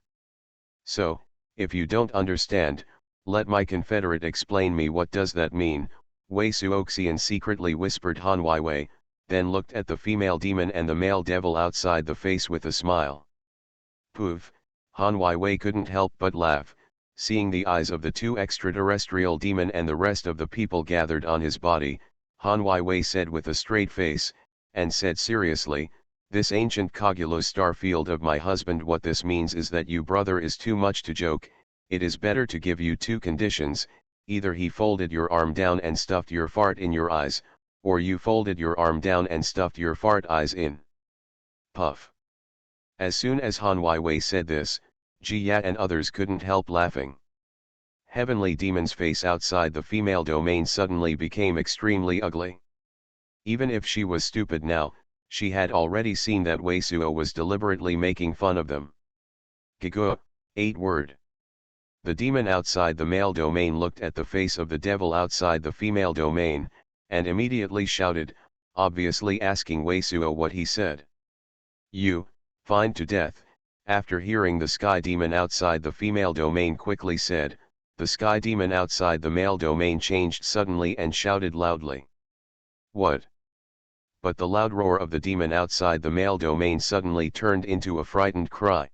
So, if you don't understand, let my confederate explain me what does that mean. Wei Suoxian secretly whispered Han Wei, then looked at the female demon and the male devil outside the face with a smile. Poof, Han Wei couldn't help but laugh, seeing the eyes of the two extraterrestrial demon and the rest of the people gathered on his body. Han Wei said with a straight face, and said seriously, this ancient Cogulus star field of my husband, what this means is that you brother is too much to joke. It is better to give you two conditions, either he folded your arm down and stuffed your fart in your eyes, or you folded your arm down and stuffed your fart eyes in. Puff. As soon as Han Wei said this, Ji Ya and others couldn't help laughing. Heavenly demon's face outside the female domain suddenly became extremely ugly. Even if she was stupid now, she had already seen that Wei Suo was deliberately making fun of them. Gigo, 8-word. The demon outside the male domain looked at the face of the devil outside the female domain, and immediately shouted, obviously asking Wei Suo what he said. You, fine to death. After hearing the sky demon outside the female domain quickly said, the sky demon outside the male domain changed suddenly and shouted loudly. What? But the loud roar of the demon outside the male domain suddenly turned into a frightened cry.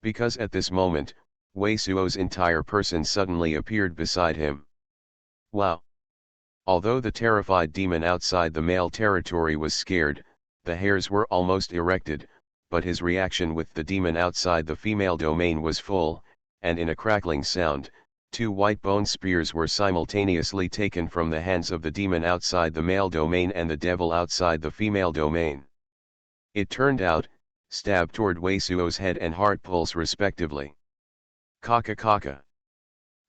Because at this moment, Wei Suo's entire person suddenly appeared beside him. Wow! Although the terrified demon outside the male territory was scared, the hairs were almost erected, but his reaction with the demon outside the female domain was full, and in a crackling sound, 2 white bone spears were simultaneously taken from the hands of the demon outside the male domain and the devil outside the female domain. It turned out, stabbed toward Wei Suo's head and heart pulse respectively. Kaka kaka.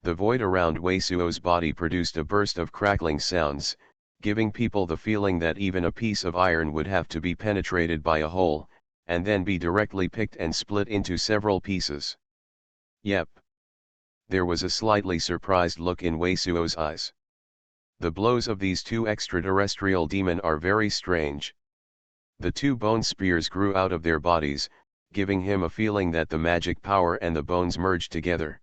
The void around Wei Suo's body produced a burst of crackling sounds, giving people the feeling that even a piece of iron would have to be penetrated by a hole, and then be directly picked and split into several pieces. Yep. There was a slightly surprised look in Wei Suo's eyes. The blows of these two extraterrestrial demon are very strange. The 2 bone spears grew out of their bodies, giving him a feeling that the magic power and the bones merged together.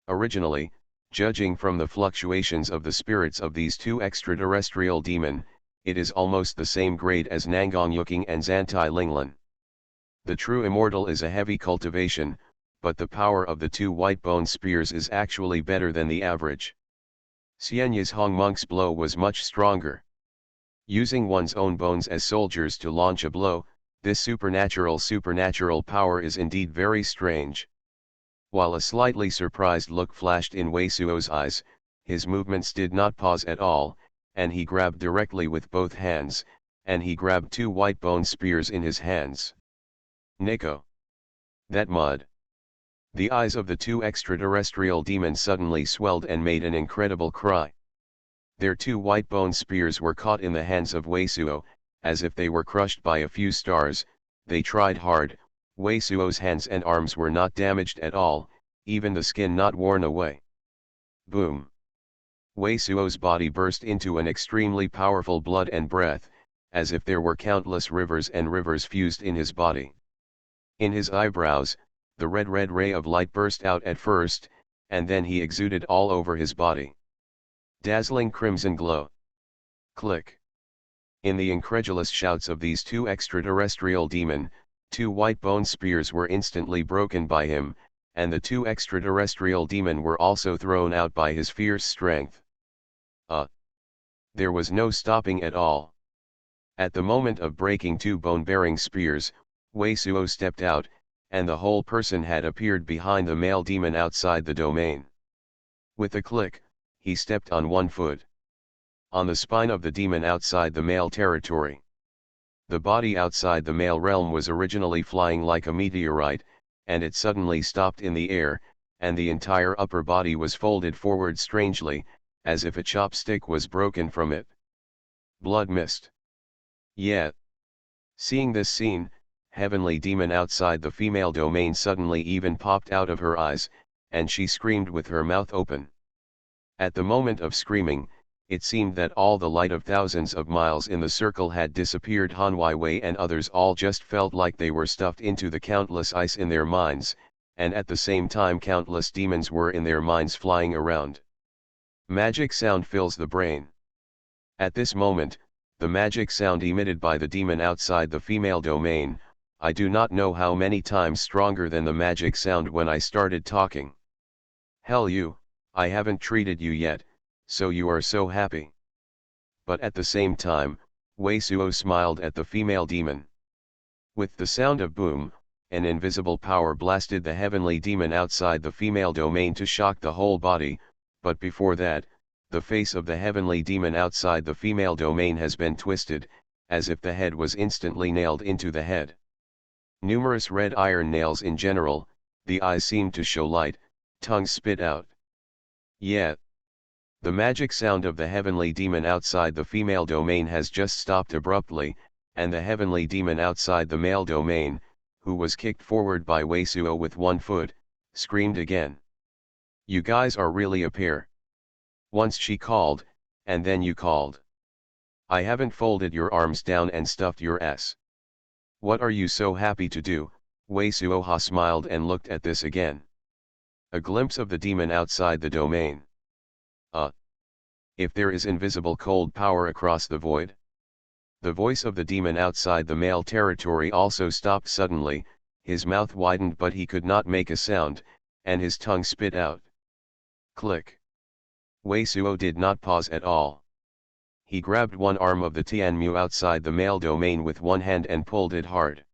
Originally, judging from the fluctuations of the spirits of these 2 extraterrestrial demon, it is almost the same grade as Nangong Yuking and Zantai Linglan. The true immortal is a heavy cultivation, but the power of the 2 white bone spears is actually better than the average. Xianya's Hong Monk's blow was much stronger. Using one's own bones as soldiers to launch a blow, this supernatural power is indeed very strange. While a slightly surprised look flashed in Wei Suo's eyes, his movements did not pause at all, and he grabbed directly with both hands, and he grabbed 2 white bone spears in his hands. Neko. That mud. The eyes of the 2 extraterrestrial demons suddenly swelled and made an incredible cry. Their 2 white bone spears were caught in the hands of Wei Suo, as if they were crushed by a few stars. They tried hard. Wei Suo's hands and arms were not damaged at all, even the skin not worn away. Boom! Wei Suo's body burst into an extremely powerful blood and breath, as if there were countless rivers and rivers fused in his body. In his eyebrows, the red ray of light burst out at first, and then he exuded all over his body. Dazzling crimson glow. Click. In the incredulous shouts of these 2 extraterrestrial demon, 2 white bone spears were instantly broken by him, and the 2 extraterrestrial demon were also thrown out by his fierce strength. There was no stopping at all. At the moment of breaking 2 bone-bearing spears, Wei Suo stepped out, and the whole person had appeared behind the male demon outside the domain. With a click, he stepped on one foot. On the spine of the demon outside the male territory. The body outside the male realm was originally flying like a meteorite, and it suddenly stopped in the air, and the entire upper body was folded forward strangely, as if a chopstick was broken from it. Blood mist. Yeah. Seeing this scene, heavenly demon outside the female domain suddenly even popped out of her eyes, and she screamed with her mouth open. At the moment of screaming, it seemed that all the light of thousands of miles in the circle had disappeared. Han Wei and others all just felt like they were stuffed into the countless ice in their minds, and at the same time countless demons were in their minds flying around. Magic sound fills the brain. At this moment, the magic sound emitted by the demon outside the female domain, I do not know how many times stronger than the magic sound when I started talking. Hell you, I haven't treated you yet, so you are so happy. But at the same time, Wei Suo smiled at the female demon. With the sound of boom, an invisible power blasted the heavenly demon outside the female domain to shock the whole body, but before that, the face of the heavenly demon outside the female domain has been twisted, as if the head was instantly nailed into the head. Numerous red iron nails in general, the eyes seemed to show light, tongues spit out. Yeah. The magic sound of the heavenly demon outside the female domain has just stopped abruptly, and the heavenly demon outside the male domain, who was kicked forward by Wei Suo with one foot, screamed again. You guys are really a pair. Once she called, and then you called. I haven't folded your arms down and stuffed your ass. What are you so happy to do? Wei Suoha smiled and looked at this again. A glimpse of the demon outside the domain. If there is invisible cold power across the void. The voice of the demon outside the male territory also stopped suddenly, his mouth widened but he could not make a sound, and his tongue spit out. Click. Wei Suo did not pause at all. He grabbed one arm of the Tianmu outside the male domain with one hand and pulled it hard.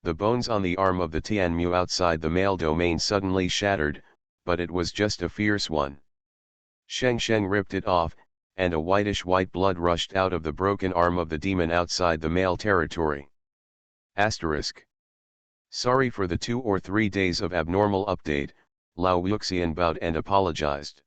The bones on the arm of the Tianmu outside the male domain suddenly shattered, but it was just a fierce one. Sheng Sheng ripped it off, and a whitish-white blood rushed out of the broken arm of the demon outside the male territory. Asterisk. Sorry for the 2 or 3 days of abnormal update, Lao Wuxian bowed and apologized.